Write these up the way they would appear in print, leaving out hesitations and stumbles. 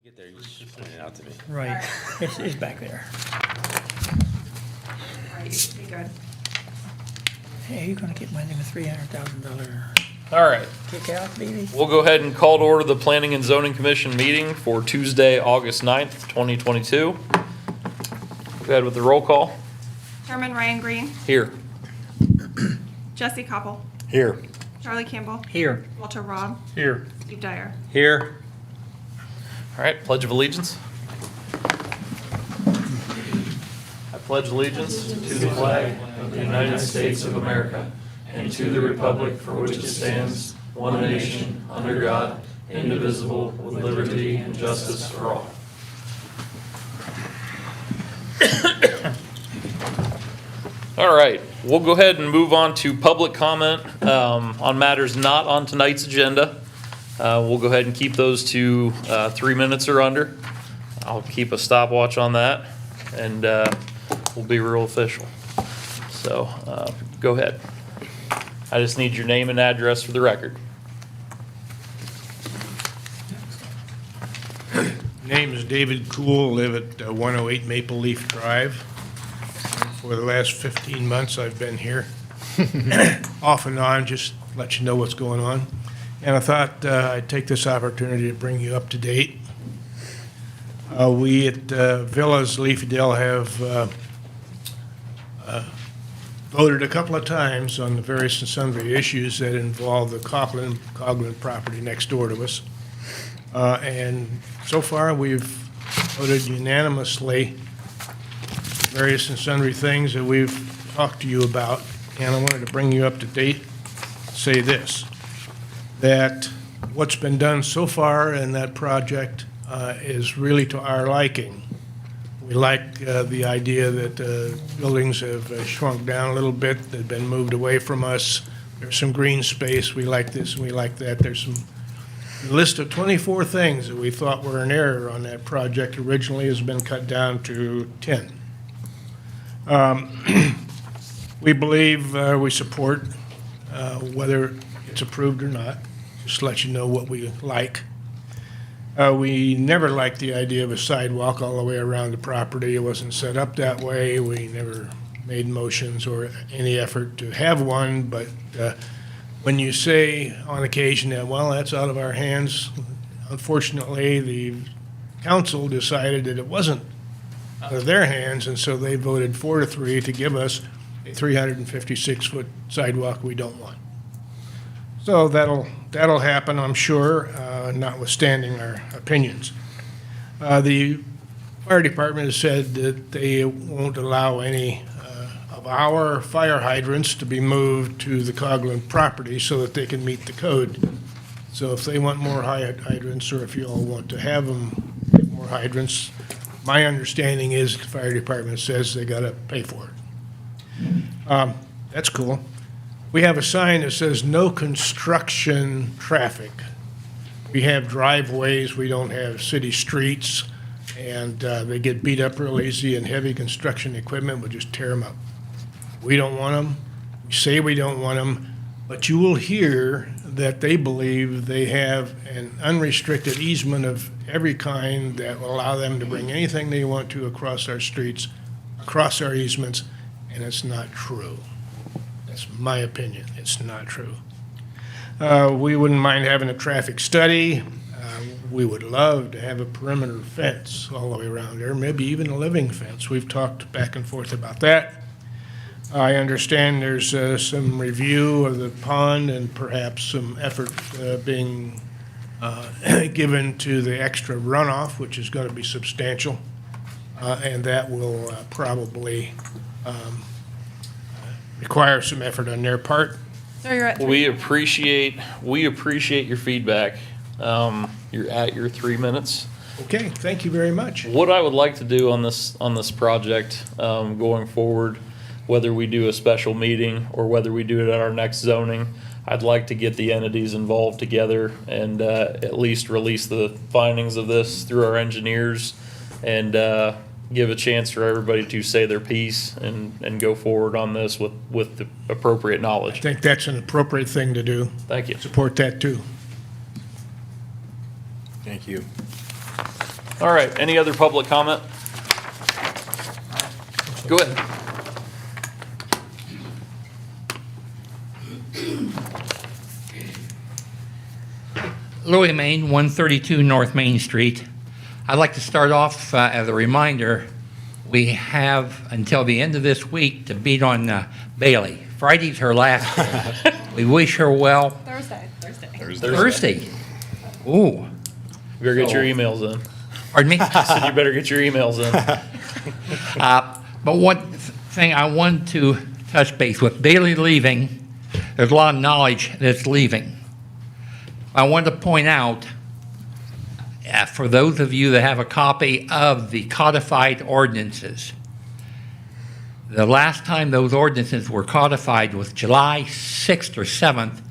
Get there, you just point it out to me. Right, it's back there. Right, be good. Hey, you're gonna get my name a $300,000 All right, kick out, baby? we'll go ahead and call to order the Planning and Zoning Commission meeting for Tuesday, August 9th, 2022. Go ahead with the roll call. Chairman Ryan Green, Here. Jesse Koppel, Here. Charlie Campbell, Here. Walter Robb, Here. Steve Dyer. Here. All right, Pledge of Allegiance. I pledge allegiance to the flag of the United States of America and to the republic for which it stands, one nation, under God, indivisible, with liberty and justice for all. All right, we'll go ahead and move on to public comment on matters not on tonight's agenda. We'll go ahead and keep those to 3 minutes or under. I'll keep a stopwatch on that, and we'll be real official. So go ahead. I just need your name and address for the record. Name is David Cool, live at 108 Maple Leaf Drive. For the last 15 months, I've been here, off and on, just let you know what's going on. And I thought I'd take this opportunity to bring you up to date. We at Villas Leafydale have voted a couple of times on the various and sundry issues that involve the Coughlin property next door to us. And so far, we've voted unanimously various and sundry things that we've talked to you about. And I wanted to bring you up to date, say this, that what's been done so far in that project is really to our liking. We like the idea that buildings have shrunk down a little bit, they've been moved away from us. There's some green space, we like this and we like that. There's some list of 24 things that we thought were an error on that project originally has been cut down to 10. We believe we support whether it's approved or not. Just to let you know what we like. We never liked the idea of a sidewalk all the way around the property. It wasn't set up that way. We never made motions or any effort to have one, but when you say on occasion that, well, that's out of our hands, unfortunately, the council decided that it wasn't out of their hands, and so they voted 4-3 to give us a 356-foot sidewalk we don't want. So that'll happen, I'm sure, notwithstanding our opinions. The fire department has said that they won't allow any of our fire hydrants to be moved to the Coughlin property so that they can meet the code. So if they want more hydrants, or if you all want to have them get more hydrants, my understanding is the fire department says they gotta pay for it. That's cool. We have a sign that says no construction traffic. We have driveways, we don't have city streets, and they get beat up real easy, and heavy construction equipment will just tear them up. We don't want them, we say we don't want them, but you will hear that they believe they have an unrestricted easement of every kind that will allow them to bring anything they want to across our streets, across our easements, and it's not true. That's my opinion. It's not true. We wouldn't mind having a traffic study. We would love to have a perimeter fence all the way around there, maybe even a living fence. We've talked back and forth about that. I understand there's some review of the pond and perhaps some effort being given to the extra runoff, which is going to be substantial, and that will probably require some effort on their part. So you're at We appreciate your feedback. You're at your 3 minutes. Okay, thank you very much. What I would like to do on this project going forward, whether we do a special meeting or whether we do it at our next zoning, I'd like to get the entities involved together and at least release the findings of this through our engineers and give a chance for everybody to say their piece and go forward on this with the appropriate I knowledge. think that's an appropriate thing to do. Thank you. Support that too. Thank you. All right, any other public comment? Go ahead. Louis, Maine, 132 North Main Street. I'd like to start off as a reminder, we have until the end of this week to beat on Bailey. Friday's her last day. We wish her well. Thursday. Thursday. Ooh, You better get your emails in. pardon me? You better get your emails in. But one thing I want to touch base with, Bailey leaving, there's a lot of knowledge that's leaving. I want to point out, for those of you that have a copy of the codified ordinances, the last time those ordinances were codified was July 6th or 7th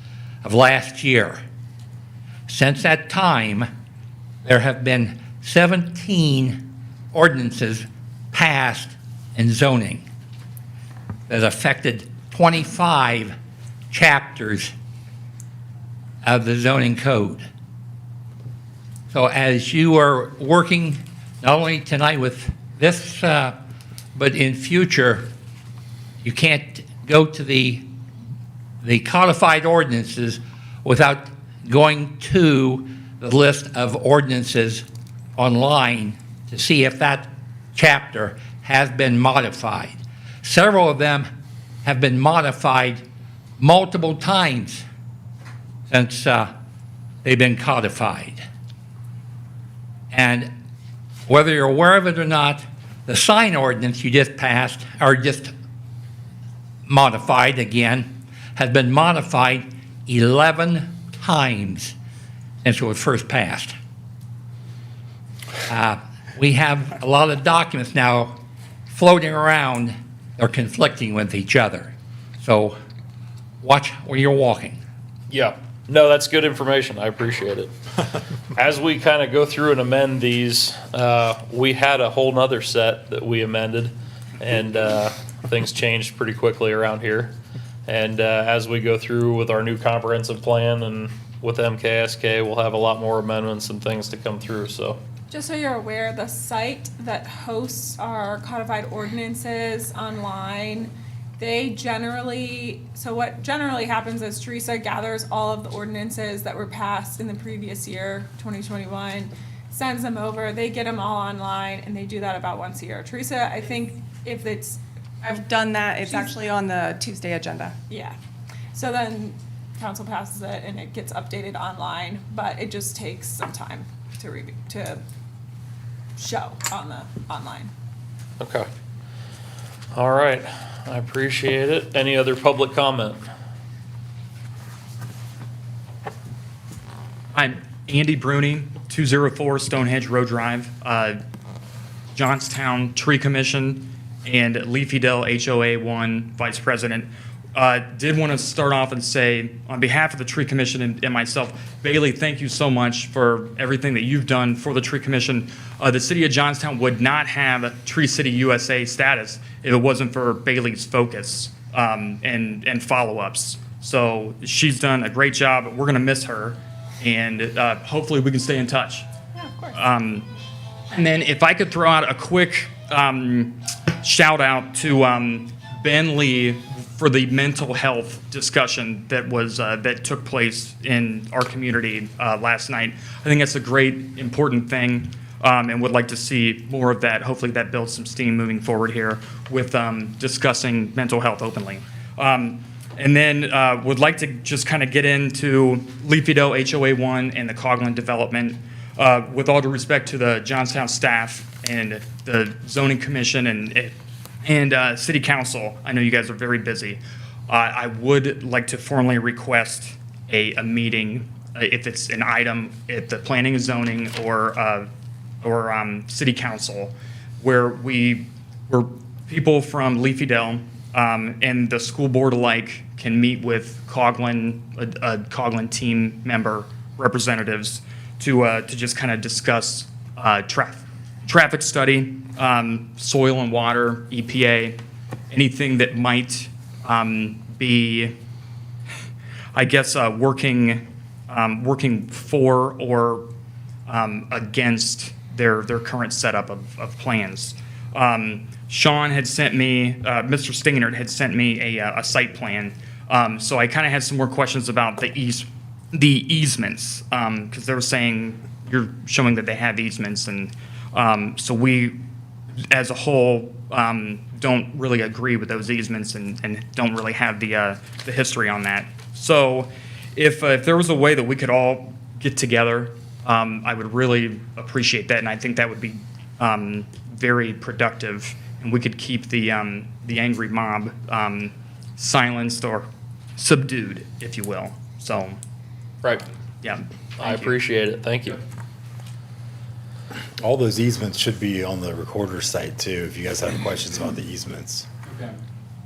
of last year. Since that time, there have been 17 ordinances passed in zoning that affected 25 chapters of the zoning code. So as you are working not only tonight with this, but in future, you can't go to the codified ordinances without going to the list of ordinances online to see if that chapter has been modified. Several of them have been modified multiple times since they've been codified. And whether you're aware of it or not, the sign ordinance you just passed, or just modified again, has been modified 11 times since it was first passed. We have a lot of documents now floating around. They're conflicting with each other. So watch where you're walking. Yeah, no, that's good information. I appreciate it. As we kind of go through and amend these, we had a whole nother set that we amended, and things changed pretty quickly around here. And as we go through with our new comprehensive plan and with MKSK, we'll have a lot more amendments and things to come through, so. Just so you're aware, the site that hosts our codified ordinances online, so what generally happens is Teresa gathers all of the ordinances that were passed in the previous year, 2021, sends them over, they get them all online, and they do that about once a year. Teresa, I think if it's, I've done that. It's actually on the Tuesday agenda. yeah. So then council passes it and it gets updated online, but it just takes some time to show on the online. Okay. All right, I appreciate it. Any other public comment? I'm Andy Bruni, 204 Stonehenge Road Drive, Johnstown Tree Commission, and Leafydale HOA 1 Vice President. Did want to start off and say, on behalf of the Tree Commission and myself, Bailey, thank you so much for everything that you've done for the Tree Commission. The city of Johnstown would not have Tree City USA status if it wasn't for Bailey's focus and follow-ups. So she's done a great job. We're going to miss her, and hopefully we can stay in touch. Yeah, of course. And then if I could throw out a quick shout out to Ben Lee for the mental health discussion that was that took place in our community last night. I think that's a great, important thing, and would like to see more of that. Hopefully that builds some steam moving forward here with discussing mental health openly. And then would like to just kind of get into Leafydale HOA 1 and the Coghlan development. With all due respect to the Johnstown staff and the zoning commission and city council, I know you guys are very busy. I would like to formally request a meeting, if it's an item at the planning and zoning or city council, where people from Leafydale and the school board alike can meet with Coghlan, a Coghlan team member representatives to just kind of discuss traffic study, soil and water, EPA, anything that might be, I guess, working for or against their current setup of plans. Sean had sent me, Mr. Stingner had sent me a site plan. So I kind of had some more questions about the easements, because they were saying you're showing that they have easements, and so we, as a whole, don't really agree with those easements and don't really have the history on that. So if there was a way that we could all get together, I would really appreciate that, and I think that would be very productive, and we could keep the angry mob silenced or subdued, if you will. So, Right. yeah. I Thank you. appreciate it. Thank you. All those easements should be on the recorder's site too, if you guys have questions about the easements.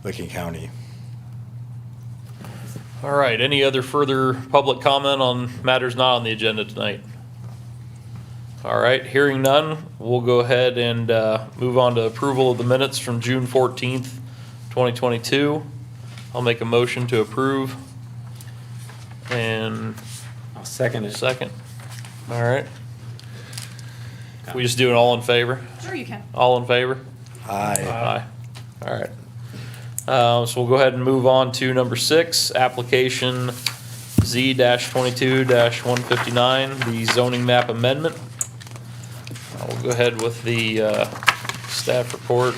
Licking County. All right, any other further public comment on matters not on the agenda tonight? All right, hearing none, we'll go ahead and move on to approval of the minutes from June 14th, 2022. I'll make a motion to approve. And I'll second it. second. All right. We just do it all in favor? Sure you can. All in favor? Aye. Aye. All right. So we'll go ahead and move on to number 6, application Z-22-159, the zoning map amendment. I'll go ahead with the staff report.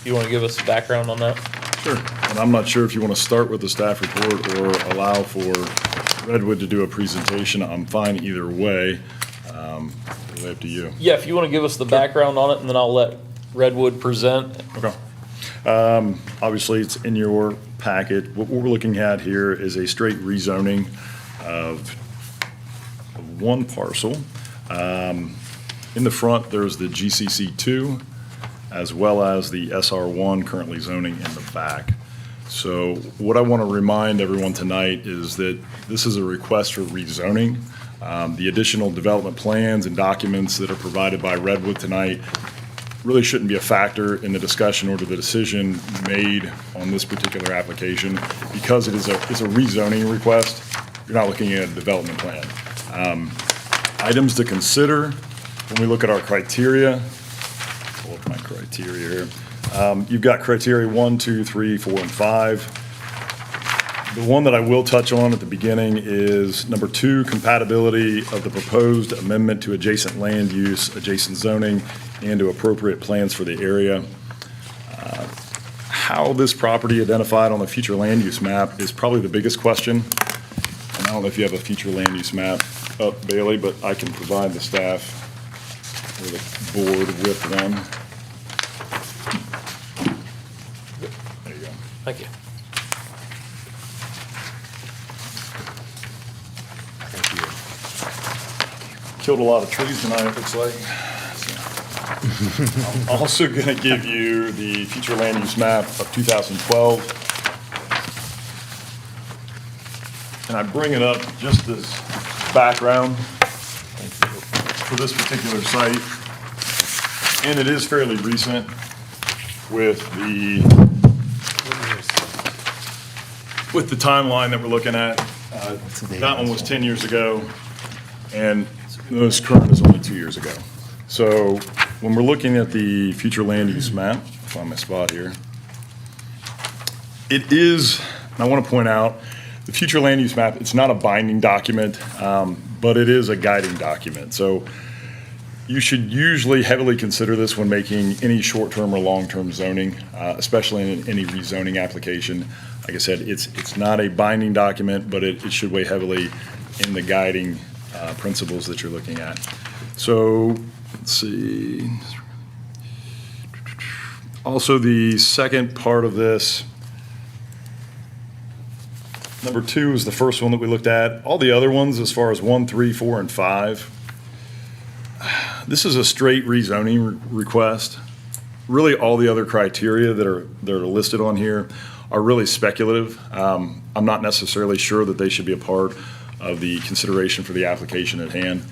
You want to give us background on that? Sure. And I'm not sure if you want to start with the staff report or allow for Redwood to do a presentation. I'm fine either way. Really up to you. Yeah, if you want to give us the background on it, and then I'll let Redwood present. Okay. Obviously, it's in your packet. What we're looking at here is a straight rezoning of one parcel. In the front, there's the GCC2, as well as the SR1 currently zoning in the back. So what I want to remind everyone tonight is that this is a request for rezoning. The additional development plans and documents that are provided by Redwood tonight really shouldn't be a factor in the discussion or to the decision made on this particular application. Because it's a rezoning request, you're not looking at a development plan. Items to consider when we look at our criteria, pull up my criteria here. You've got criteria 1, 2, 3, 4, and 5. The one that I will touch on at the beginning is number 2, compatibility of the proposed amendment to adjacent land use, adjacent zoning, and to appropriate plans for the area. How this property identified on the future land use map is probably the biggest question. And I don't know if you have a future land use map up, Bailey, but I can provide the staff or the board with one. There you go. Thank you. Thank you. Killed a lot of trees tonight, it looks like. I'm also going to give you the future land use map of 2012. And I bring it up just as background for this particular site. And it is fairly recent with the timeline that we're looking at. That one was 10 years ago, and the most current is only 2 years ago. So when we're looking at the future land use map, find my spot here, it is, and I want to point out, the future land use map, it's not a binding document, but it is a guiding document. So you should usually heavily consider this when making any short-term or long-term zoning, especially in any rezoning application. Like I said, it's not a binding document, but it should weigh heavily in the guiding principles that you're looking at. So, let's see. Also, the second part of this, number 2 is the first one that we looked at. All the other ones, as far as 1, 3, 4, and 5, this is a straight rezoning request. Really, all the other criteria that are listed on here are really speculative. I'm not necessarily sure that they should be a part of the consideration for the application at hand.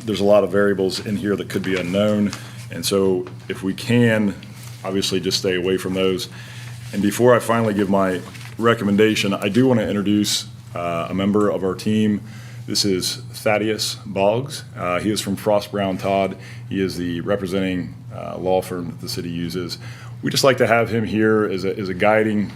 There's a lot of variables in here that could be unknown, and so if we can, obviously just stay away from those. And before I finally give my recommendation, I do want to introduce a member of our team This is Thaddeus Boggs. He is from Frost Brown Todd. He is the representing law firm that the city uses. We just like to have him here as a guiding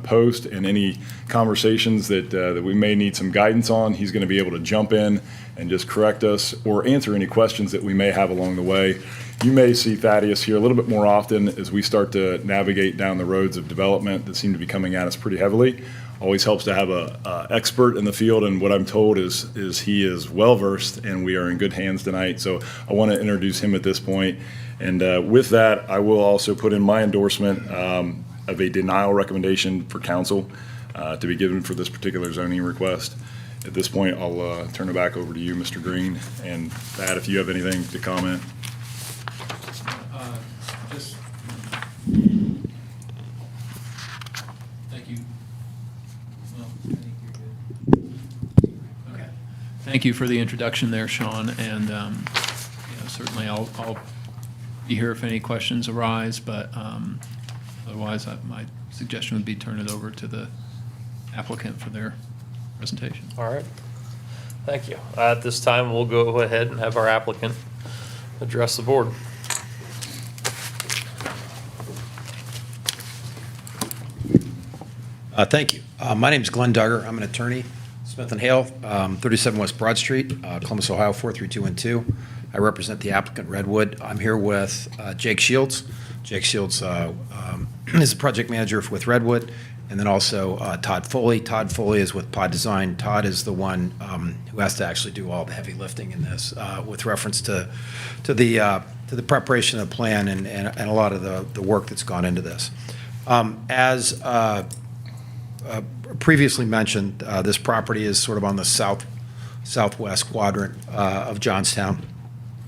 post in any conversations that we may need some guidance on. He's going to be able to jump in and just correct us or answer any questions that we may have along the way. You may see Thaddeus here a little bit more often as we start to navigate down the roads of development that seem to be coming at us pretty heavily. Always helps to have a expert in the field, and what I'm told is he is well-versed, and we are in good hands tonight. So I want to introduce him at this point. And with that, I will also put in my endorsement of a denial recommendation for council to be given for this particular zoning request. At this point, I'll turn it back over to you, Mr. Green, and Thad, if you have anything to comment. Just, thank you. Well, I think you're good. Okay. Thank you for the introduction there, Sean, and certainly I'll be here if any questions arise, but otherwise my suggestion would be turn it over to the applicant for their presentation. All right. Thank you. At this time, we'll go ahead and have our applicant address the board. Thank you. My name is Glenn Duggar. I'm an attorney, Smith & Hale, 37 West Broad Street, Columbus, Ohio, 43212. I represent the applicant, Redwood. I'm here with Jake Shields. Jake Shields is the project manager with Redwood, and then also Todd Foley. Todd Foley is with Pod Design. Todd is the one who has to actually do all the heavy lifting in this with reference to the preparation of the plan and a lot of the work that's gone into this. As previously mentioned, this property is sort of on the southwest quadrant of Johnstown.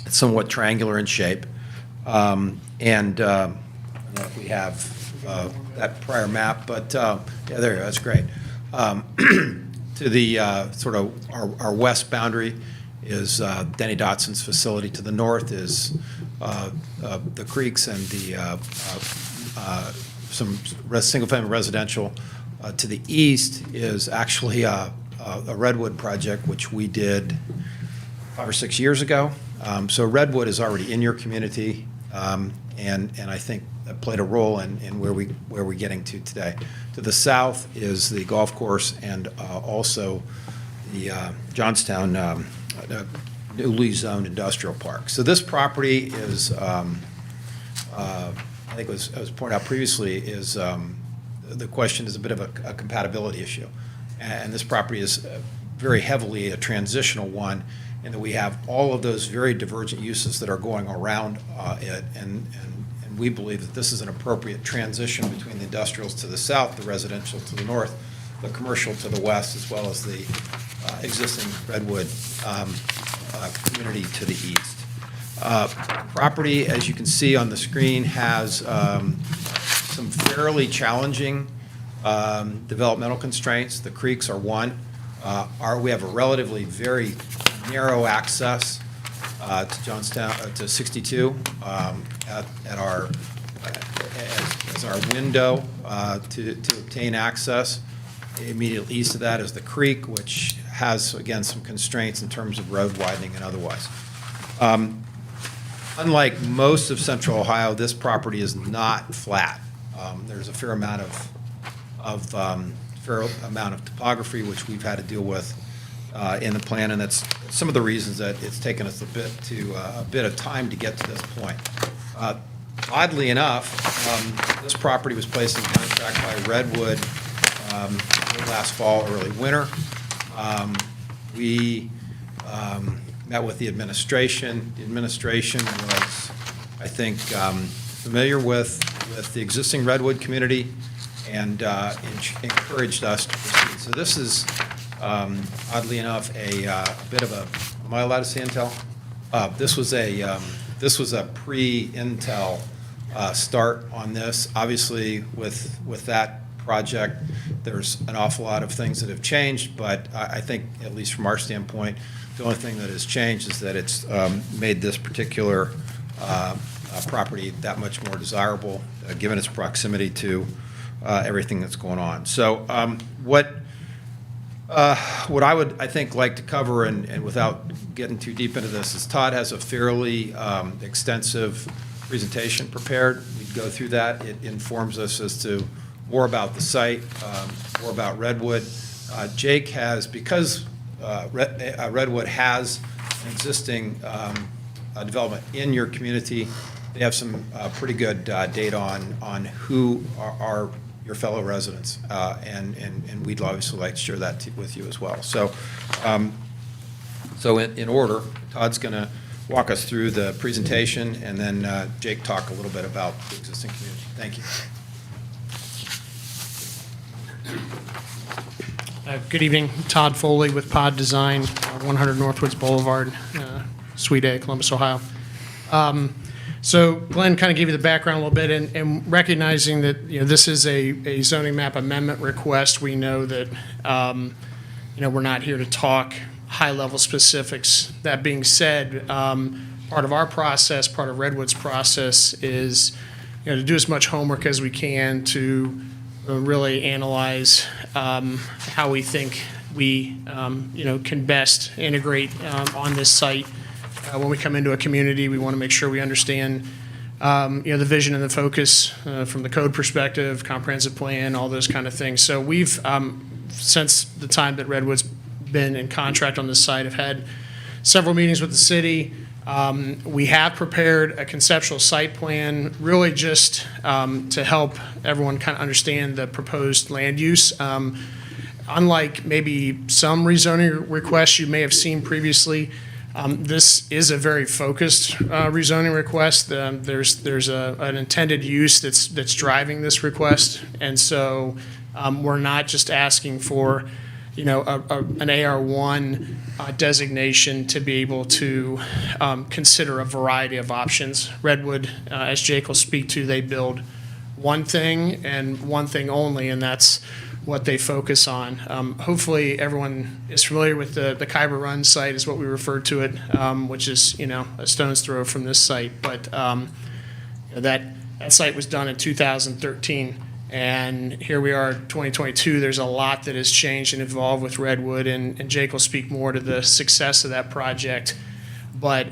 It's somewhat triangular in shape, and I don't know if we have that prior map, but yeah, there you go. That's great. To the sort of our west boundary is Denny Dotson's facility. To the north is the creeks and the some single-family residential. To the east is actually a Redwood project, which we did 5 or 6 years ago. So Redwood is already in your community, and I think that played a role in where we're getting to today. To the south is the golf course and also the Johnstown newly zoned industrial park. So this property is, I think it was pointed out previously, is the question is a bit of a compatibility issue. And this property is very heavily a transitional one in that we have all of those very divergent uses that are going around it. And we believe that this is an appropriate transition between the industrials to the south, the residential to the north, the commercial to the west, as well as the existing Redwood community to the east. Property, as you can see on the screen, has some fairly challenging developmental constraints. The creeks are one. We have a relatively very narrow access to Johnstown, to 62 at our as our window to obtain access. Immediately east of that is the creek, which has, again, some constraints in terms of road widening and otherwise. Unlike most of central Ohio, this property is not flat. There's a fair amount of topography which we've had to deal with in the plan, and that's some of the reasons that it's taken us a bit of time to get to this point. Oddly enough, this property was placed in contract by Redwood last fall, early winter. We met with the administration. The administration was, I think, familiar with the existing Redwood community and encouraged us to proceed. So this is, oddly enough, a bit of a, am I allowed to say Intel? This was a pre-Intel start on this. Obviously, with that project, there's an awful lot of things that have changed, but I think, at least from our standpoint, the only thing that has changed is that it's made this particular property that much more desirable, given its proximity to everything that's going on. So what What I would, I think, like to cover, and without getting too deep into this, is Todd has a fairly extensive presentation prepared. We'd go through that. It informs us as to more about the site, more about Redwood. Jake has, because Redwood has an existing development in your community, they have some pretty good data on who are your fellow residents, and we'd obviously like to share that with you as well. So, in order, Todd's going to walk us through the presentation, and then Jake talk a little bit about the existing community. Thank you. Good evening, Todd Foley with Pod Design, 100 Northwoods Boulevard, Suite A, Columbus, Ohio. So Glenn kind of gave you the background a little bit, and recognizing that, this is a zoning map amendment request, we know that, we're not here to talk high-level specifics. That being said, part of our process, part of Redwood's process is, to do as much homework as we can to really analyze how we think we, can best integrate on this site. When we come into a community, we want to make sure we understand, the vision and the focus from the code perspective, comprehensive plan, all those kind of things. So we've, since the time that Redwood's been in contract on this site, have had several meetings with the city. We have prepared a conceptual site plan, really just to help everyone kind of understand the proposed land use. Unlike maybe some rezoning requests you may have seen previously, this is a very focused rezoning request. There's an intended use that's driving this request, and so we're not just asking for, an AR1 designation to be able to consider a variety of options. Redwood, as Jake will speak to, they build one thing and one thing only, and that's what they focus on. Hopefully everyone is familiar with the Khyber Run site, is what we refer to it, which is, a stone's throw from this site. But that site was done in 2013, and here we are, 2022. There's a lot that has changed and evolved with Redwood, and Jake will speak more to the success of that project. But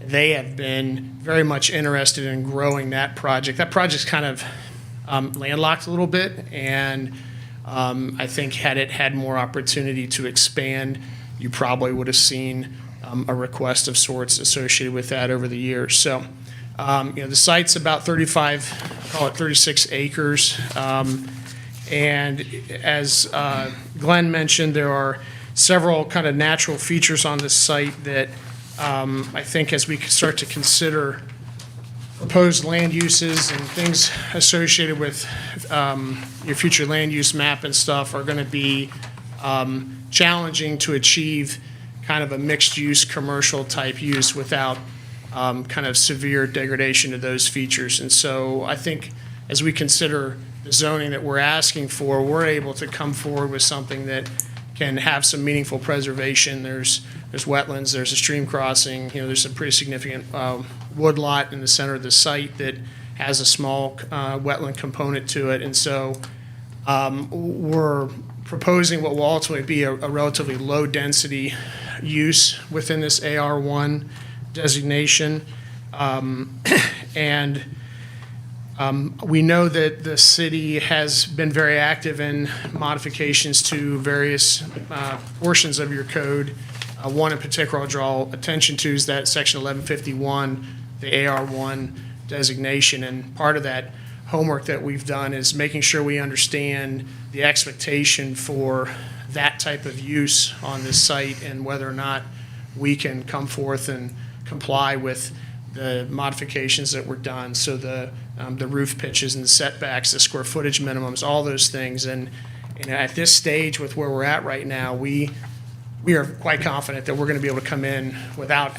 they have been very much interested in growing that project. That project's kind of landlocked a little bit, and I think had it had more opportunity to expand, you probably would have seen a request of sorts associated with that over the years. So, the site's about 36 acres. And as Glenn mentioned, there are several kind of natural features on this site that I think as we start to consider proposed land uses and things associated with your future land use map and stuff are going to be challenging to achieve kind of a mixed-use commercial type use without kind of severe degradation to those features. And so I think as we consider the zoning that we're asking for, we're able to come forward with something that can have some meaningful preservation. There's wetlands, there's a stream crossing, there's a pretty significant wood lot in the center of the site that has a small wetland component to it. And so we're proposing what will ultimately be a relatively low density use within this AR1 designation. And we know that the city has been very active in modifications to various portions of your code. One in particular I'll draw attention to is that section 1151, the AR1 designation. And part of that homework that we've done is making sure we understand the expectation for that type of use on this site and whether or not we can come forth and comply with the modifications that were done. So the roof pitches and the setbacks, the square footage minimums, all those things. And at this stage with where we're at right now, we are quite confident that we're going to be able to come in without,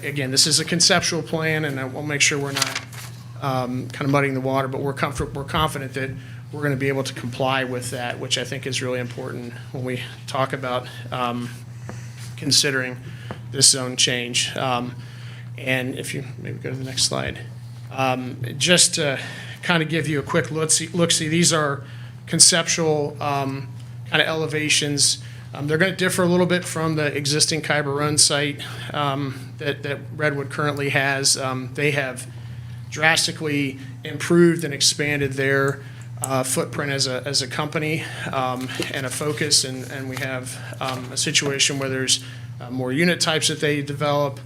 again, this is a conceptual plan, and I will make sure we're not kind of muddying the water, but we're confident that we're going to be able to comply with that, which I think is really important when we talk about considering this zone change. And if you maybe go to the next slide. Just to kind of give you a quick look-see, these are conceptual kind of elevations. They're going to differ a little bit from the existing Khyber Run site that Redwood currently has. They have drastically improved and expanded their footprint as a company and a focus, and we have a situation where there's more unit types that they develop.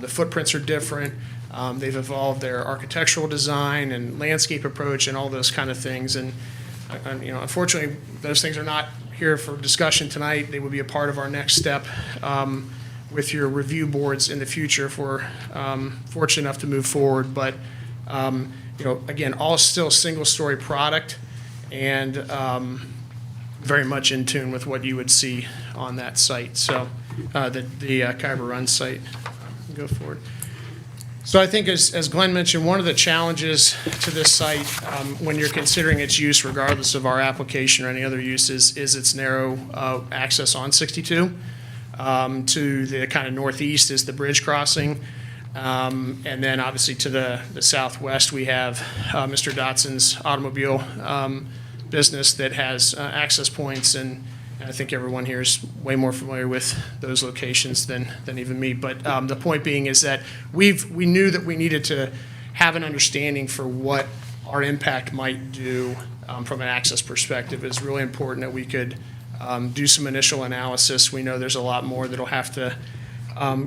The footprints are different. They've evolved their architectural design and landscape approach and all those kind of things. And unfortunately, those things are not here for discussion tonight. They will be a part of our next step with your review boards in the future if we're fortunate enough to move forward. But again, all still single-story product and very much in tune with what you would see on that site. So the Khyber Run site. Go forward. So I think as Glenn mentioned, one of the challenges to this site when you're considering its use, regardless of our application or any other uses, is its narrow access on 62. To the kind of northeast is the bridge crossing. And then obviously to the southwest, we have Mr. Dotson's automobile business that has access points, and I think everyone here is way more familiar with those locations than even me. But the point being is that we knew that we needed to have an understanding for what our impact might do from an access perspective. It's really important that we could do some initial analysis. We know there's a lot more that'll have to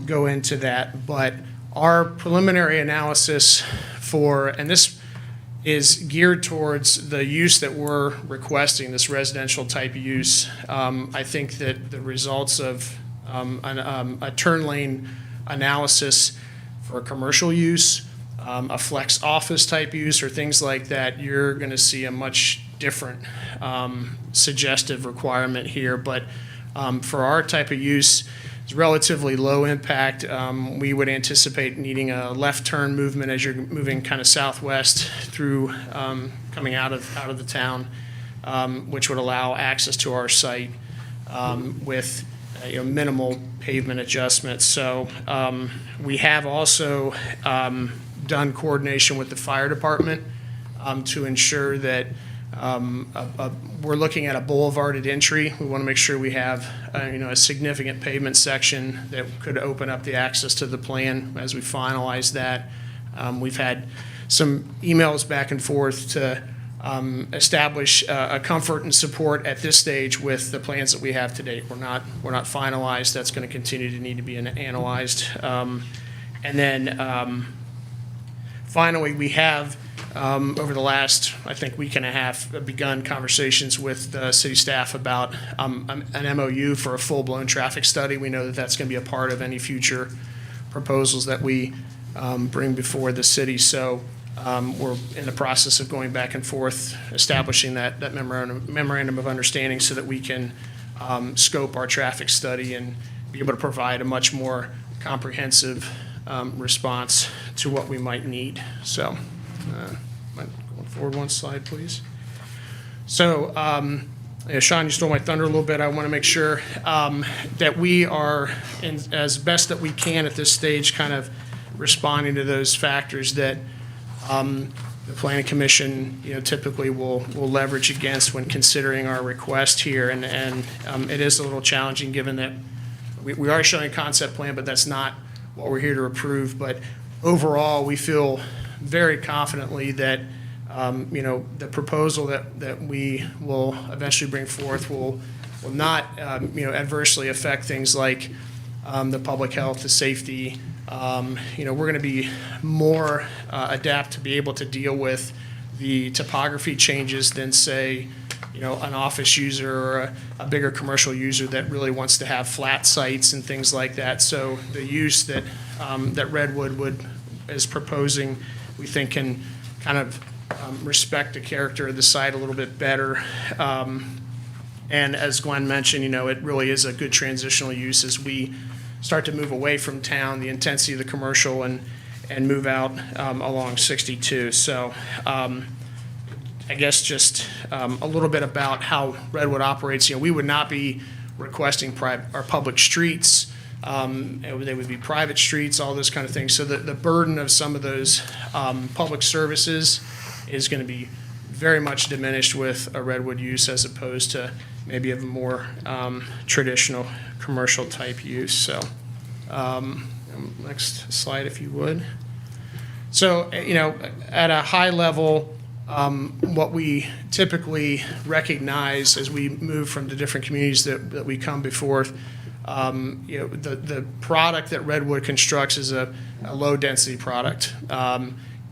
go into that, but our preliminary analysis and this is geared towards the use that we're requesting, this residential type use. I think that the results of a turn lane analysis for commercial use, a flex office type use, or things like that, you're going to see a much different suggestive requirement here. But for our type of use, it's relatively low impact. We would anticipate needing a left turn movement as you're moving kind of southwest through coming out of the town, which would allow access to our site with minimal pavement adjustments. So we have also done coordination with the fire department to ensure that we're looking at a boulevarded entry. We want to make sure we have a significant pavement section that could open up the access to the plan as we finalize that. We've had some emails back and forth to establish a comfort and support at this stage with the plans that we have to date. We're not finalized. That's going to continue to need to be analyzed. And then finally, we have over the last, I think, week and a half, begun conversations with the city staff about an MOU for a full-blown traffic study. We know that that's going to be a part of any future proposals that we bring before the city. So we're in the process of going back and forth, establishing that memorandum of understanding so that we can scope our traffic study and be able to provide a much more comprehensive response to what we might need. So going forward one slide, please. So Sean, you stole my thunder a little bit. I want to make sure that we are, as best that we can at this stage, kind of responding to those factors that the Planning Commission, typically will leverage against when considering our request here. And it is a little challenging given that we are showing a concept plan, but that's not what we're here to approve. But overall, we feel very confidently that the proposal that we will eventually bring forth will not adversely affect things like the public health, the safety. We're going to be more adept to be able to deal with the topography changes than, say, an office user or a bigger commercial user that really wants to have flat sites and things like that. So the use that Redwood is proposing, we think, can kind of respect the character of the site a little bit better. And as Glenn mentioned, it really is a good transitional use as we start to move away from town, the intensity of the commercial, and move out along 62. So I guess just a little bit about how Redwood operates. We would not be requesting our public streets. They would be private streets, all those kind of things. So the burden of some of those public services is going to be very much diminished with a Redwood use as opposed to maybe a more traditional commercial type use. So next slide, if you would. So, at a high level, what we typically recognize as we move from the different communities that we come before, the product that Redwood constructs is a low-density product.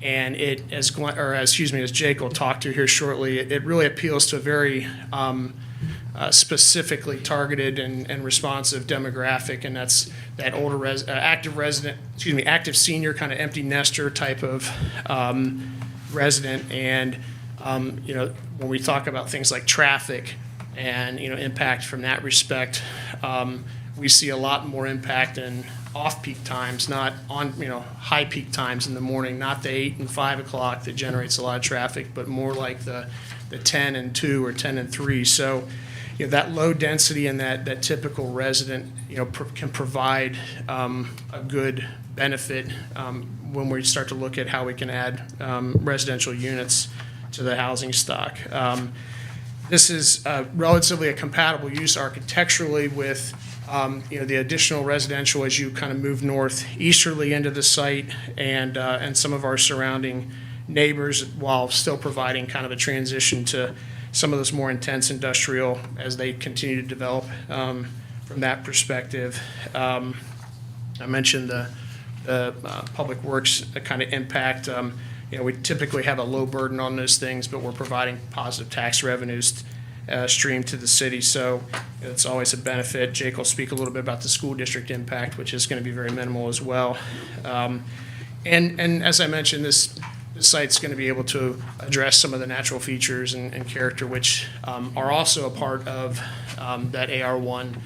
And it, as Jake will talk to here shortly, it really appeals to a very specifically targeted and responsive demographic, and that's that older active senior kind of empty nester type of resident. And when we talk about things like traffic and impact from that respect, we see a lot more impact in off-peak times, not on high peak times in the morning, not the 8 and 5 o'clock that generates a lot of traffic, but more like the 10 and 2 or 10 and 3. So that low density and that typical resident can provide a good benefit when we start to look at how we can add residential units to the housing stock. This is relatively a compatible use architecturally with the additional residential as you kind of move northeasterly into the site and some of our surrounding neighbors, while still providing kind of a transition to some of those more intense industrial as they continue to develop from that perspective. I mentioned the public works kind of impact. We typically have a low burden on those things, but we're providing positive tax revenues stream to the city, so it's always a benefit. Jake will speak a little bit about the school district impact, which is going to be very minimal as well. And as I mentioned, this site's going to be able to address some of the natural features and character, which are also a part of that AR1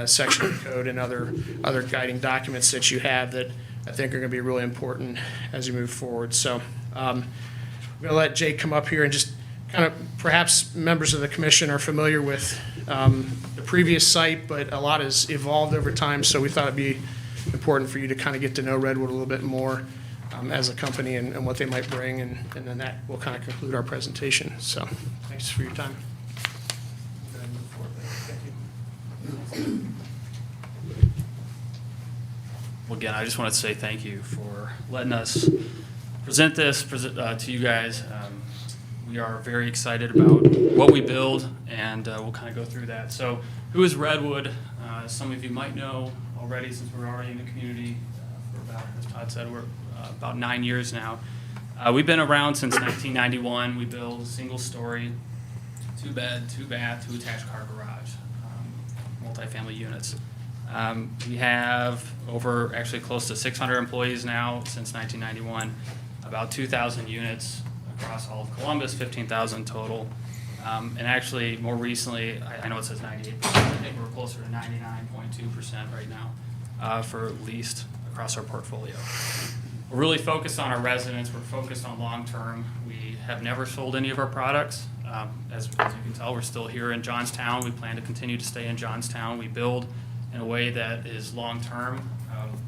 section of the code and other guiding documents that you have that I think are going to be really important as you move forward. So I'm going to let Jake come up here and just kind of, perhaps members of the commission are familiar with the previous site, but a lot has evolved over time, so we thought it'd be important for you to kind of get to know Redwood a little bit more as a company and what they might bring, and then that will kind of conclude our presentation. So thanks for your time. Well, again, I just want to say thank you for letting us present this to you guys. We are very excited about what we build, and we'll kind of go through that. So who is Redwood? Some of you might know already, since we're already in the community for about, as Todd said, we're about 9 years now. We've been around since 1991. We build single-story, 2-bed, 2-bath, 2-attached car garage, multifamily units. We have over, actually close to 600 employees now since 1991, about 2,000 units across all of Columbus, 15,000 total. And actually, more recently, I know it says 98%, I think we're closer to 99.2% right now for leased across our portfolio. We're really focused on our residents. We're focused on long-term. We have never sold any of our products. As you can tell, we're still here in Johnstown. We plan to continue to stay in Johnstown. We build in a way that is long-term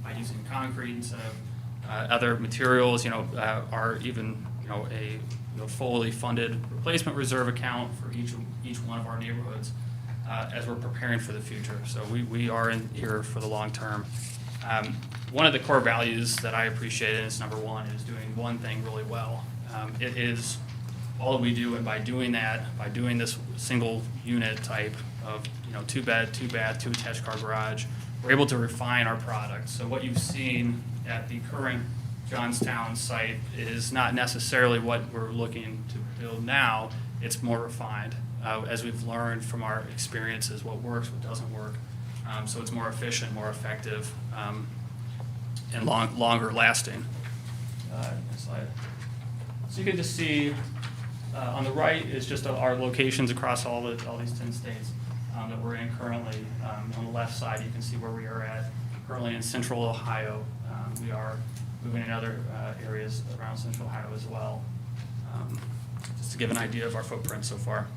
by using concrete instead of other materials, are even a fully funded replacement reserve account for each one of our neighborhoods as we're preparing for the future. So we are in here for the long term. One of the core values that I appreciate is number one is doing one thing really well. It is all that we do, and by doing that, by doing this single unit type of 2-bed, 2-bath, 2-attached car garage, we're able to refine our product. So what you've seen at the current Johnstown site is not necessarily what we're looking to build now. It's more refined as we've learned from our experiences what works, what doesn't work. So it's more efficient, more effective, and longer lasting. Next slide. So you can just see on the right is just our locations across all these 10 states that we're in currently. On the left side, you can see where we are at currently in Central Ohio. We are moving in other areas around Central Ohio as well, just to give an idea of our footprint so far.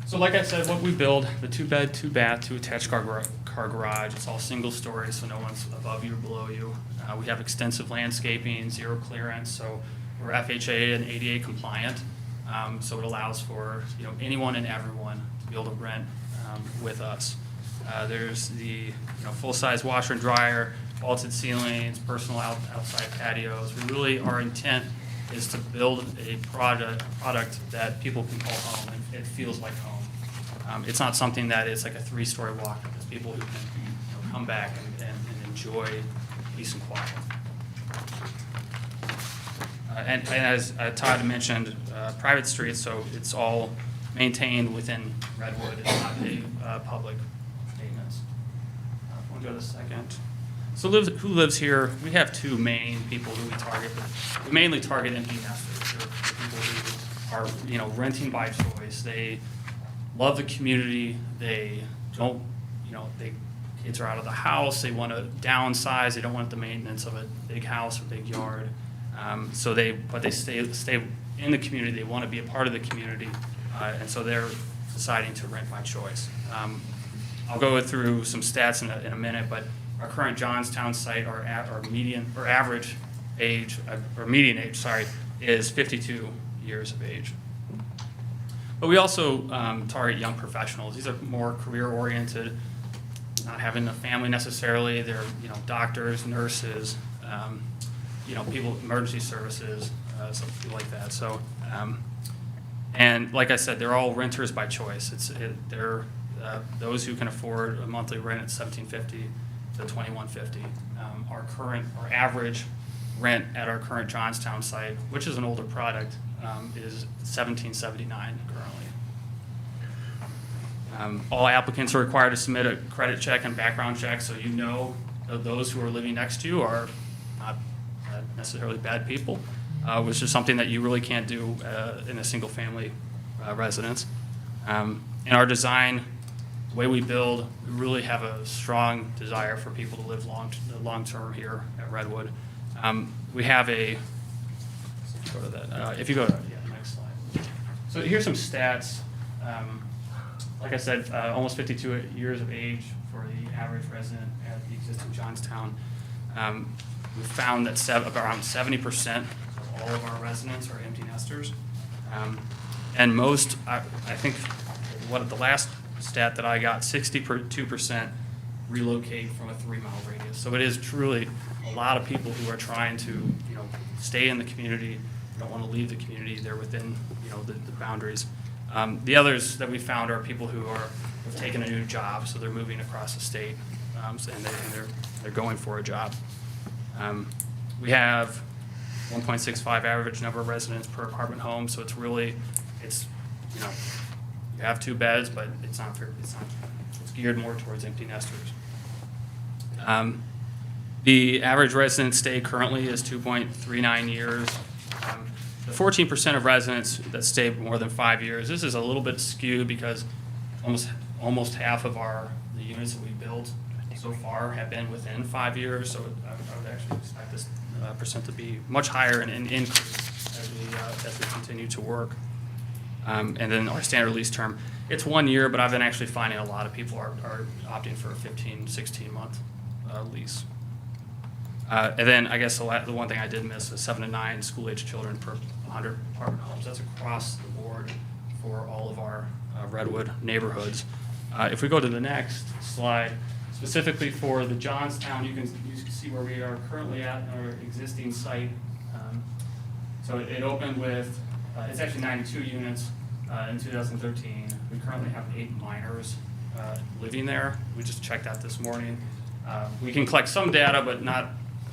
So like I said, what we build, the 2-bed, 2-bath, 2-attached car garage, it's all single story, so no one's above you or below you. We have extensive landscaping, zero clearance, so we're FHA and ADA compliant, so it allows for, anyone and everyone to be able to rent with us. There's the, full-size washer and dryer, vaulted ceilings, personal outside patios. Our intent is to build a product that people can call home, and it feels like home. It's not something that is like a 3-story walk. It's people who can come back and enjoy peace and quiet. And as Todd mentioned, private streets, so it's all maintained within Redwood. It's not a public maintenance. We'll go to the second. So who lives here? We have two main people who we target, but we mainly target empty nesters. They're people who are, renting by choice. They love the community. They don't, kids are out of the house. They want to downsize. They don't want the maintenance of a big house or big yard. But they stay in the community. They want to be a part of the community, and so they're deciding to rent by choice. I'll go through some stats in a minute, but our current Johnstown site, our average age, or median age, sorry, is 52 years of age. But we also target young professionals. These are more career-oriented, not having a family necessarily. They're doctors, nurses, people, emergency services, so people like that. So, and like I said, they're all renters by choice. They're those who can afford a monthly rent at $1,750 to $2,150. Our average rent at our current Johnstown site, which is an older product, is $1,779 currently. All applicants are required to submit a credit check and background check, so that those who are living next to you are not necessarily bad people, which is something that you really can't do in a single-family residence. In our design, the way we build, we really have a strong desire for people to live long-term here at Redwood. We have if you go to the next slide. So here's some stats. Like I said, almost 52 years of age for the average resident at the existing Johnstown. We found that around 70% of all of our residents are empty nesters. And most, I think, the last stat that I got, 62% relocate from a 3-mile radius. So it is truly a lot of people who are trying to, stay in the community, don't want to leave the community. They're within, the boundaries. The others that we found are people who have taken a new job, so they're moving across the state, and they're going for a job. We have 1.65 average number of residents per apartment home, so it's you have 2 beds, but it's geared more towards empty nesters. The average resident stay currently is 2.39 years. The 14% of residents that stay more than 5 years, this is a little bit skewed because almost half of the units that we built so far have been within 5 years, so I would actually expect this percent to be much higher and increase as we continue to work. And then our standard lease term, it's 1 year, but I've been actually finding a lot of people are opting for a 15, 16-month lease. And then I guess the one thing I did miss is 7 to 9 school-age children per 100 apartment homes. That's across the board for all of our Redwood neighborhoods. If we go to the next slide, specifically for the Johnstown, you can see where we are currently at our existing site. So it opened with, it's actually 92 units in 2013. We currently have 8 minors living there. We just checked that this morning. We can collect some data, but not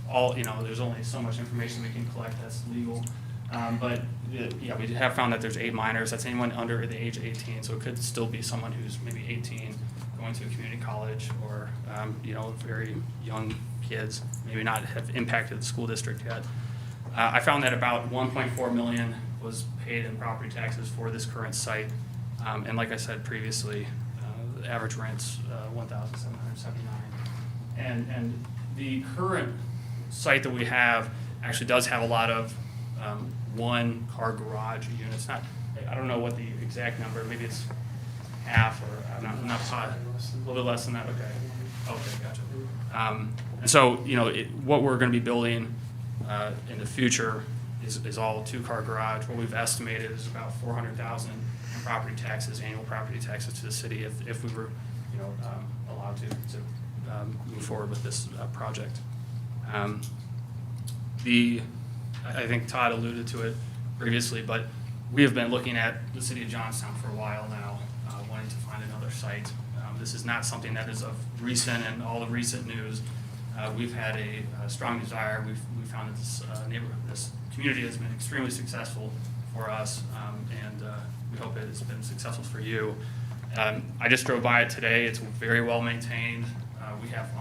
all, there's only so much information we can collect that's legal. But we have found that there's 8 minors. That's anyone under the age of 18, so it could still be someone who's maybe 18 going to a community college or, very young kids, maybe not have impacted the school district yet. I found that about $1.4 million was paid in property taxes for this current site. And like I said previously, the average rent's $1,779. And the current site that we have actually does have a lot of one-car garage units. I don't know what the exact number, maybe it's half or I'm not positive. A little bit less than that, okay, gotcha. And so, what we're going to be building in the future is all two-car garage. What we've estimated is about $400,000 in property taxes, annual property taxes to the city if we were, allowed to move forward with this project. I think Todd alluded to it previously, but we have been looking at the city of Johnstown for a while now, wanting to find another site. This is not something that is of recent and all the recent news. We've had a strong desire. We've found that this neighborhood, this community has been extremely successful for us, and we hope it has been successful for you. I just drove by it today. It's very well maintained. We have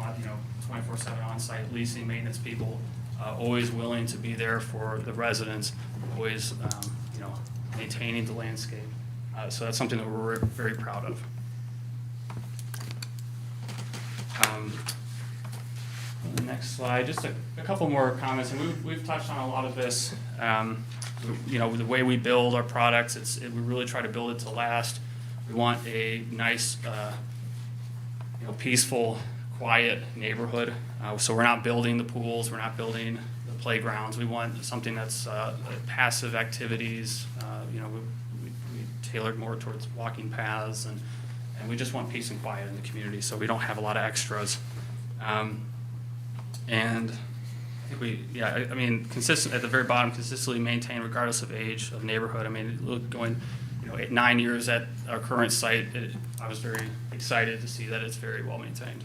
24/7 on-site leasing maintenance people, always willing to be there for the residents, always maintaining the landscape. So that's something that we're very proud of. The next slide, just a couple more comments, and we've touched on a lot of this. The way we build our products, we really try to build it to last. We want a nice, peaceful, quiet neighborhood. So we're not building the pools, we're not building the playgrounds. We want something that's passive activities. We tailored more towards walking paths, and we just want peace and quiet in the community, so we don't have a lot of extras. And I think consistent at the very bottom, consistently maintained regardless of age of neighborhood. I mean, look, going 9 years at our current site, I was very excited to see that it's very well maintained.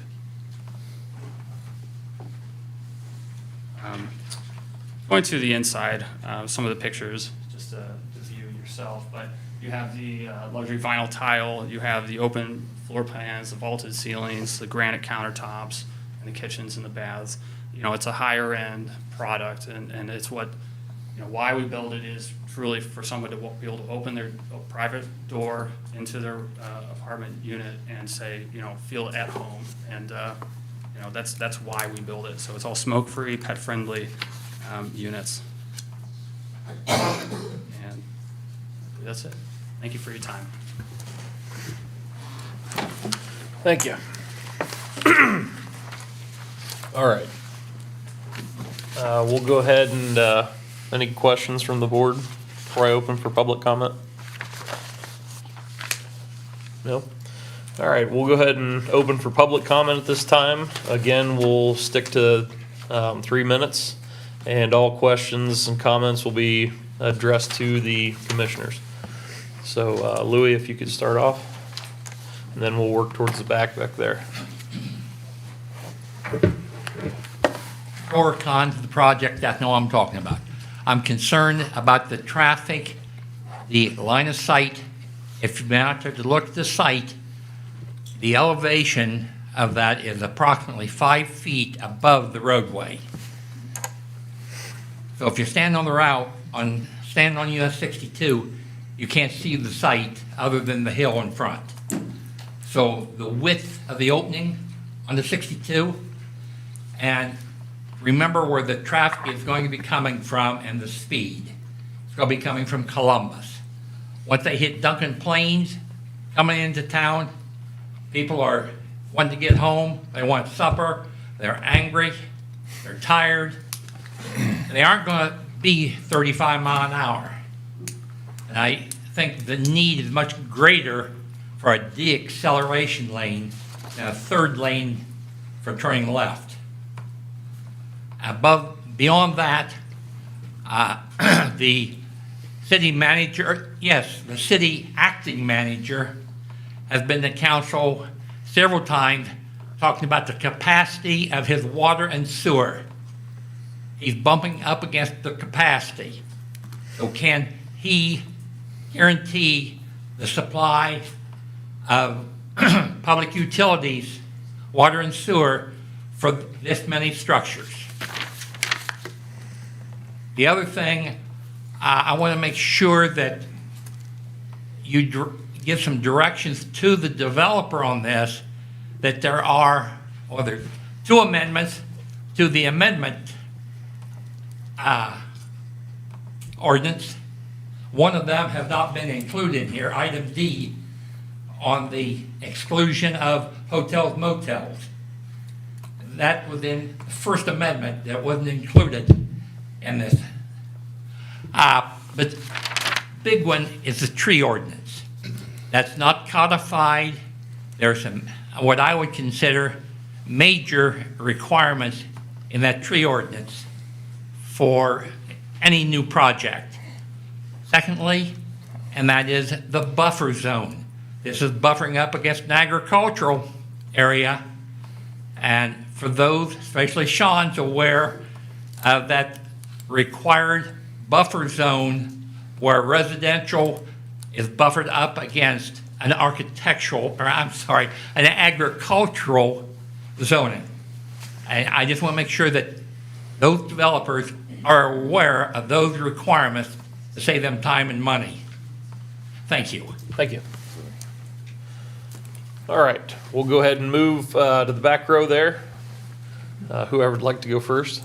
Going to the inside, some of the pictures, just to view yourself, but you have the luxury vinyl tile, you have the open floor plans, the vaulted ceilings, the granite countertops, and the kitchens and the baths. It's a higher end product, and it's what, why we build it is truly for someone to be able to open their private door into their apartment unit and say, feel at home. And, that's why we build it. So it's all smoke-free, pet-friendly units. And that's it. Thank you for your time. Thank you. All right. We'll go ahead and, any questions from the board before I open for public comment? No? All right, we'll go ahead and open for public comment at this time. Again, we'll stick to 3 minutes, and all questions and comments will be addressed to the commissioners. So, Louis, if you could start off, and then we'll work towards the back there. Pro or con to the project, that's not what I'm talking about. I'm concerned about the traffic, the line of sight. If you've been out there to look at the site, the elevation of that is approximately 5 feet above the roadway. So if you're standing on the route, standing on US 62, you can't see the site other than the hill in front. So the width of the opening on the 62, and remember where the traffic is going to be coming from and the speed. It's going to be coming from Columbus. Once they hit Duncan Plains, coming into town, people are wanting to get home, they want supper, they're angry, they're tired, and they aren't going to be 35 miles an hour. And I think the need is much greater for a de-acceleration lane than a third lane for turning left. Beyond that, the city manager, the city acting manager has been to council several times talking about the capacity of his water and sewer. He's bumping up against the capacity. So can he guarantee the supply of public utilities, water and sewer, for this many structures? The other thing, I want to make sure that you give some directions to the developer on this, that there are 2 amendments to the amendment ordinance. One of them has not been included here, item D, on the exclusion of hotels, motels. That was in the First Amendment that wasn't included in this. But big one is the tree ordinance. That's not codified. There's some, what I would consider major requirements in that tree ordinance for any new project. Secondly, and that is the buffer zone. This is buffering up against an agricultural area. And for those, especially Sean's aware of that required buffer zone where residential is buffered up against an architectural, or I'm sorry, an agricultural zoning. And I just want to make sure that those developers are aware of those requirements to save them time and money. Thank you. Thank you. All right, we'll go ahead and move to the back row there. Whoever would like to go first.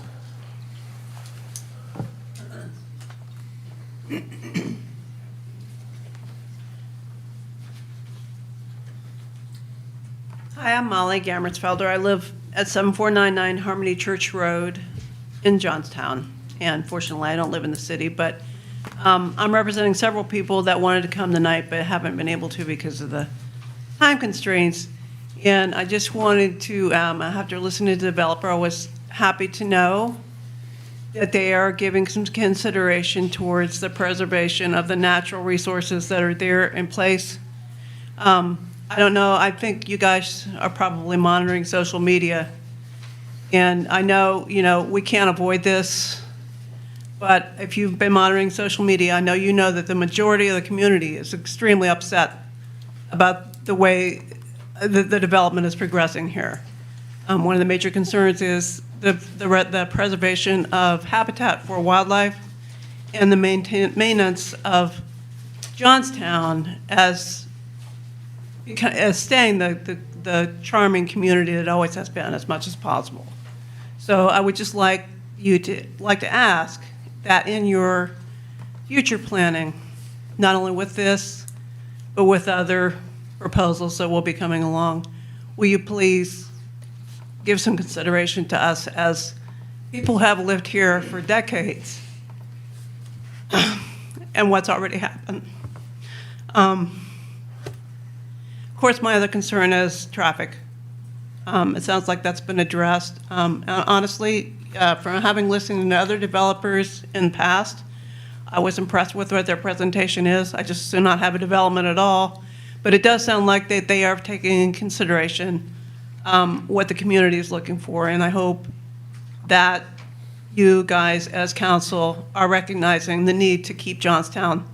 Hi, I'm Molly Gammertsfelder. I live at 7499 Harmony Church Road in Johnstown. And fortunately, I don't live in the city, but I'm representing several people that wanted to come tonight but haven't been able to because of the time constraints. And I just wanted to, after listening to the developer, I was happy to know that they are giving some consideration towards the preservation of the natural resources that are there in place. I don't know, I think you guys are probably monitoring social media. And I know, we can't avoid this, but if you've been monitoring social media, I know you know that the majority of the community is extremely upset about the way the development is progressing here. One of the major concerns is the preservation of habitat for wildlife and the maintenance of Johnstown as staying the charming community that it always has been as much as possible. So I would just like to ask that in your future planning, not only with this, but with other proposals that will be coming along, will you please give some consideration to us as people who have lived here for decades and what's already happened. Of course, my other concern is traffic. It sounds like that's been addressed. Honestly, from having listened to other developers in the past, I was impressed with what their presentation is. I just do not have a development at all. But it does sound like they are taking in consideration what the community is looking for. And I hope that you guys as council are recognizing the need to keep Johnstown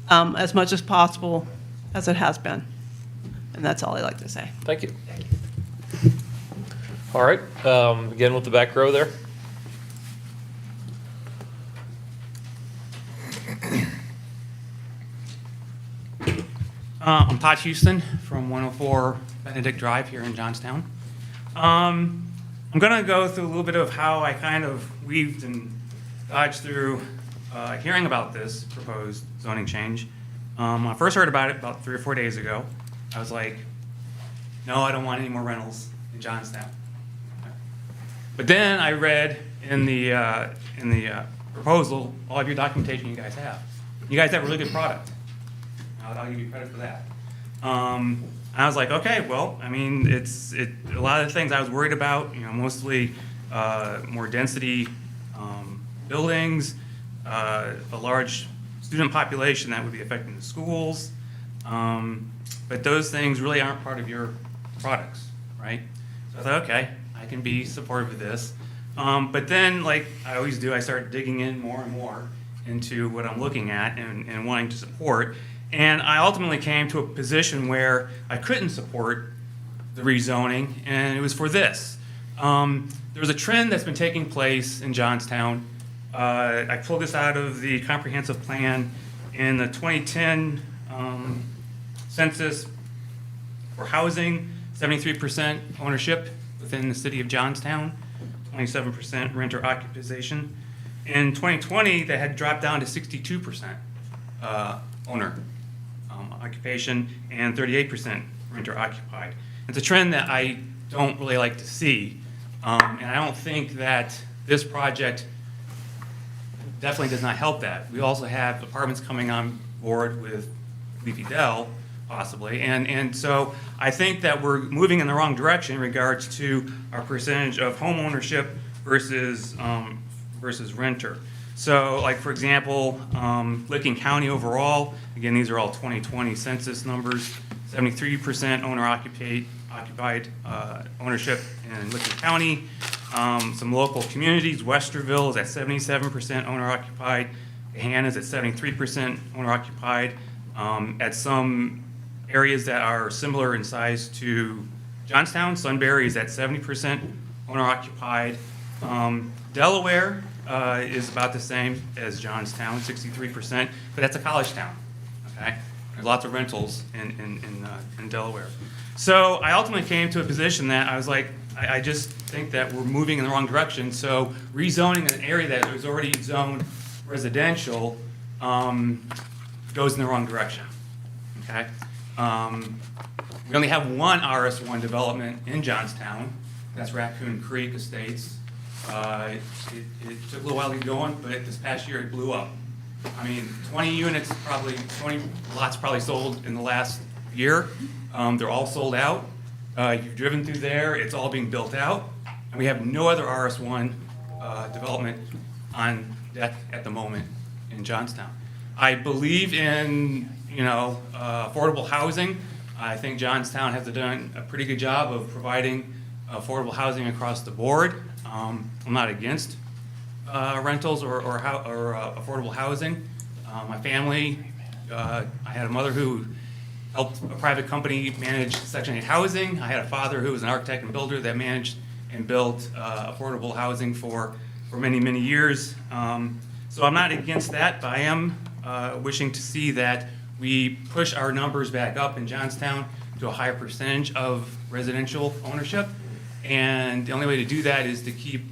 as much as possible as it has been. And that's all I'd like to say. Thank you. All right, again with the back row there. I'm Todd Houston from 104 Benedict Drive here in Johnstown. I'm going to go through a little bit of how I kind of weaved and dodged through hearing about this proposed zoning change. I first heard about it about 3 or 4 days ago. I was like, no, I don't want any more rentals in Johnstown. But then I read in the proposal all of your documentation you guys have. You guys have a really good product. I'll give you credit for that. I was like, okay, well, I mean, a lot of the things I was worried about, mostly more density buildings, a large student population that would be affecting the schools. But those things really aren't part of your products, right? So I thought, okay, I can be supportive of this. But then, like I always do, I started digging in more and more into what I'm looking at and wanting to support. And I ultimately came to a position where I couldn't support the rezoning, and it was for this. There's a trend that's been taking place in Johnstown. I pulled this out of the comprehensive plan in the 2010 census for housing, 73% ownership within the city of Johnstown, 27% renter occupation. In 2020, they had dropped down to 62% owner occupation and 38% renter occupied. It's a trend that I don't really like to see, and I don't think that this project definitely does not help that. We also have apartments coming on board with Leafy Dell, possibly, and so I think that we're moving in the wrong direction in regards to our percentage of home ownership versus renter. So, like, for example, Licking County overall, again, these are all 2020 census numbers, 73% owner-occupied ownership in Licking County. Some local communities, Westerville is at 77% owner-occupied, Gahanna's at 73% owner-occupied. At some areas that are similar in size to Johnstown, Sunbury is at 70% owner-occupied. Delaware is about the same as Johnstown, 63%, but that's a college town, okay? There's lots of rentals in Delaware. So I ultimately came to a position that I was like, I just think that we're moving in the wrong direction. So rezoning an area that was already zoned residential goes in the wrong direction, okay? We only have one RS1 development in Johnstown. That's Raccoon Creek Estates. It took a little while to get going, but this past year it blew up. I mean, 20 lots probably sold in the last year. They're all sold out. You've driven through there, it's all being built out. And we have no other RS1 development on deck at the moment in Johnstown. I believe in, affordable housing. I think Johnstown has done a pretty good job of providing affordable housing across the board. I'm not against rentals or affordable housing. My family, I had a mother who helped a private company manage Section 8 housing. I had a father who was an architect and builder that managed and built affordable housing for many, many years. So I'm not against that, but I am wishing to see that we push our numbers back up in Johnstown to a higher percentage of residential ownership. And the only way to do that is to keep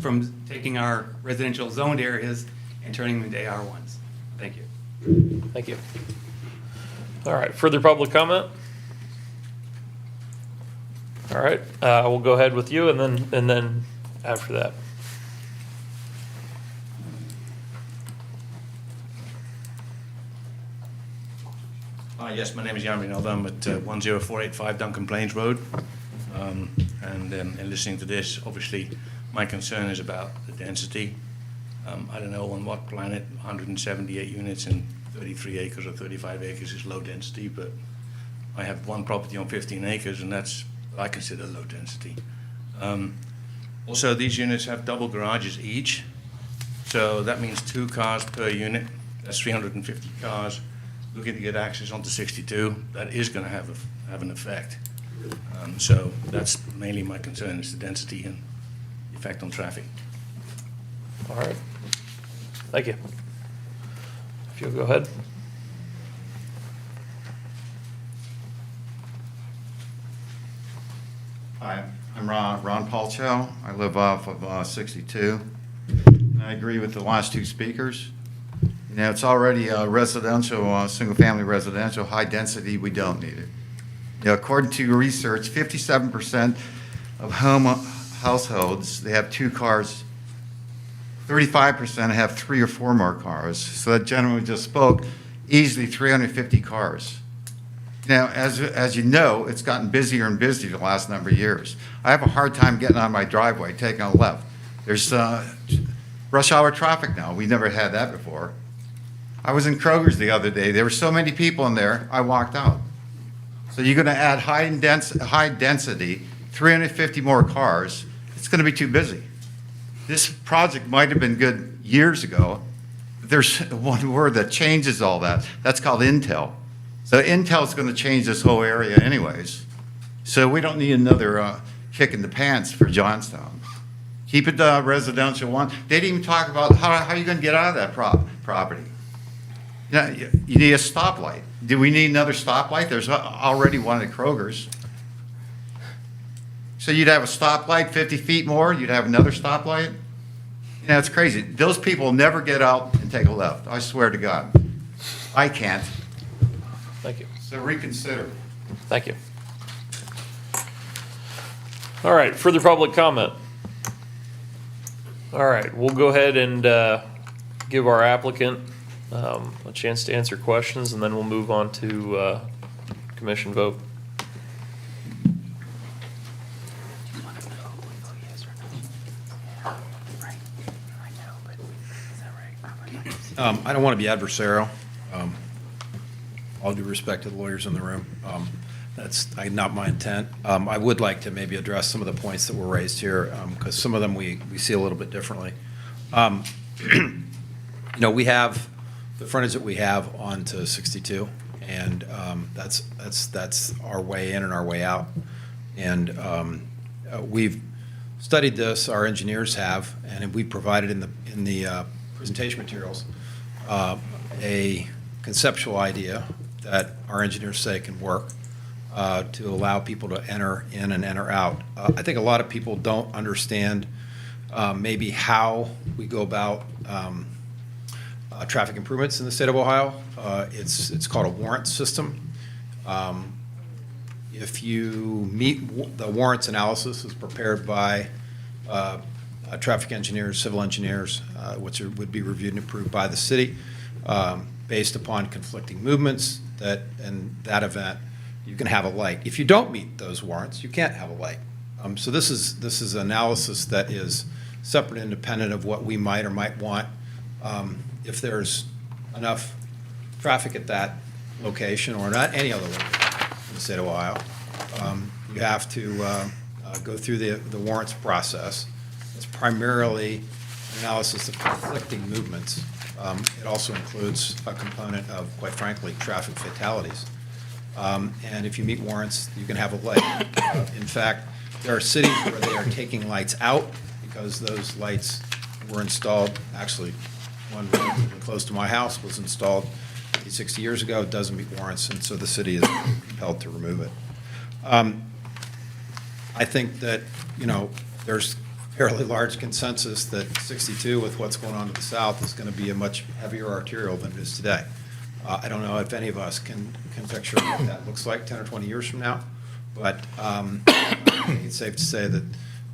from taking our residential zoned areas and turning them into AR1s. Thank you. Thank you. All right, further public comment? All right, we'll go ahead with you and then after that. Yes, my name is Jan Rinaldo. I'm at 10485 Duncan Plains Road. And listening to this, obviously, my concern is about the density. I don't know on what planet 178 units in 33 acres or 35 acres is low density, but I have one property on 15 acres, and that's what I consider low density. Also, these units have double garages each, so that means 2 cars per unit. That's 350 cars. Looking to get access onto 62, that is going to have an effect. So that's mainly my concern, is the density and the effect on traffic. All right. Thank you. If you'll go ahead. Hi, I'm Ron Palcho. I live off of 62. And I agree with the last 2 speakers. It's already residential, single-family residential, high density. We don't need it. According to research, 57% of households, they have 2 cars. 35% have 3 or 4 more cars. So that gentleman just spoke, easily 350 cars. Now, as you know, it's gotten busier and busier the last number of years. I have a hard time getting on my driveway, taking a left. There's rush hour traffic now. We never had that before. I was in Kroger's the other day. There were so many people in there, I walked out. So you're going to add high density, 350 more cars. It's going to be too busy. This project might have been good years ago. But there's one word that changes all that. That's called Intel. So Intel's going to change this whole area anyways. So we don't need another kick in the pants for Johnstown. Keep it residential one. They didn't even talk about how are you going to get out of that property. You need a stoplight. Do we need another stoplight? There's already one at Kroger's. So you'd have a stoplight 50 feet more, you'd have another stoplight? It's crazy. Those people never get out and take a left. I swear to God. I can't. Thank you. So reconsider. Thank you. All right, further public comment. All right, we'll go ahead and give our applicant a chance to answer questions, and then we'll move on to commission vote. I don't want to be adversarial. All due respect to the lawyers in the room. That's not my intent. I would like to maybe address some of the points that were raised here, because some of them we see a little bit differently. We have the frontage that we have onto 62, and that's our way in and our way out. And we've studied this, our engineers have, and we provided in the presentation materials a conceptual idea that our engineers say can work to allow people to enter in and enter out. I think a lot of people don't understand maybe how we go about traffic improvements in the state of Ohio. It's called a warrant system. If you meet the warrants analysis is prepared by traffic engineers, civil engineers, which would be reviewed and approved by the city based upon conflicting movements, that in that event you can have a light. If you don't meet those warrants, you can't have a light. So this is analysis that is separate and independent of what we might or might want. If there's enough traffic at that location or not any other location in the state of Ohio, you have to go through the warrants process. It's primarily analysis of conflicting movements. It also includes a component of, quite frankly, traffic fatalities. And if you meet warrants, you can have a light. In fact, there are cities where they are taking lights out because those lights were installed. Actually, one really close to my house was installed 60 years ago. It doesn't meet warrants, and so the city is compelled to remove it. I think that, there's fairly large consensus that 62, with what's going on to the south, is going to be a much heavier arterial than it is today. I don't know if any of us can picture what that looks like 10 or 20 years from now, but I think it's safe to say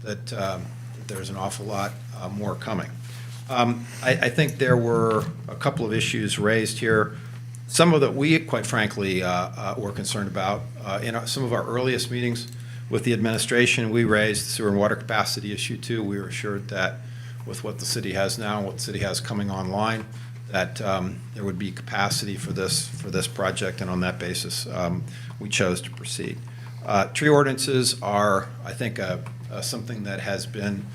that there's an awful lot more coming. I think there were a couple of issues raised here, some of that we, quite frankly, were concerned about. In some of our earliest meetings with the administration, we raised the sewer and water capacity issue too. We were assured that with what the city has now and what the city has coming online, that there would be capacity for this project, and on that basis, we chose to proceed. Tree ordinances are, I think, something that has been,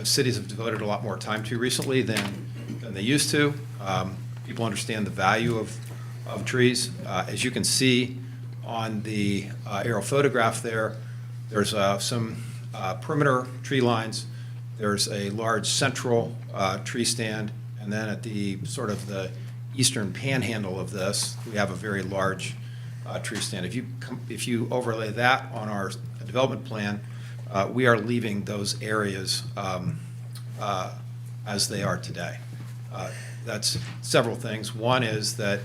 cities have devoted a lot more time to recently than they used to. People understand the value of trees. As you can see on the aerial photograph there's some perimeter tree lines. There's a large central tree stand, and then at the sort of the eastern panhandle of this, we have a very large tree stand. If you overlay that on our development plan, we are leaving those areas as they are today. That's several things. One is that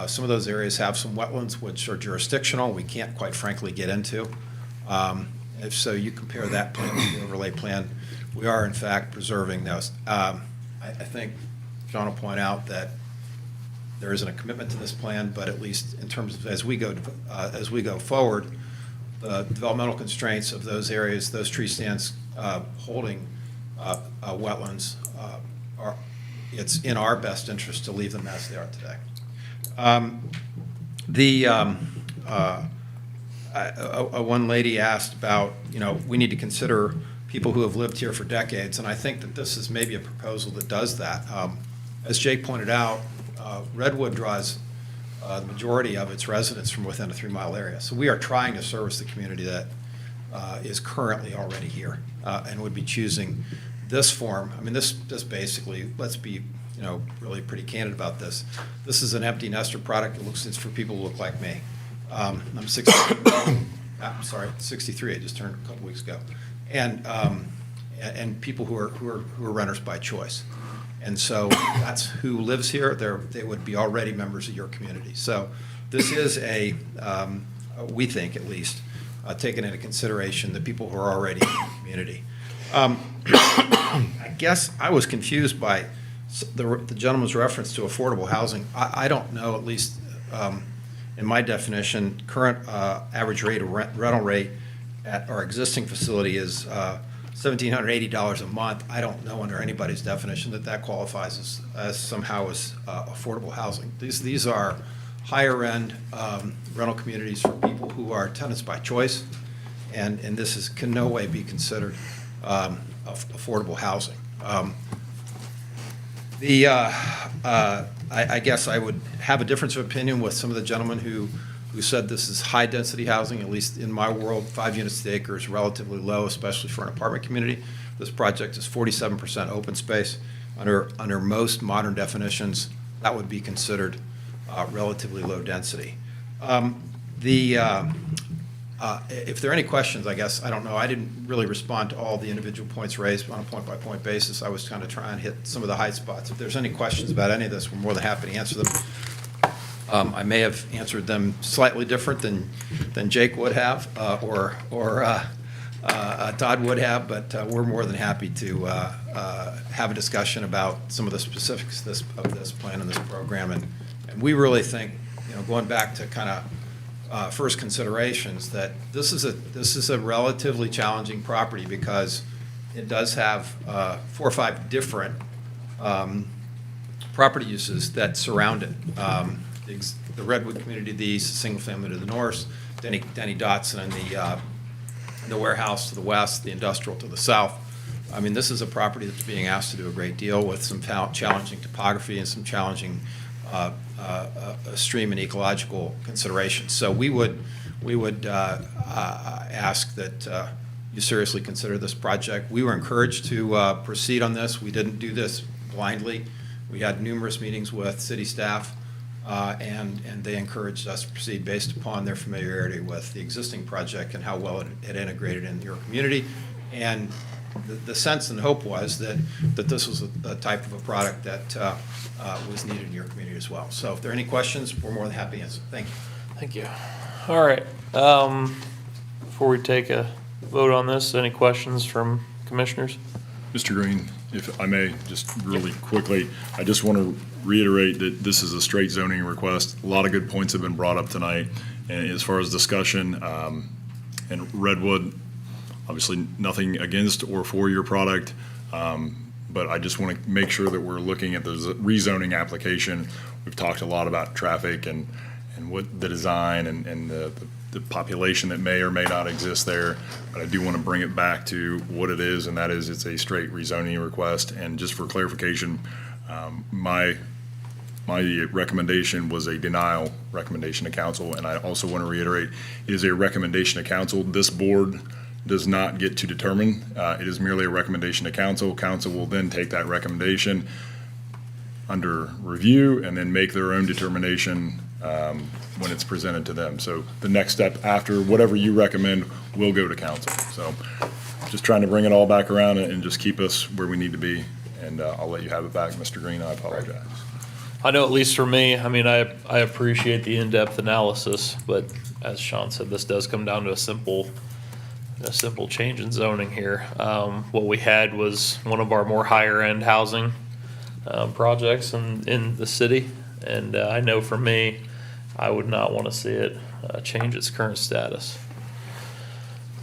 some of those areas have some wetlands which are jurisdictional, we can't quite frankly get into. If so, you compare that plan with the overlay plan, we are in fact preserving those. I think John will point out that there isn't a commitment to this plan, but at least in terms of as we go forward, the developmental constraints of those areas, those tree stands holding wetlands, it's in our best interest to leave them as they are today. One lady asked about, we need to consider people who have lived here for decades, and I think that this is maybe a proposal that does that. As Jake pointed out, Redwood draws the majority of its residents from within a 3-mile area. So we are trying to service the community that is currently already here and would be choosing this form. I mean, this basically, let's be really pretty candid about this. This is an empty nester product. It's for people who look like me. I'm 63. I'm sorry, 63. I just turned a couple weeks ago, and people who are renters by choice. And so that's who lives here. They would be already members of your community. So this is we think at least, taking into consideration the people who are already in the community. I guess I was confused by the gentleman's reference to affordable housing, I don't know, at least in my definition, current average rate of rental rate at our existing facility is $1,780 a month. I don't know under anybody's definition that qualifies as somehow as affordable housing. These are higher-end rental communities for people who are tenants by choice, and this can no way be considered affordable housing. I guess I would have a difference of opinion with some of the gentlemen who said this is high-density housing, at least in my world. 5 units to the acre is relatively low, especially for an apartment community. This project is 47% open space. Under most modern definitions, that would be considered relatively low density. If there are any questions, I guess, I don't know. I didn't really respond to all the individual points raised on a point-by-point basis. I was kind of trying to hit some of the high spots. If there's any questions about any of this, we're more than happy to answer them. I may have answered them slightly different than Jake would have, or Todd would have, but we're more than happy to have a discussion about some of the specifics of this plan and this program. And we really think, going back to kind of first considerations, that this is a relatively challenging property because it does have 4 or 5 different property uses that surround it. The Redwood community to the east, the single family to the north, Denny Dotson and the warehouse to the west, the industrial to the south. I mean, this is a property that's being asked to do a great deal with some challenging topography and some challenging stream and ecological considerations. So we would ask that you seriously consider this project. We were encouraged to proceed on this. We didn't do this blindly. We had numerous meetings with city staff, and they encouraged us to proceed based upon their familiarity with the existing project and how well it integrated in your community. And the sense and hope was that this was a type of a product that was needed in your community as well. So if there are any questions, we're more than happy to answer. Thank you. Thank you. All right. Before we take a vote on this, any questions from commissioners? Mr. Green, if I may, just really quickly, I just want to reiterate that this is a straight zoning request. A lot of good points have been brought up tonight. And as far as discussion, and Redwood, obviously nothing against or for your product, but I just want to make sure that we're looking at the rezoning application. We've talked a lot about traffic and what the design and the population that may or may not exist there. But I do want to bring it back to what it is, and that is it's a straight rezoning request. And just for clarification, my recommendation was a denial recommendation to council, and I also want to reiterate, it is a recommendation to council. This board does not get to determine. It is merely a recommendation to council. Council will then take that recommendation under review and then make their own determination when it's presented to them. So the next step after whatever you recommend will go to council. So just trying to bring it all back around and just keep us where we need to be. And I'll let you have it back, Mr. Green. I apologize. I know, at least for me, I mean, I appreciate the in-depth analysis, but as Sean said, this does come down to a simple change in zoning here. What we had was one of our more higher-end housing projects in the city, and I know for me, I would not want to see it change its current status.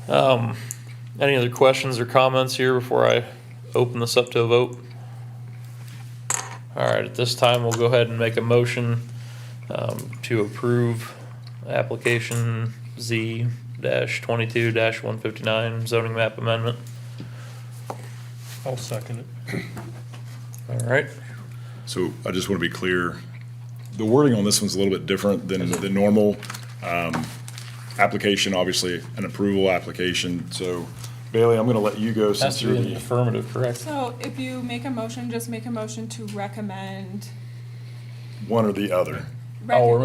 Any other questions or comments here before I open this up to a vote? All right, at this time, we'll go ahead and make a motion to approve application Z-22-159 zoning map amendment. I'll second it. All right. So I just want to be clear, the wording on this one's a little bit different than the normal application, obviously an approval application. So Bailey, I'm going to let you go Has since to you're be in the the, affirmative, correct? So if you make a motion, just make a motion to recommend. one or the other. Oh,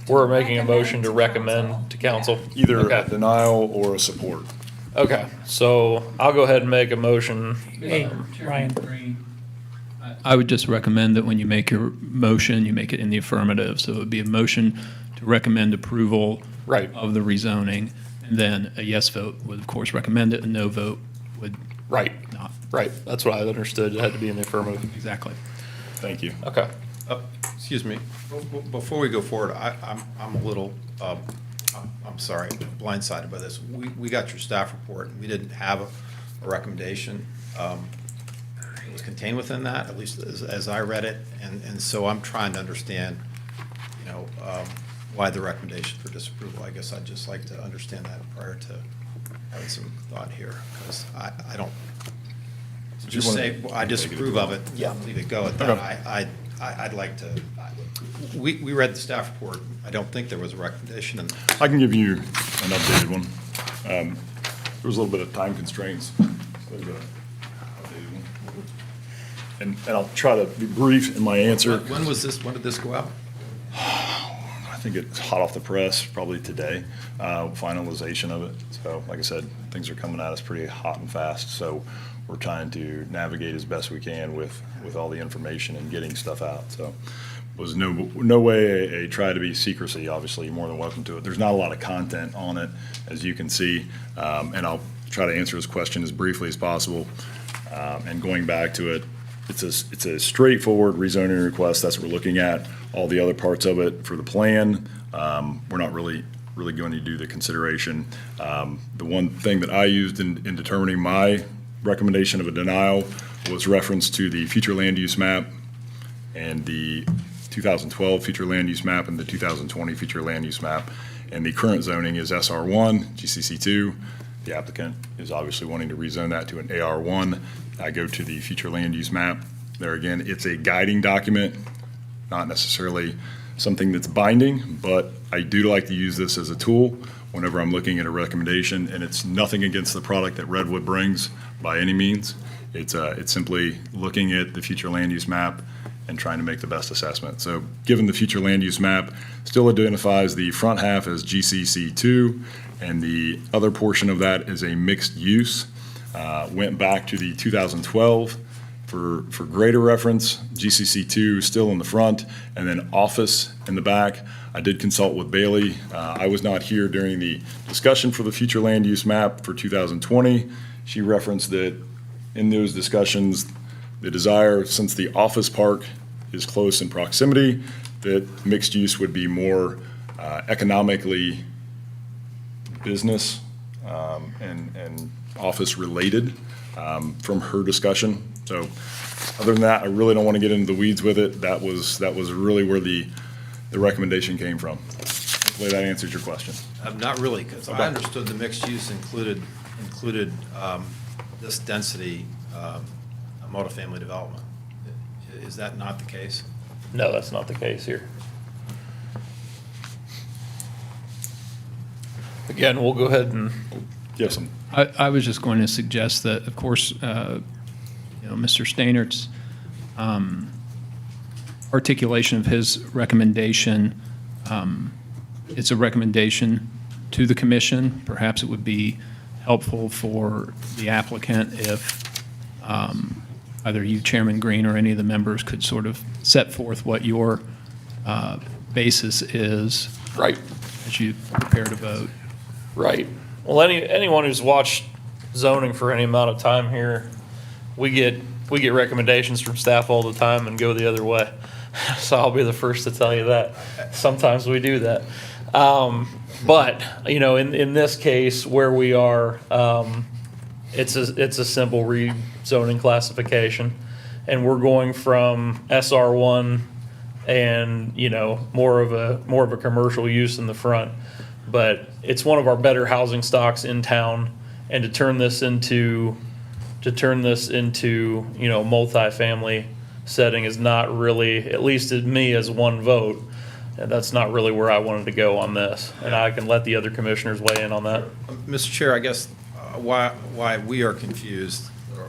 we're making a motion to recommend to council. Either Okay. a denial or a support. Okay, so I'll go ahead and make a motion. Hey, Ryan. I would just recommend that when you make your motion, you make it in the affirmative. So it would be a motion to recommend approval Right. of the rezoning, and then a yes vote would, of course, recommend it, a no vote would Right, not. right. That's what I understood. It had to be in the affirmative. Exactly. Thank you. Okay. Excuse me, before we go forward, I'm a little, I'm sorry, blindsided by this. We got your staff report, and we didn't have a recommendation. It was contained within that, at least as I read it, and so I'm trying to understand, you know, why the recommendation for disapproval. I guess I'd just like to understand that prior to having some thought here, because I don't, to just say, I disapprove of it, leave it go at that. I'd like to, we read the staff report. I don't think there was a recommendation. And I can give you an updated one. There was a little bit of time constraints. So there's an updated one. And I'll try to be brief in my answer. When was this, when did this go out? I think it's hot off the press, probably today, finalization of it. So like I said, things are coming at us pretty hot and fast. So we're trying to navigate as best we can with all the information and getting stuff out. So was no way a try to be secrecy. Obviously, you're more than welcome to it. There's not a lot of content on it, as you can see, and I'll try to answer this question as briefly as possible. And going back to it, it's a straightforward rezoning request. That's what we're looking at. All the other parts of it for the plan, we're not really going to do the consideration. The one thing that I used in determining my recommendation of a denial was reference to the future land use map and the 2012 future land use map and the 2020 future land use map. And the current zoning is SR1, GCC2. The applicant is obviously wanting to rezone that to an AR1. I go to the future land use map. There again, it's a guiding document, not necessarily something that's binding, but I do like to use this as a tool whenever I'm looking at a recommendation, and it's nothing against the product that Redwood brings by any means. It's simply looking at the future land use map and trying to make the best assessment. So given the future land use map still identifies the front half as GCC2 and the other portion of that is a mixed use, went back to the 2012 for greater reference, GCC2 still in the front and then office in the back. I did consult with Bailey. I was not here during the discussion for the future land use map for 2020. She referenced that in those discussions, the desire, since the office park is close in proximity, that mixed use would be more economically business and office related from her discussion. So other than that, I really don't want to get into the weeds with it. That was really where the recommendation came from. Hopefully that answers your question. Not really, because I understood the mixed use included this density multifamily development. Is that not the case? No, that's not the case here. Again, we'll go ahead and. Yes. I was just going to suggest that, of course, Mr. Steinert's articulation of his recommendation, it's a recommendation to the commission. Perhaps it would be helpful for the applicant if either you, Chairman Green, or any of the members could sort of set forth what your basis is. Right. As you prepare to vote. Right. Well, anyone who's watched zoning for any amount of time here, we get recommendations from staff all the time and go the other way. So I'll be the first to tell you that. Sometimes we do that. But, in this case where we are, it's a simple rezoning classification. And we're going from SR1 and, more of a commercial use in the front. But it's one of our better housing stocks in town. And to turn this into multifamily setting is not really, at least to me as one vote, and that's not really where I wanted to go on this. And I can let the other commissioners weigh in on that. Mr. Chair, I guess why we are confused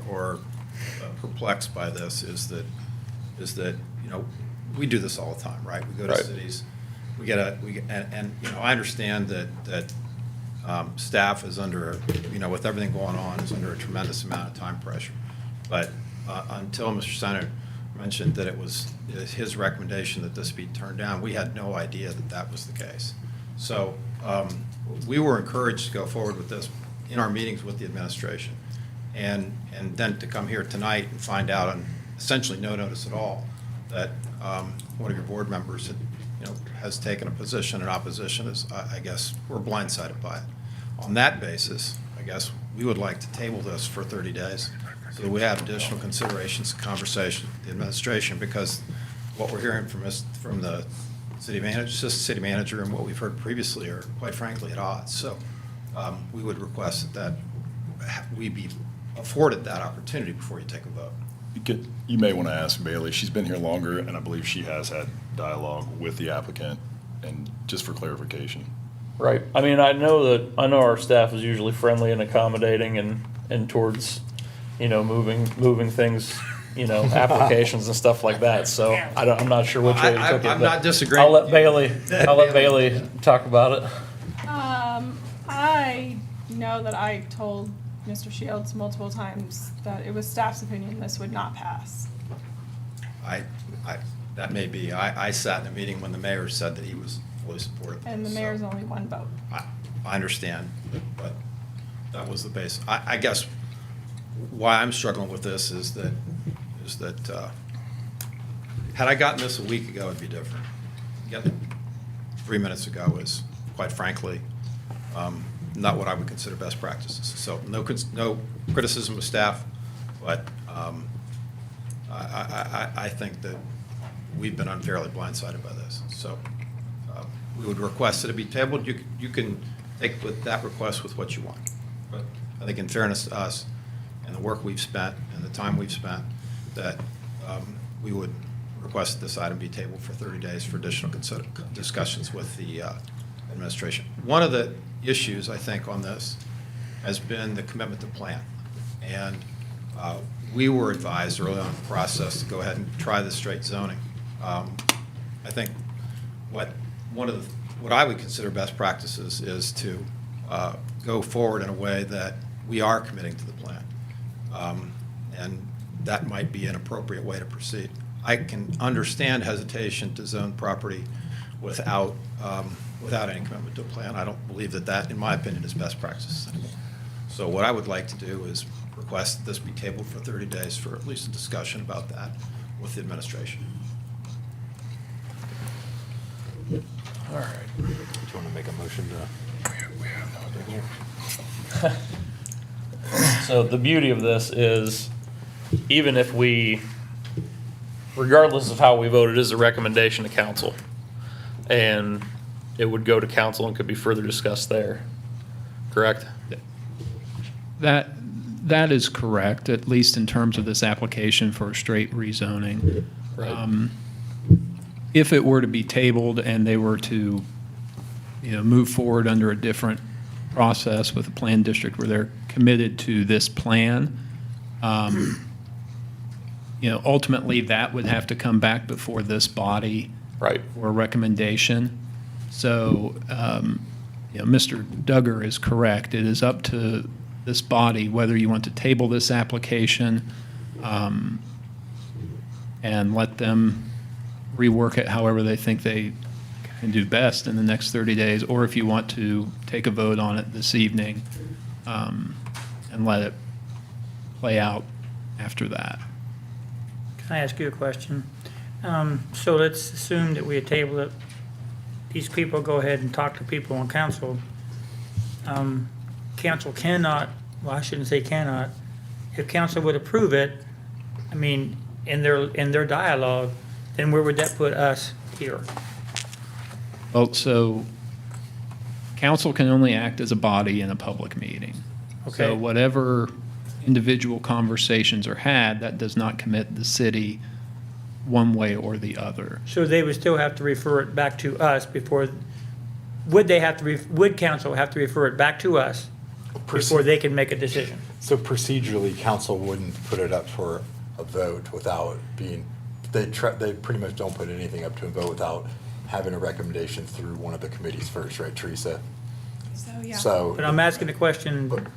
or perplexed by this is that we do this all the time, right? We go to cities, I understand that staff is under, with everything going on, is under a tremendous amount of time pressure. But until Mr. Steiner mentioned that it was his recommendation that this be turned down, we had no idea that that was the case. So we were encouraged to go forward with this in our meetings with the administration. And then to come here tonight and find out on essentially no notice at all that one of your board members has taken a position in opposition is, I guess, we're blindsided by it. On that basis, I guess we would like to table this for 30 days so that we have additional considerations and conversation with the administration, because what we're hearing from the city manager, assistant city manager, and what we've heard previously are, quite frankly, at odds. So we would request that we be afforded that opportunity before you take a vote. You may want to ask Bailey. She's been here longer, and I believe she has had dialogue with the applicant, and just for clarification. Right. I mean, I know our staff is usually friendly and accommodating and towards, moving things, applications and stuff like that. So I'm not sure which way you took it. I'm but not disagreeing. I'll let Bailey talk about it. I know that I told Mr. Shields multiple times that it was staff's opinion this would not pass. That may be. I sat in a meeting when the mayor said that he was fully supportive. And the mayor's only one vote. I understand, but that was the base. I guess why I'm struggling with this is that had I gotten this a week ago, it'd be different. Getting it 3 minutes ago is, quite frankly, not what I would consider best practices. So no criticism of staff, but I think that we've been unfairly blindsided by this. So we would request that it be tabled. You can take with that request with what you want. But I think in fairness to us and the work we've spent and the time we've spent, that we would request that this item be tabled for 30 days for additional discussions with the administration. One of the issues, I think, on this has been the commitment to plan. And we were advised early on in the process to go ahead and try the straight zoning. I think what I would consider best practices is to go forward in a way that we are committing to the plan. And that might be an appropriate way to proceed. I can understand hesitation to zone property without any commitment to a plan. I don't believe that, in my opinion, is best practice anymore. So what I would like to do is request that this be tabled for 30 days for at least a discussion about that with the administration. All right. Do you want to make a motion to? We have no idea. So the beauty of this is, even if regardless of how we vote, it is a recommendation to council. And it would go to council and could be further discussed there, correct? That is correct, at least in terms of this application for straight rezoning. Right. If it were to be tabled and they were to, move forward under a different process with a plan district where they're committed to this plan, ultimately that would have to come back before this body Right. for a recommendation. So, Mr. Duggar is correct. It is up to this body whether you want to table this application and let them rework it however they think they can do best in the next 30 days, or if you want to take a vote on it this evening and let it play out after that. Can I ask you a question? So let's assume that we had tabled it. These people go ahead and talk to people on council. Council cannot, well, I shouldn't say cannot, if council would approve it, I mean, in their dialogue, then where would that put us here? Well, so council can only act as a body in a public meeting. Okay. So whatever individual conversations are had, that does not commit the city one way or the other. So they would still have to refer it back to us before, would council have to refer it back to us before they can make a decision? So procedurally, council wouldn't put it up for a vote without being, they pretty much don't put anything up to a vote without having a recommendation through one of the committees first, right, Teresa? So, yeah. So, But I'm asking the question, but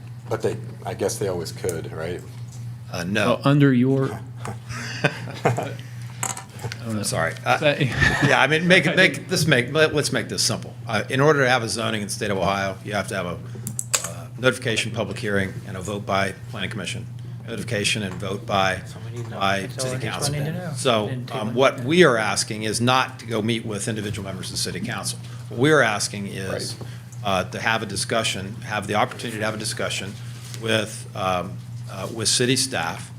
I guess they always could, right? No. Well, under your, Sorry. That- Yeah, I mean, let's make this simple. In order to have a zoning in the state of Ohio, you have to have a notification, public hearing, and a vote by planning commission. notification and vote by That's all we city need council. to know. So And table it. what we are asking is not to go meet with individual members of the city council. What we're asking is to have a discussion, have the opportunity to have a discussion with city staff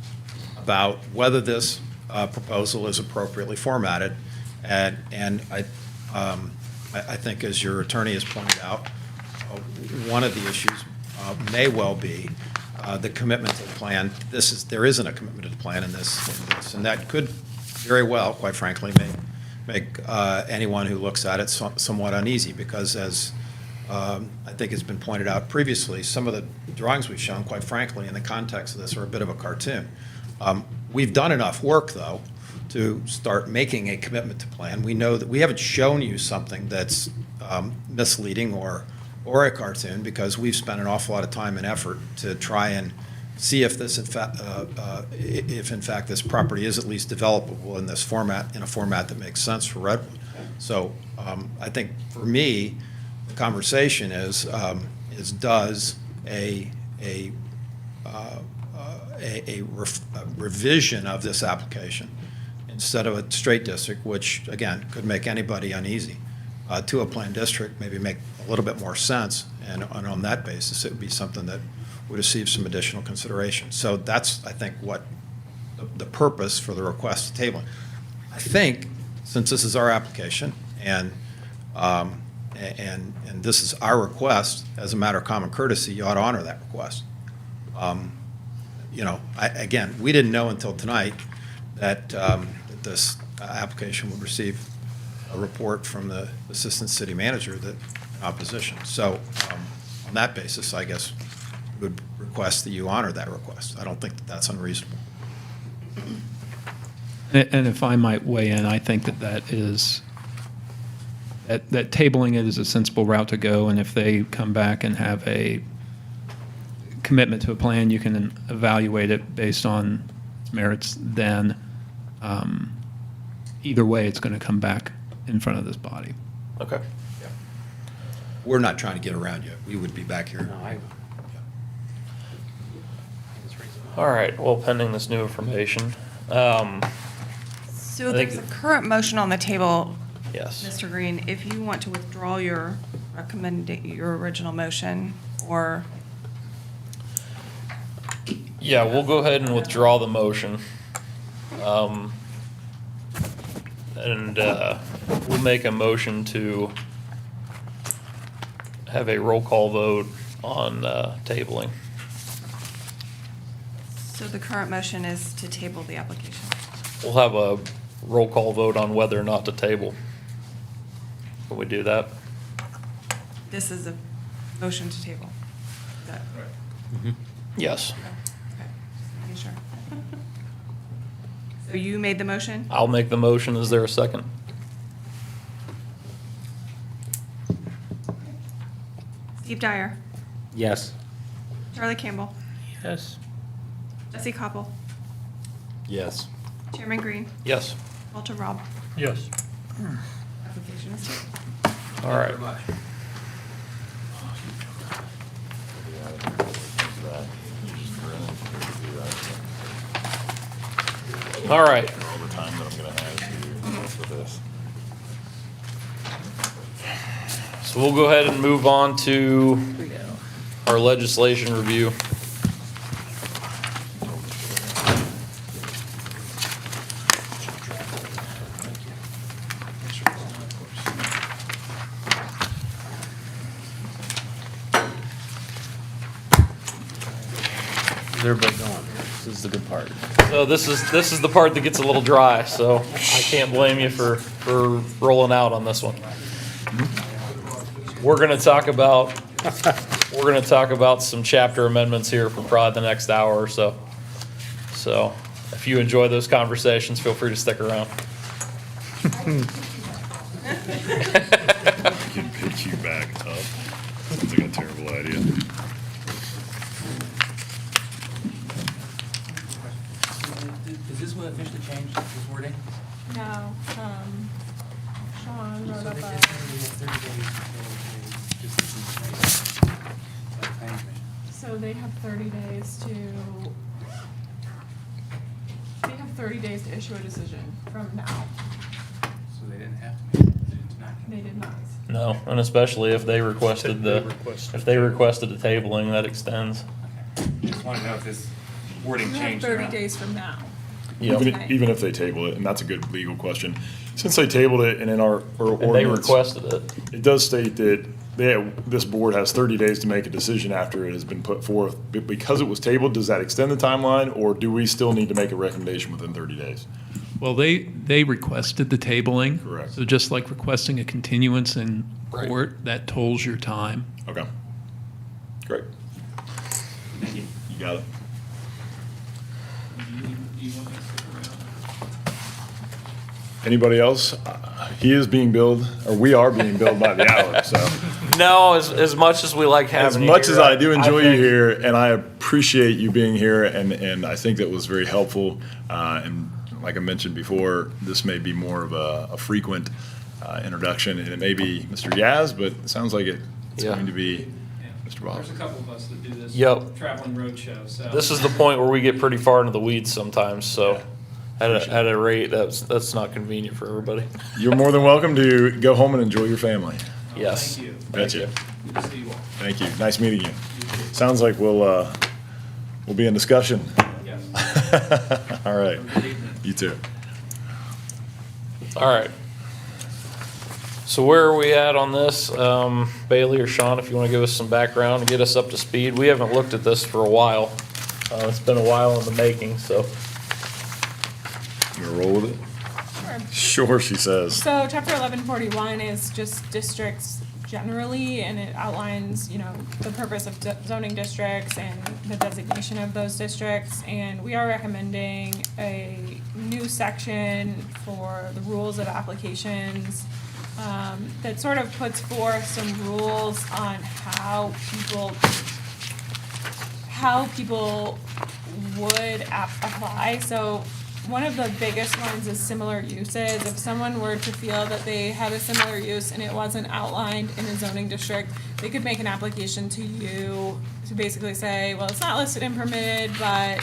about whether this proposal is appropriately formatted. And I think, as your attorney has pointed out, one of the issues may well be the commitment to the plan. There isn't a commitment to the plan in this, and that could very well, quite frankly, make anyone who looks at it somewhat uneasy, because as I think it's been pointed out previously, some of the drawings we've shown, quite frankly, in the context of this, are a bit of a cartoon. We've done enough work, though, to start making a commitment to plan. We know that we haven't shown you something that's misleading or a cartoon, because we've spent an awful lot of time and effort to try and see if this, if in fact this property is at least developable in this format, in a format that makes sense for Redwood. So I think for me, the conversation is does a revision of this application, instead of a straight district, which again could make anybody uneasy, to a planned district, maybe make a little bit more sense, and on that basis, it would be something that would receive some additional consideration. So that's, I think, what the purpose for the request to table. I think, since this is our application, and this is our request, as a matter of common courtesy, you ought to honor that request. You know, again, we didn't know until tonight that this application would receive a report from the assistant city manager that in opposition. So on that basis, I guess we would request that you honor that request. I don't think that that's unreasonable. And if I might weigh in, I think that tabling it is a sensible route to go, and if they come back and have a commitment to a plan, you can evaluate it based on its merits, then either way, it's going to come back in front of this body. Okay. We're not trying to get around you. We would be back here. All right, well, pending this new information, So I think- there's a current motion on the table, yes. Mr. Green. If you want to withdraw your your original motion, or Yeah, we'll go ahead and withdraw the motion. And we'll make a motion to have a roll call vote on tabling. so the current motion is to table the application. We'll have a roll call vote on whether or not to table. Can we do that? This is a motion to table. Is that Yes. okay? Just making sure. So you made the motion? I'll make the motion. Is there a second? Steve Dyer, Yes. Charlie Campbell, Yes. Jesse Koppel, Yes. Chairman Green, Yes. Walter Robb. Yes. Application is tabled. All right. All right. All the time that I'm going to have for this. So we'll go ahead and move on to our legislation review. Is everybody going? This is the good part. So this is the part that gets a little dry, so I can't blame you for rolling out on this one. We're gonna talk about some chapter amendments here for probably the next hour or so. So if you enjoy those conversations, feel free to stick around. Get you back up. Sounds like a terrible idea. Is this what officially changed, this wording? No, Sean wrote up a, so they have 30 days to 30 days to issue a decision from now. So they didn't have to make it tonight. They did not. No, and especially if they requested the tabling, that extends. Just want to know if this wording You have changed. 30 days from now. Yep. Even if they table it, and that's a good legal question. Since they tabled it, and in our ordinance. And they requested it. It does state that this board has 30 days to make a decision after it has been put forth. But because it was tabled, does that extend the timeline, or do we still need to make a recommendation within 30 days? Well, they requested the tabling. Correct. So just like requesting a continuance in court, that tolls your time. Okay. Great. Thank you. You got it. Anybody else? He is being billed, or we are being billed by the hour, so. No, as much as we like having As you much here, as I do enjoy you think- here, and I appreciate you being here, and I think that was very helpful. And like I mentioned before, this may be more of a frequent introduction, and it may be Mr. Yaz, but it sounds like it's Yeah. going to be Mr. Bob. There's a couple of us that do this. Yep. Traveling roadshow, so. This is the point where we get pretty far into the weeds sometimes, so at a rate, that's not convenient for everybody. You're more than welcome to go home and enjoy your family. Yes. Thank you. Betcha. Good to see you all. Thank you. Nice meeting you. Sounds like we'll be in discussion. Yes. All right. You too. All right. So where are we at on this? Bailey or Sean, if you want to give us some background and get us up to speed. We haven't looked at this for a while. It's been a while in the making, so. You gonna roll with it? Sure. Sure, she says. So chapter 1141 is just districts generally, and it outlines, the purpose of zoning districts and the designation of those districts. And we are recommending a new section for the rules of applications that sort of puts forth some rules on how people would apply. So one of the biggest ones is similar uses. If someone were to feel that they had a similar use and it wasn't outlined in a zoning district, they could make an application to you to basically say, well, it's not listed in permitted, but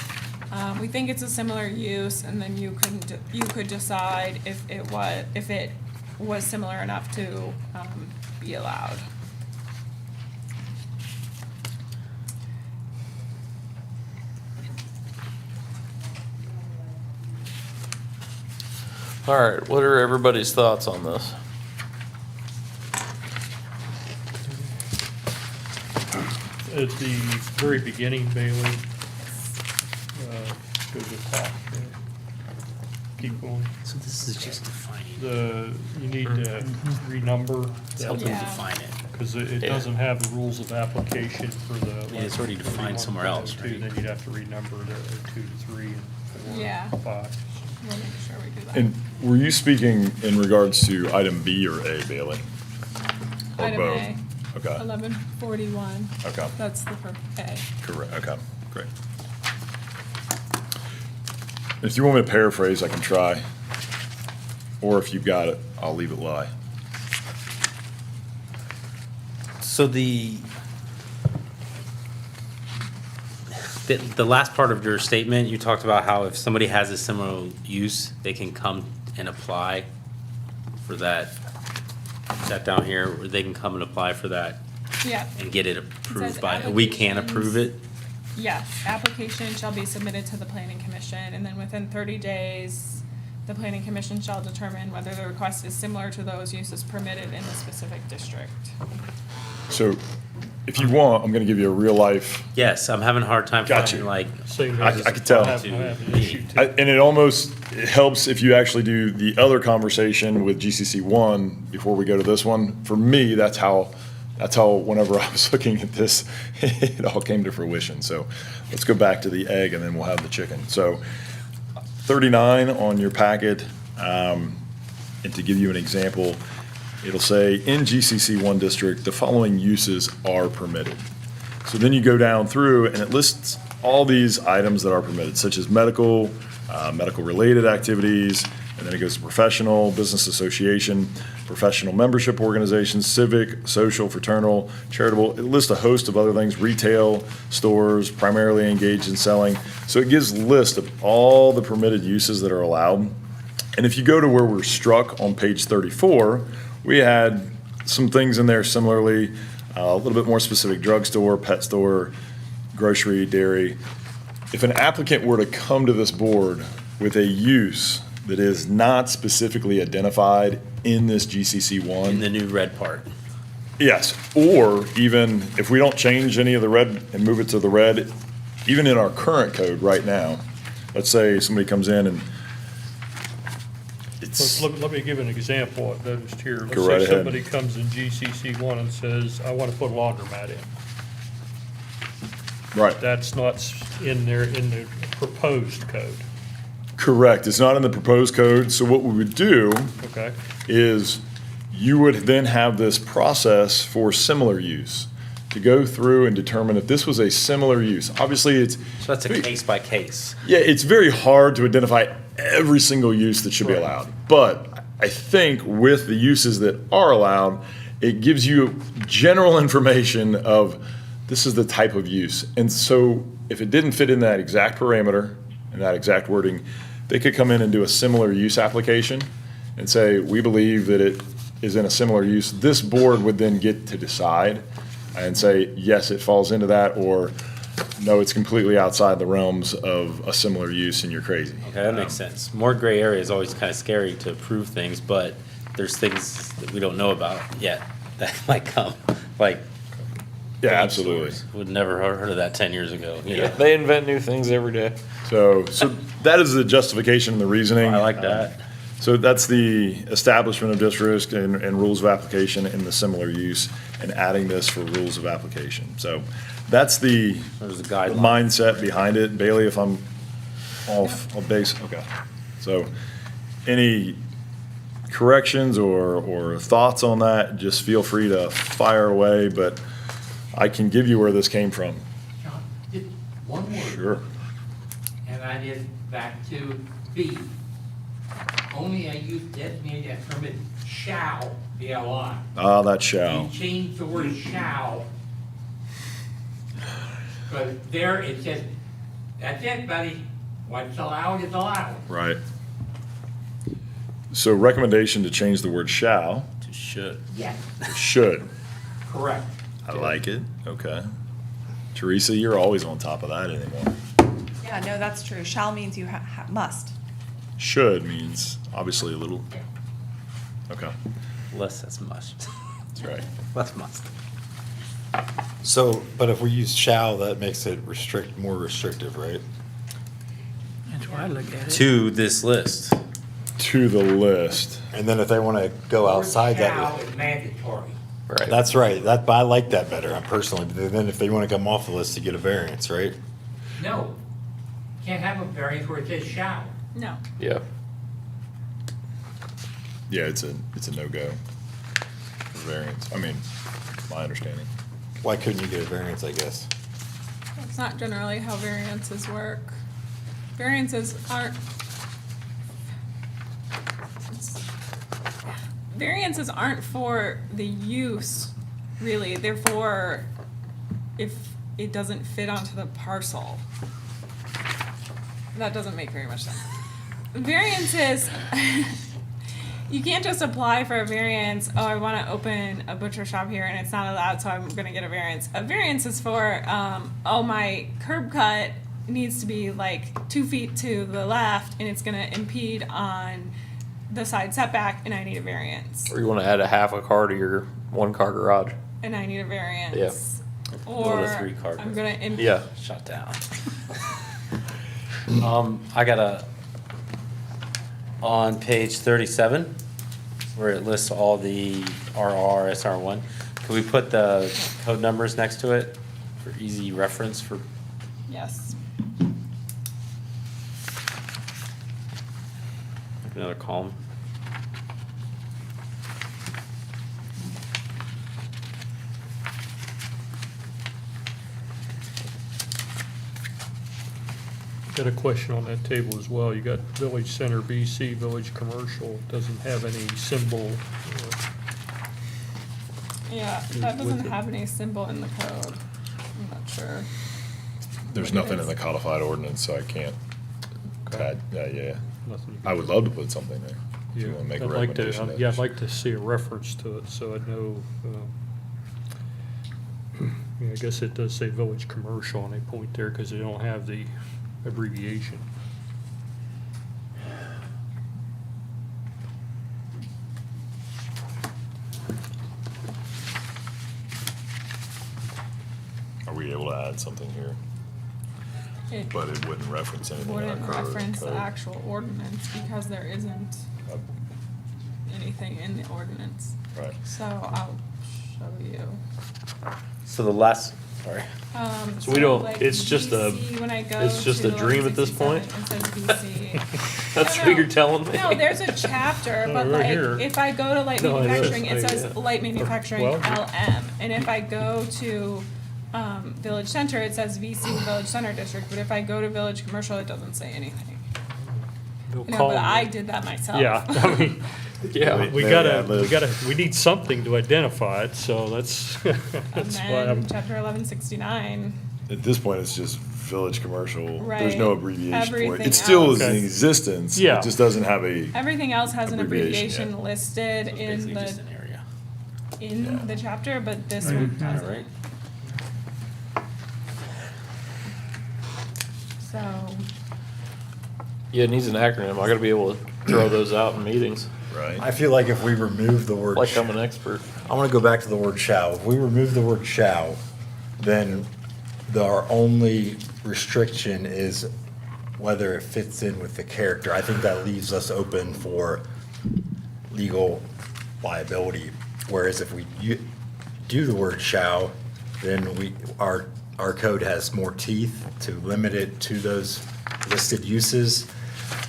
we think it's a similar use, and then you could decide if it was similar enough to be allowed. All right, what are everybody's thoughts on this? At the very beginning, Bailey, go to the top. Keep going. So this is just defining. You need to renumber. It's helping define it. Because it doesn't have the rules of application for the. Yeah, it's already defined somewhere else, right? Then you'd have to renumber to 2 to 3 and 4 Yeah. and 5. We'll make sure we do that. And were you speaking in regards to item B or A, Bailey? Or Item both? A. Okay. 1141. Okay. That's the A. Correct, okay, great. If you want me to paraphrase, I can try. Or if you've got it, I'll leave it lie. So the last part of your statement, you talked about how if somebody has a similar use, they can come and apply for that. Is that down here, where they can come and apply for that Yeah. and get it says approved by, we can approve it? Yes, application shall be submitted to the planning commission, and then within 30 days, the planning commission shall determine whether the request is similar to those uses permitted in the specific district. So if you want, I'm going to give you a real life. Yes, I'm having a hard time Got finding you. like. I could tell. And it almost helps if you actually do the other conversation with GCC 1 before we go to this one. For me, that's how whenever I was looking at this, it all came to fruition. So let's go back to the egg and then we'll have the chicken. So 39 on your packet, and to give you an example, it'll say in GCC 1 district, the following uses are permitted. So then you go down through and it lists all these items that are permitted, such as medical, medical-related activities, And then it goes to professional, business association, professional membership organizations, civic, social, fraternal, charitable. It lists a host of other things, retail, stores, primarily engaged in selling. So it gives a list of all the permitted uses that are allowed. And if you go to where we're struck on page 34, we had some things in there similarly, a little bit more specific: drugstore, pet store, grocery, dairy. If an applicant were to come to this board with a use that is not specifically identified in this GCC1. In the new red part. Yes, or even if we don't change any of the red and move it to the red, even in our current code right now, let's say somebody comes in and it's. Let me give an example I've noticed here. Go right Let's say ahead. somebody comes in GCC1 and says, I want to put a laundromat in. Right. That's not in there in the proposed code. Correct. It's not in the proposed code. So what we would do Okay. is you would then have this process for similar use to go through and determine if this was a similar use. Obviously, it's. So that's a case by case. Yeah, it's very hard to identify every single use that should be allowed. But I think with the uses that are allowed, it gives you general information of this is the type of use. And so if it didn't fit in that exact parameter and that exact wording, they could come in and do a similar use application and say, we believe that it is in a similar use. This board would then get to decide and say, yes, it falls into that, or no, it's completely outside the realms of a similar use and you're crazy. Okay, that makes sense. More gray area is always kind of scary to approve things, but there's things that we don't know about yet that might come, like. Yeah, paint absolutely. stores. Would never have heard of that 10 years ago. You know? They invent new things every day. So that is the justification and the reasoning. I like that. So that's the establishment of district and rules of application in the similar use and adding this for rules of application. So that's the There's a guideline. mindset behind it. Bailey, if I'm off base, okay. So any corrections or thoughts on that, just feel free to fire away, but I can give you where this came from. John, just one more. Sure. And that is back to B. Only a use designated as permit shall be allowed. Ah, that shall. You change the word shall. Because there it says, that's it, buddy. What's allowed is allowed. Right. So recommendation to change the word shall To should. Yes, to should. correct. I like it. Okay. Teresa, you're always on top of that anymore. Yeah, no, that's true. Shall means you must. Should means obviously a little. Okay. Less that's must. That's right. Less must. So, but if we use shall, that makes it more restrictive, right? That's why I look at it. To this list. To the list. And then if they want to go outside Shall that, is mandatory. Right. that's right. I like that better, personally. But then if they want to come off the list to get a variance, right? No, can't have a variance where it says shall. No. Yeah. Yeah, it's a no-go. For variance. I mean, my understanding. Why couldn't you get a variance, I guess? That's not generally how variances work. Variances aren't. Variances aren't for the use, really. They're for if it doesn't fit onto the parcel. That doesn't make very much sense. Variances, you can't just apply for a variance, oh, I want to open a butcher shop here and it's not allowed, so I'm going to get a variance. A variance is for, oh, my curb cut needs to be like 2 feet to the left and it's going to impede on the side setback and I need a variance. Or you want to add a half a car to your 1-car garage. And I need a variance. Or Or a 3-car. I'm going to Yeah. Shut down. I got on page 37, where it lists all the RR, SR1, can we put the code numbers next to it for easy reference for? Yes. Another column. Got a question on that table as well. You got Village Center BC, Village Commercial, doesn't have any symbol. Yeah, that doesn't have any symbol in the code. I'm not sure. There's nothing in the codified ordinance, so I can't add, yeah. Nothing. I would love to put something there. If you Yeah, want to make a I'd like to, recommendation. yeah, I'd like to see a reference to it, so I know, yeah, I guess it does say Village Commercial, and they point there because they don't have the abbreviation. Are we able to add something here? It But it wouldn't reference anything in our wouldn't code. reference the actual ordinance because there isn't anything in the ordinance. Right. So I'll show you. So the last, sorry. So we don't, like it's just a, VC, when I go it's just a to dream at this point? 1167, it says VC. That's No, what no. you're telling me? No, there's a chapter, but right like, here. if I go to light No, it manufacturing, says- it says light manufacturing Well- LM. And if I go to, Village Center, it says VC Village Center District, but if I go to Village Commercial, it doesn't say anything. They'll No, call but me. I did that myself. Yeah, I mean, Yeah. we need something to identify it, so that's, And that's why then I'm, chapter 1169, At this point, it's just village commercial. There's Right. no abbreviation for it. Everything It still is in else. existence. Yeah. It just doesn't have a, everything else has an Abbreviation, abbreviation listed in Basically the, just an area. in the chapter, but this one doesn't. So, Yeah, it needs an acronym. I gotta be able to throw those out in meetings, right? I feel like if we remove the word. like I'm an expert. I want to go back to the word shall. If we remove the word shall, then our only restriction is whether it fits in with the character. I think that leaves us open for legal liability. Whereas if we do the word shall, then our code has more teeth to limit it to those listed uses.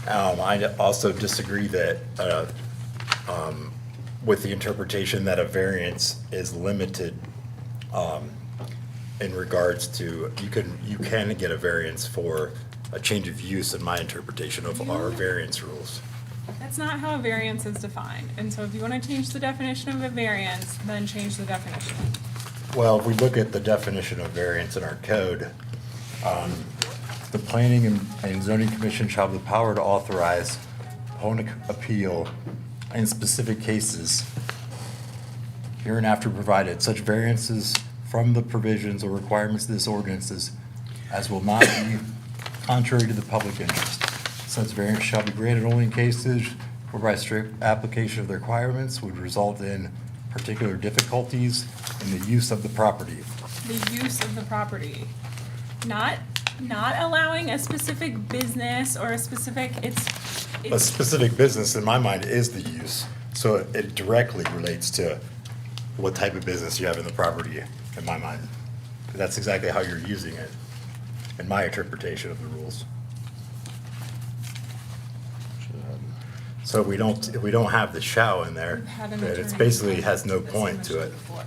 I also disagree that, with the interpretation that a variance is limited in regards to, you can get a variance for a change of use in my interpretation of our variance rules. that's not how a variance is defined. And so if you want to change the definition of a variance, then change the definition. Well, if we look at the definition of variance in our code, the Planning and Zoning Commission shall have the power to authorize upon appeal in specific cases hereinafter provided such variances from the provisions or requirements of this ordinances as will not be contrary to the public interest. Such variance shall be granted only in cases whereby strict application of the requirements would result in particular difficulties in the use of the property. The use of the property, not allowing a specific business or a specific, A it's, specific business, in my mind, is the use, so it directly relates to what type of business you have in the property, in my mind. That's exactly how you're using it, in my interpretation of the rules. So if we don't have the shall in there, We've had an then it's attorney basically has no this point to issue it. before.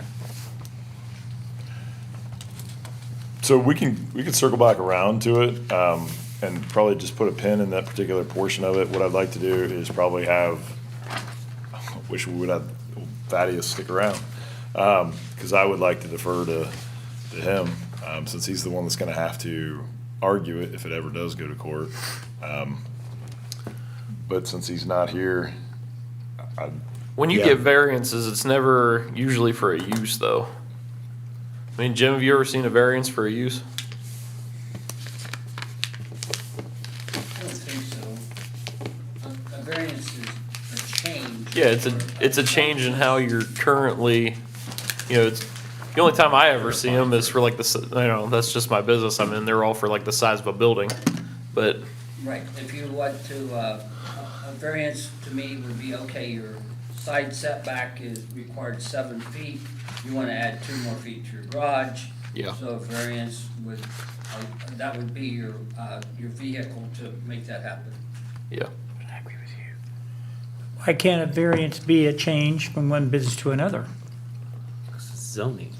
So we can circle back around to it, and probably just put a pin in that particular portion of it. What I'd like to do is probably have, wish we would have Thaddeus stick around, because I would like to defer to him, since he's the one that's gonna have to argue it if it ever does go to court. But since he's not here, When you Yeah. get variances, it's never usually for a use, though. I mean, Jim, have you ever seen a variance for a use? I don't think so. A variance is a change. Yeah, it's a change in how you're currently, it's, the only time I ever see them is for like that's just my business I'm in. They're all for like the size of a building, but Right, if you want to, a variance to me would be, okay, your side setback is required 7 feet. You want to add 2 more feet to your garage. Yeah. So a variance would, that would be your vehicle to make that happen. yeah. Why can't a variance be a change from one business to another? Zoning.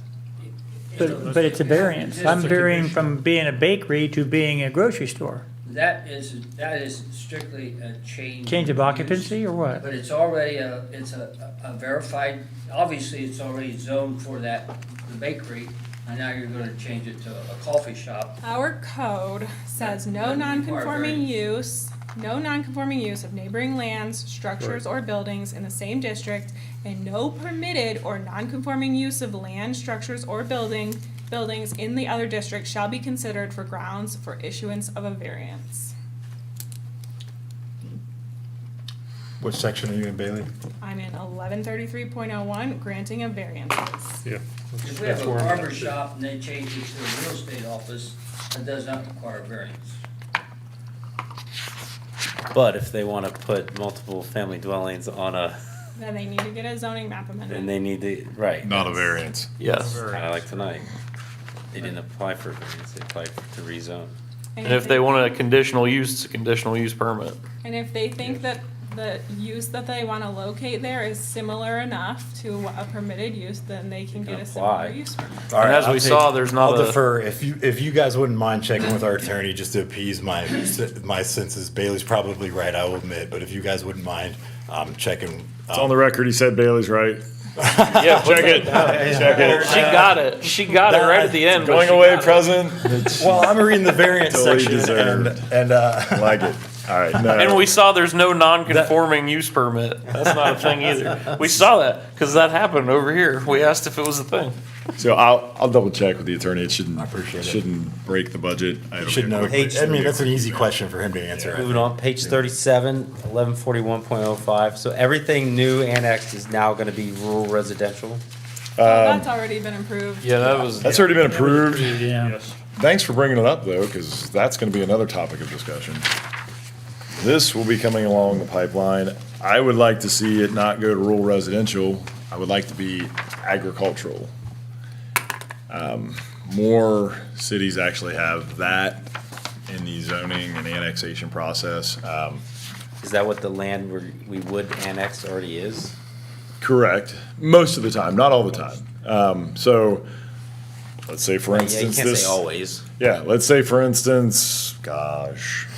But it's a variance. I'm varying from being a bakery to being a grocery store. That is strictly a change. Change of use, occupancy or what? But it's already it's a verified, obviously, it's already zoned for the bakery, and now you're gonna change it to a coffee shop. Our code says no Doesn't require non-conforming variance. use of neighboring lands, structures, or buildings in the same district, and no permitted or non-conforming use of land, structures, or buildings in the other district shall be considered for grounds for issuance of a variance. What section are you in, Bailey? I'm in 1133.01, granting of variances. Yeah. If we have a barber shop and they change it to a real estate office, that does not require variance. But if they want to put multiple family dwellings on a, Then they need to get a zoning map then amendment. they need to, right. Not a variance. Yes. Kind of like tonight. They didn't apply for variance, they applied to rezone. And if they want a conditional use, it's a conditional use permit. And if they think that the use that they want to locate there is similar enough to a permitted use, then they can get a similar apply. use permit. All right, as we I'll saw, there's not I'll a- defer, if you guys wouldn't mind checking with our attorney just to appease my senses, Bailey's probably right, I will admit, but if you guys wouldn't mind, checking. It's on the record, he said Bailey's right. Yeah, Check it, check it. She got it. She got it right at the end. but Going she away, got it. President. Well, I'm reading the variance Totally section deserved. and Like it. All right, no. And we saw there's no non-conforming use permit. That's not a thing either. We saw that because that happened over here. We asked if it was a thing. So I'll double check with the attorney. It I appreciate it. shouldn't break the budget. you should know. I mean, that's an easy question for him to answer. I Moving think. on, page 37, 1141.05. So everything new annexed is now going to be rural residential? That's already been approved. Yeah, that was. That's already been approved. Yeah. Yes. Thanks for bringing it up, though, because that's going to be another topic of discussion. This will be coming along the pipeline. I would like to see it not go to rural residential. I would like to be agricultural. More cities actually have that in the zoning and annexation process. Is that what the land we would annex already is? Correct. Most of the time, not all the time. So let's say, for Yeah, you instance, can't this. say always. Yeah, let's say, for instance, gosh,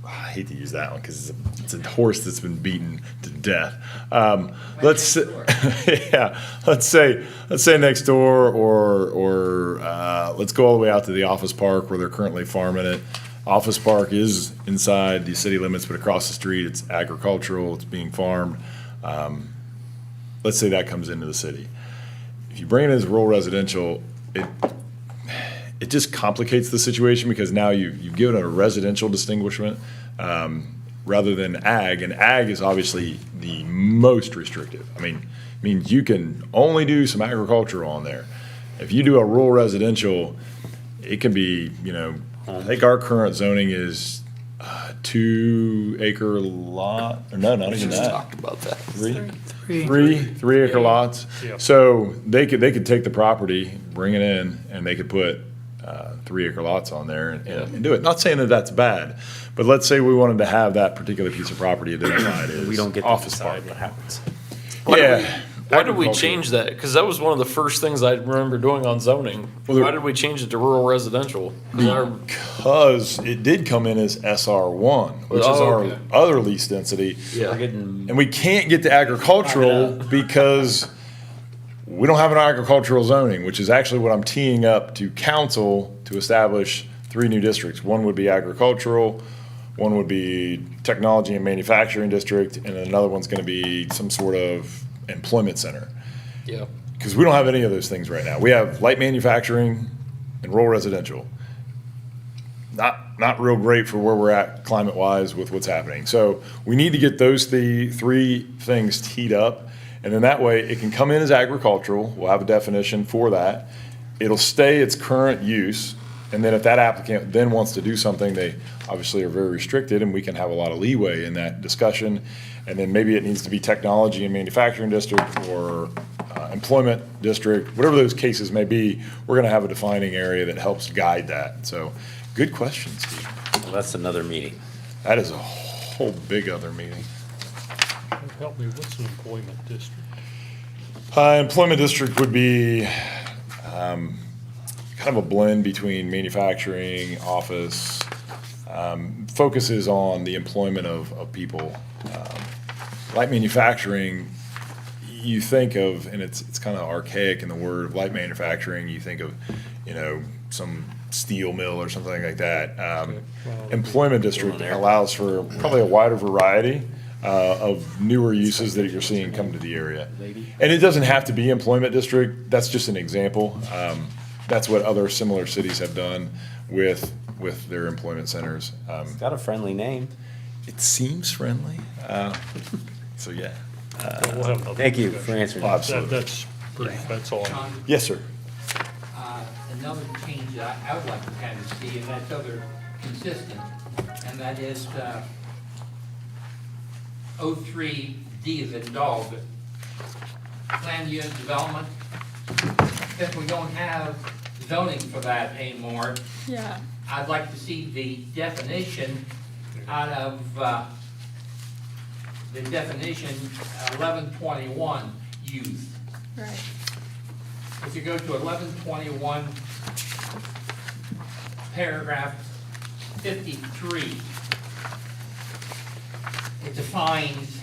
I hate to use that one because it's a horse that's been beaten to death. Let's say, yeah, let's say next door, or let's go all the way out to the office park where they're currently farming it. Office park is inside the city limits, but across the street, it's agricultural, it's being farmed. Let's say that comes into the city. If you bring it as rural residential, it just complicates the situation because now you've given it a residential distinguishment rather than ag, and ag is obviously the most restrictive. I mean, you can only do some agricultural on there. If you do a rural residential, it can be, I think our current zoning is 2 acre lot, or no, not even that. Talked about that. Three acre lots. Yeah. So they could take the property, bring it in, and they could put 3 acre lots on there and do it. Not saying that that's bad, but let's say we wanted to have that particular piece of property identified as We don't get to office park. decide what happens. Why did we Agricultural. change that? Because that was one of the first things I remember doing on zoning. Well, Why did we change it to rural residential? 'Cause our- Because it did come in as SR1, which is Oh, our okay. other lease density. Yeah. We're getting, And we can't get to agricultural because we don't have an agricultural zoning, which is actually what I'm teeing up to council to establish 3 new districts. One would be agricultural, one would be technology and manufacturing district, and then another one's gonna be some sort of employment center. Yeah. Because we don't have any of those things right now. We have light manufacturing and rural residential. Not real great for where we're at climate-wise with what's happening. So we need to get those 3 things teed up, and then that way it can come in as agricultural. We'll have a definition for that. It'll stay its current use, and then if that applicant then wants to do something, they obviously are very restricted, and we can have a lot of leeway in that discussion. And then maybe it needs to be technology and manufacturing district or employment district, whatever those cases may be. We're going to have a defining area that helps guide that. So, good question, Steve. well, that's another meeting. That is a whole big other meeting. Help me, what's an employment district? Employment district would be kind of a blend between manufacturing, office, focuses on the employment of people. Light manufacturing, you think of, and it's kind of archaic in the word of light manufacturing, you think of, some steel mill or something like that. Employment district allows for probably a wider variety of newer uses that you're seeing come to the area. And it doesn't have to be employment district, that's just an example. That's what other similar cities have done with their employment centers. It's got a friendly name. It seems friendly, so yeah. Thank you for answering. Absolutely. That's all. Yes, sir. Another change that I would like to kind of see, and that's other consistent, and that is 03D is in dog, plan unit development. Since we don't have zoning for that anymore, Yeah. I'd like to see the definition out of, the definition 1121 youth. Right. If you go to 1121, paragraph 53, it defines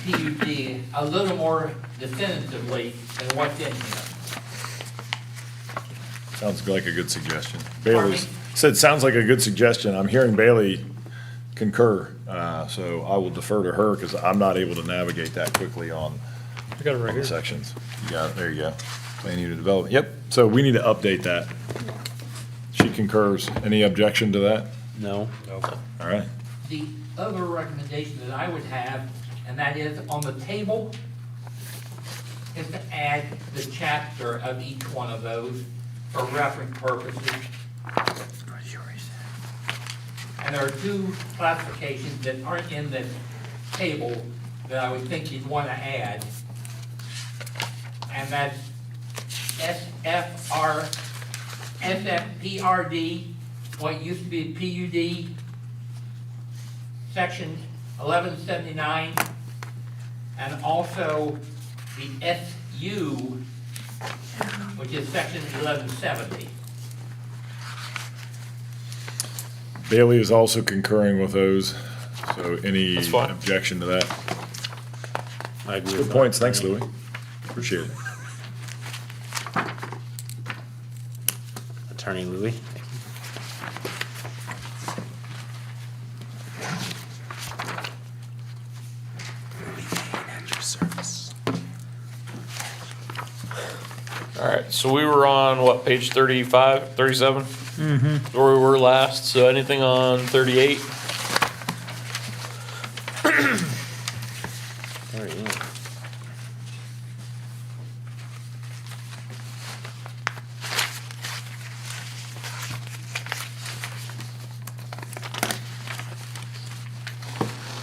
PUD a little more definitively than what's in here. Sounds like a good suggestion. Pardon Bailey said, sounds like a good suggestion. I'm hearing Bailey concur, so I will defer to her because I'm not able to navigate that quickly on I got it right the here. sections. You got it, there you go. Plan unit development, yep. So we need to update that. She concurs. Any objection to that? No. All right. The other recommendation that I would have, and that is on the table, is to add the chapter of each one of those for reference purposes. And there are two classifications that aren't in the table that I would think you'd want to add. And that's SFPRD, what used to be PUD, section 1179, and also the SU, which is section 1170. Bailey is also concurring with those, so any That's fine. objection to that? I agree Good with points, that. thanks, Louis. Appreciate it. Attorney Louis. All right, so we were on what, page 35, 37? Mm-hmm. Where we were last, so anything on 38?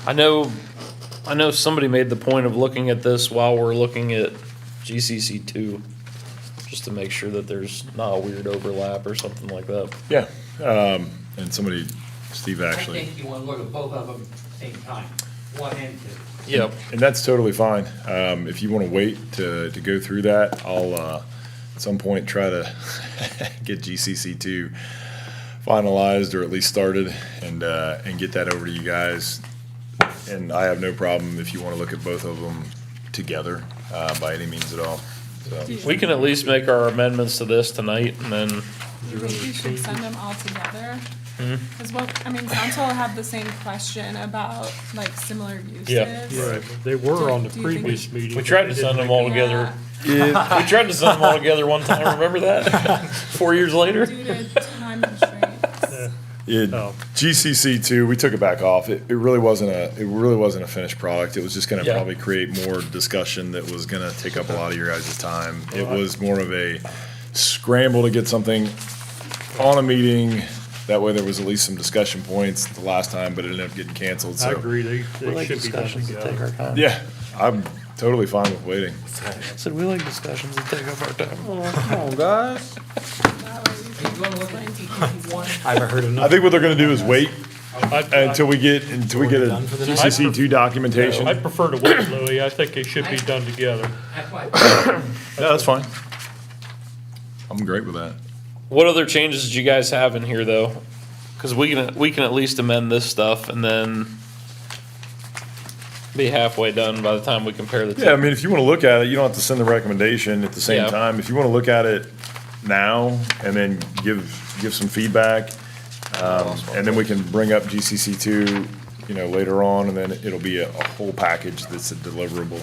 I know somebody made the point of looking at this while we're looking at GCC two, just to make sure that there's not a weird overlap or something like that. Yeah, and somebody, Steve I actually. think you want to look at both of them at the same time, one and two. Yep. And that's totally fine. If you want to wait to go through that, I'll, at some point, try to get GCC two finalized or at least started and get that over to you guys. And I have no problem if you want to look at both of them together, by any means at all. So, We can at least make our amendments to this tonight and then, Do you think you should send them all together? Hmm? Because council had the same question about like similar uses. Right, they were on the Do you think- previous meeting. we tried to send them all together. We tried to send them all together one time, remember that? 4 years later? Due to time constraints. Oh. GCC two, we took it back off. It really wasn't a finished product. It was just gonna Yeah. probably create more discussion that was gonna take up a lot of your guys' time. It was more of a scramble to get something on a meeting. That way there was at least some discussion points the last time, but it ended up getting canceled, so. I agree, they should be done together. time. Yeah, I'm totally fine with waiting. Said we like discussions that take up our time. Come on, guys. Are you going to look at GCC one? I haven't heard enough. I think what they're gonna do is wait until we get a GCC two documentation. I prefer to wait, Louis, I think they should be done together. That's why. Yeah, that's fine. I'm great with that. What other changes did you guys have in here, though? Because we can at least amend this stuff and then be halfway done by the time we compare the two. Yeah, I mean, if you want to look at it, you don't have to send the recommendation at the same Yeah. time. If you want to look at it now and then give some feedback, and then we can bring up GCC two, later on, and then it'll be a whole package that's a deliverable.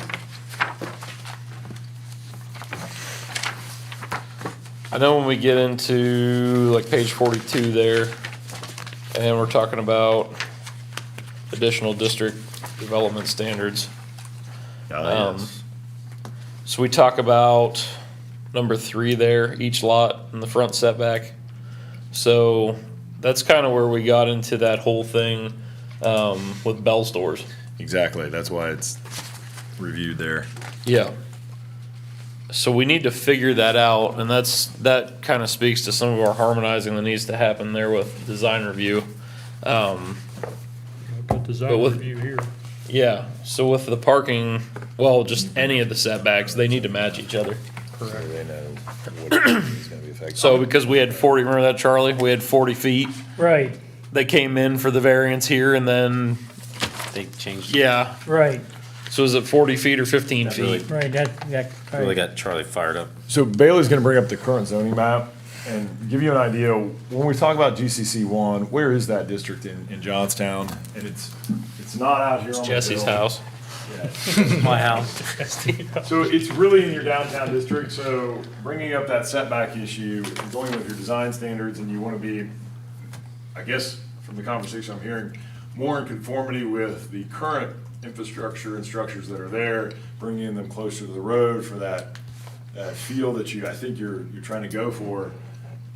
I know when we get into like page 42 there, and we're talking about additional district development standards. Yes. So we talk about number 3 there, each lot in the front setback. So that's kind of where we got into that whole thing with Bell stores. Exactly, that's why it's reviewed there. Yeah. So we need to figure that out, and that kind of speaks to some of our harmonizing that needs to happen there with design review. Got design But with- review here. Yeah, so with the parking, well, just any of the setbacks, they need to match each other. So they know what is going to be affected. So because we had 40, remember that, Charlie? We had 40 feet. Right, They came in for the variance here, and then, They changed. yeah. right, So is it 40 feet or 15 That really- feet? right, that, Really right. got Charlie fired up. So Bailey's gonna bring up the current zoning map and give you an idea, when we talk about GCC one, where is that district in Johnstown? And it's not out here on the Jesse's hill. house. Yeah. My house. So it's really in your downtown district, so bringing up that setback issue, and going with your design standards, and you wanna be, I guess, from the conversation I'm hearing, more in conformity with the current infrastructure and structures that are there, bringing them closer to the road for that feel that I think you're trying to go for.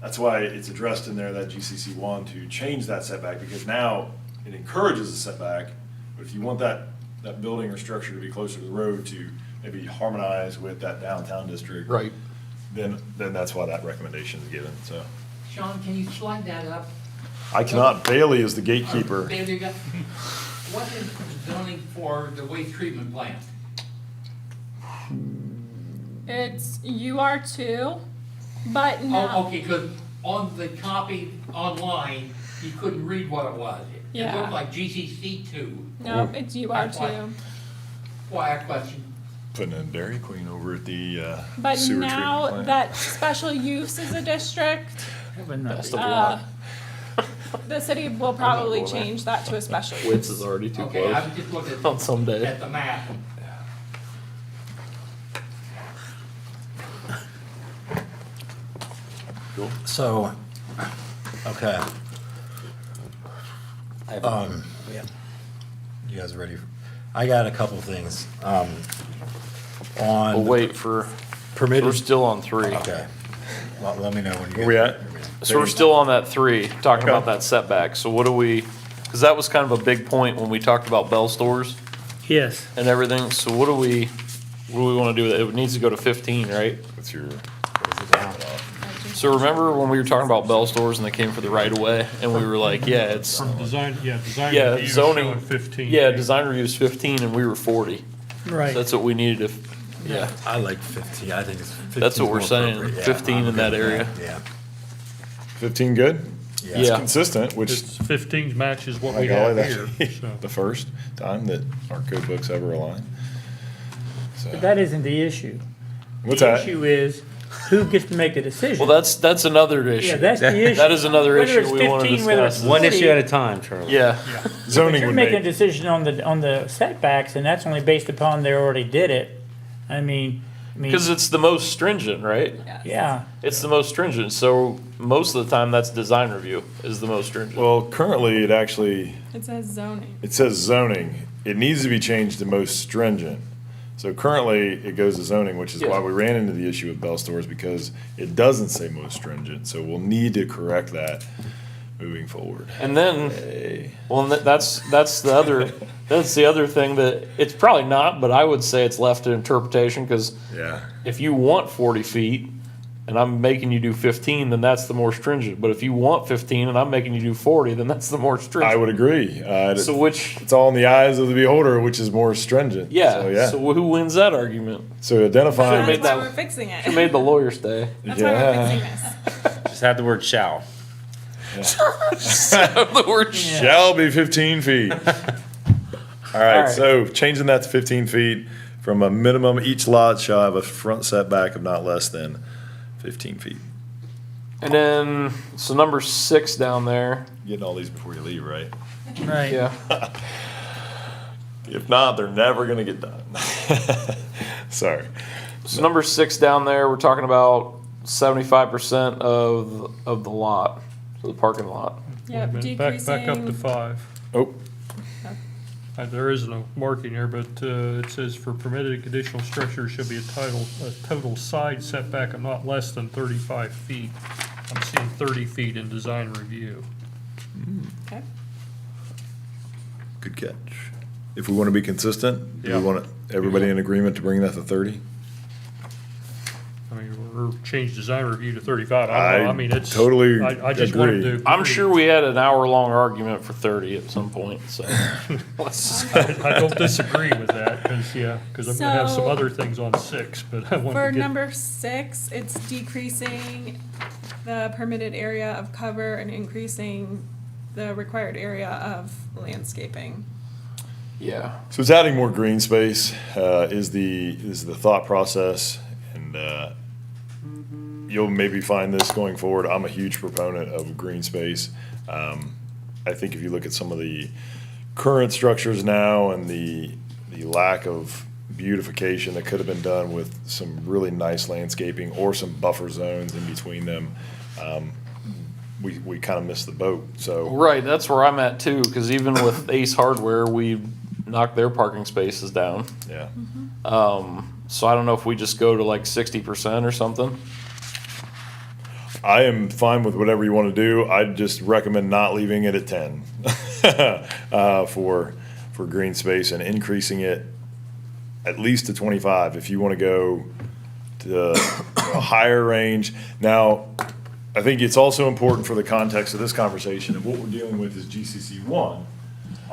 That's why it's addressed in there, that GCC one, to change that setback, because now it encourages a setback, but if you want that building or structure to be closer to the road to maybe harmonize with that downtown district. Right. Then that's why that recommendation is given, so. Sean, can you slide that up? I cannot, Bailey is the gatekeeper. There you go. What is zoning for the waste treatment plant? It's UR2, but now. Oh, okay, because on the copy online, you couldn't read what it was. It Yeah. looked like GCC 2. No, it's That's UR2. why I question. Putting a Dairy Queen over at the But sewer treatment now plant. that special use is a district, Best of uh, luck. the city will probably change that to a special use. Wits is already too Okay, I close was just looking on some day. at the map. So, okay. Yeah. You guys ready? I got a couple things. We'll On wait for, permitted. we're still on 3. Okay. Let me know when you get. Where we at? So we're still on that 3, talking Okay. about that setback. So what do we, because that was kind of a big point when we talked about Bell stores Yes, and everything. So what do we want to do with it? It needs to go to 15, right? What's your, So remember when we were talking about Bell stores and they came for the right of way and we were like, yeah, it's, Design yeah, review zoning, showing 15. yeah, design review is 15 and we were 40. right. That's what we needed to, yeah. I like 15. I think it's 15. That's what we're saying, 15 in that area. Yeah. 15 good? Yeah. It's Yeah. consistent, which, It's 15 matches what my we golly, have here, that's so. the first time that our code books ever align. So, But that isn't the issue. what's The that? issue is who gets to make the decision. Well, that's another issue. Yeah, that's the issue. That is another Whether it's issue we want to 15, whether it's discuss. One City- issue at a time, Charlie. Yeah, But Zoning you're would making a make, decision on the setbacks, and that's only based upon they already did it. I mean, because it's the most stringent, right? yeah, It's the most stringent, so most of the time that's design review is the most stringent. well, currently it actually, It says zoning. it says zoning. It needs to be changed to most stringent. So currently, it goes to zoning, which is why we ran into the issue with Bell stores, because it doesn't say most stringent. So we'll need to correct that moving forward. And then, well, that's the other thing that, it's probably not, but I would say it's left to interpretation, because Yeah. if you want 40 feet and I'm making you do 15, then that's the more stringent. But if you want 15 and I'm making you do 40, then that's the more stringent. I would agree. So which, It's all in the eyes of the beholder, which is more stringent. yeah, so who wins that argument? So identifying. Should've That's made why that- we're fixing it. Who made the lawyer stay? That's why we're Yeah. fixing this. Just have the word shall. The word shall be 15 feet. All right, right. so changing that to 15 feet from a minimum, each lot shall have a front setback of not less than 15 feet. And then, so number 6 down there. Getting all these before you leave, right? Right. Yeah. If not, they're never gonna get done. Sorry. So number 6 down there, we're talking about 75% of the lot, so the parking lot. Yep, Wait a minute, back up to decreasing. 5. Oh, There is no marking here, but it says for permitted conditional structures should be a total side setback of not less than 35 feet. I'm seeing 30 feet in design review. Okay. good catch. If we want to be consistent, do Yeah. we want everybody in agreement to bring that to 30? I mean, we're change design review to 35. I don't know. I mean, it's. totally I just wanted agree. to. I'm sure we had an hour-long argument for 30 at some point, so. let's- I don't disagree with that, because I'm gonna have some So- other things on 6, but I want For to get. number 6, it's decreasing the permitted area of cover and increasing the required area of landscaping. Yeah. So it's adding more green space, is the thought process, and, you'll maybe find this going forward. I'm a huge proponent of green space. I think if you look at some of the current structures now and the lack of beautification that could have been done with some really nice landscaping or some buffer zones in between them, we kind of missed the boat, so. Right, that's where I'm at too, because even with Ace Hardware, we knocked their parking spaces down. Yeah. So I don't know if we just go to like 60% or something. I am fine with whatever you want to do. I'd just recommend not leaving it at 10 for green space and increasing it at least to 25 if you want to go to a higher range. Now, I think it's also important for the context of this conversation of what we're dealing with is GCC 1.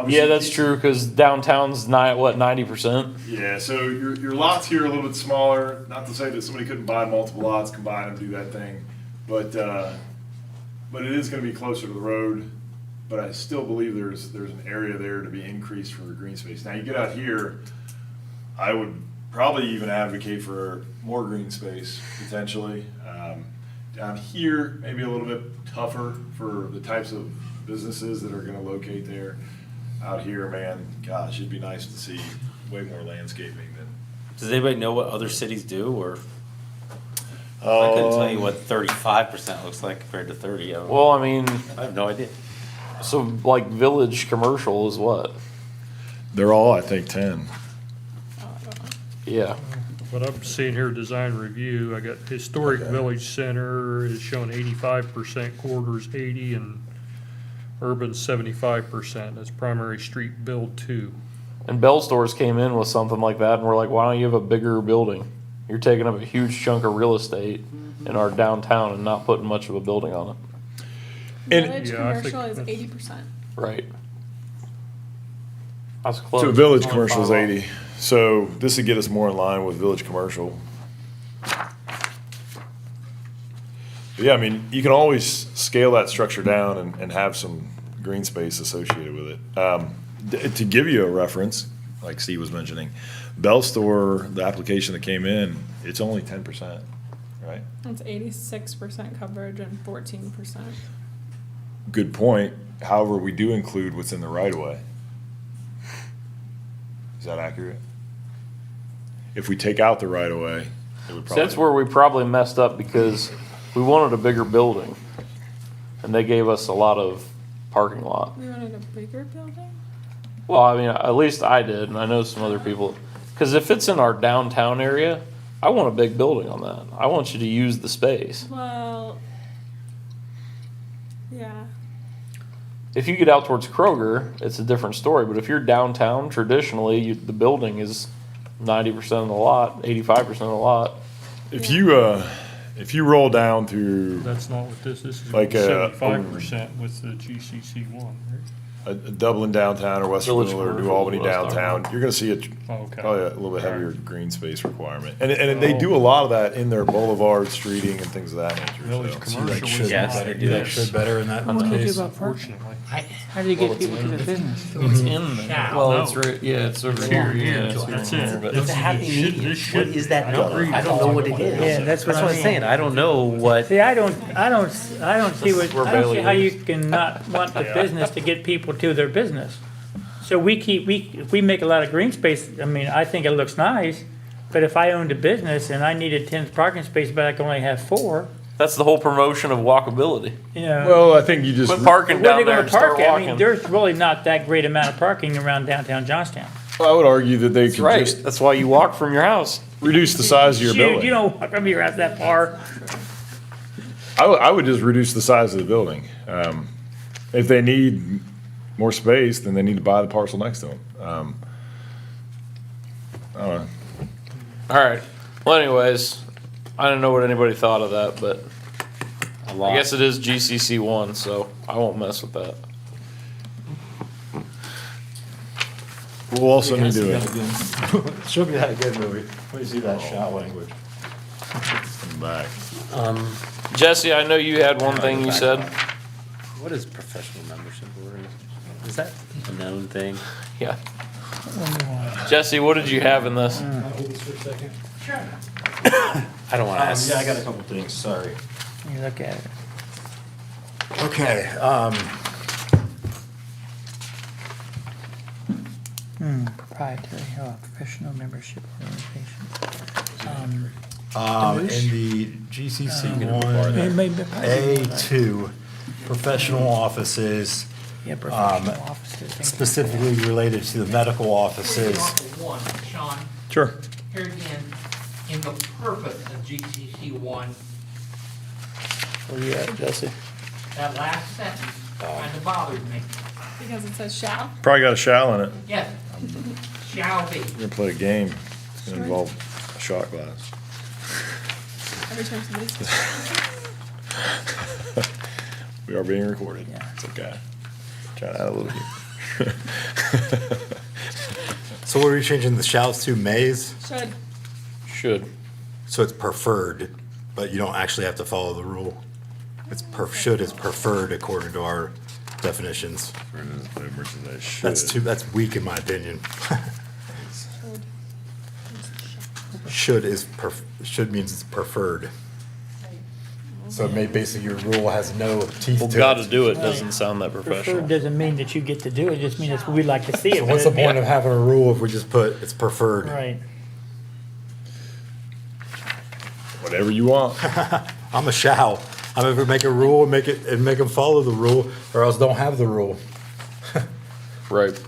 Yeah, that's true, because downtown's 90%? Yeah, so your lots here are a little bit smaller. Not to say that somebody couldn't buy multiple lots, combine them, do that thing. But it is gonna be closer to the road. But I still believe there's an area there to be increased for the green space. Now, you get out here, I would probably even advocate for more green space potentially. Down here, maybe a little bit tougher for the types of businesses that are gonna locate there. Out here, man, gosh, it'd be nice to see way more landscaping than. Does anybody know what other cities do, or? I couldn't tell you what 35% looks like compared to 30. Well, I mean. I have no idea. So like Village Commercial is what? They're all, I think, 10. Yeah. What I'm seeing here, design review, I got historic village center is showing 85%, quarters 80, and urban 75%. That's primary street build 2. And Bell Stores came in with something like that, and we're like, why don't you have a bigger building? You're taking up a huge chunk of real estate in our downtown and not putting much of a building on it. Village Yeah, I think commercial is that's- 80%. Right. That's close. So Village Only Commercial is 5 off. 80. So this would get us more in line with Village Commercial. But yeah, I mean, you can always scale that structure down and have some green space associated with it. To give you a reference, like Steve was mentioning, Bell Store, the application that came in, it's only 10%, right? It's 86% coverage and 14%. Good point. However, we do include what's in the right of way. Is that accurate? If we take out the right of way, it would So probably. that's where we probably messed up, because we wanted a bigger building, and they gave us a lot of parking lot. We wanted a bigger building? Well, I mean, at least I did, and I know some other people. Because if it's in our downtown area, I want a big building on that. I want you to use the space. Well, yeah. If you get out towards Kroger, it's a different story. But if you're downtown, traditionally, the building is 90% of the lot, 85% of the lot. If you roll down through. That's not what this is. Like a- 75% with the GCC 1, right? a Dublin downtown or West Village Louisville or New commercial Albany is what I was talking downtown, about. you're gonna see Okay. probably a little bit heavier green space requirement. And they do a lot of that in their boulevard streeting and things of that nature. Village so. commercial Should, is Yes, not they do do that that. should better in that What do you do case. about parking? Unfortunately. How do you get people to their business? It's in there. Well, it's right, yeah, it's over here, yeah. it's That's in it. there, but- It's a happy medium. What is that number? I don't know what it is. Yeah, that's what I I'm mean. saying. I don't know what. See, I don't see where I don't see Bailey how you is. can not want the business to get people to their business. So if we make a lot of green space, I mean, I think it looks nice, but if I owned a business and I needed 10 parking spaces, but I can only have 4, That's the whole promotion of walkability. you know. Well, I think you just. Quit parking Where are they down there gonna and start park it? I mean, walking. there's really not that great amount of parking around downtown Johnstown. I would argue that they That's could right, just that's why you walk from your house. reduce the size of your Shoot, you building. don't walk from your house that far. I would just reduce the size of the building. If they need more space, then they need to buy the parcel next to them. I don't know. All right. Well, anyways, I don't know what anybody thought of that, but A lot. I guess it is GCC 1, so I won't mess with that. We'll also need to. Show me that again, movie. Let me see that shot language. Come back. Jesse, I know you had one thing you said. What is professional membership organization? Is that a known thing? Yeah. Jesse, what did you have in this? I don't want to ask. Yeah, I got a couple things, sorry. You look at it. Okay, Proprietary, professional membership organization. in the GCC It one, may be- A2, professional offices, Yeah, professional offices. specifically related to the medical offices. One, Sean, Sure. here again, in the purpose of GCC 1, Where you at, Jesse? that last sentence kind of bothered me. Because it says shall? Probably got a shall in it. Yes, shall be. We're gonna play a game. It's gonna involve a shot glass. Every time somebody's. We are being recorded. Yeah. It's okay. Trying to add a little humor. So what are we changing the shalls to, mays? Should. Should. So it's preferred, but you don't actually have to follow the rule. Should is preferred according to our definitions. That's weak in my opinion. Should means it's preferred. So it may basically your rule has no teeth Well, to gotta it. do it doesn't sound that Preferred professional. doesn't mean that you get to do it, it just means it's, we'd like to see it. So what's the point of having a rule if we just put it's preferred? Right. Whatever you want. I'm a shall. I'm ever make a rule and make them follow the rule, or else don't have the rule. Right.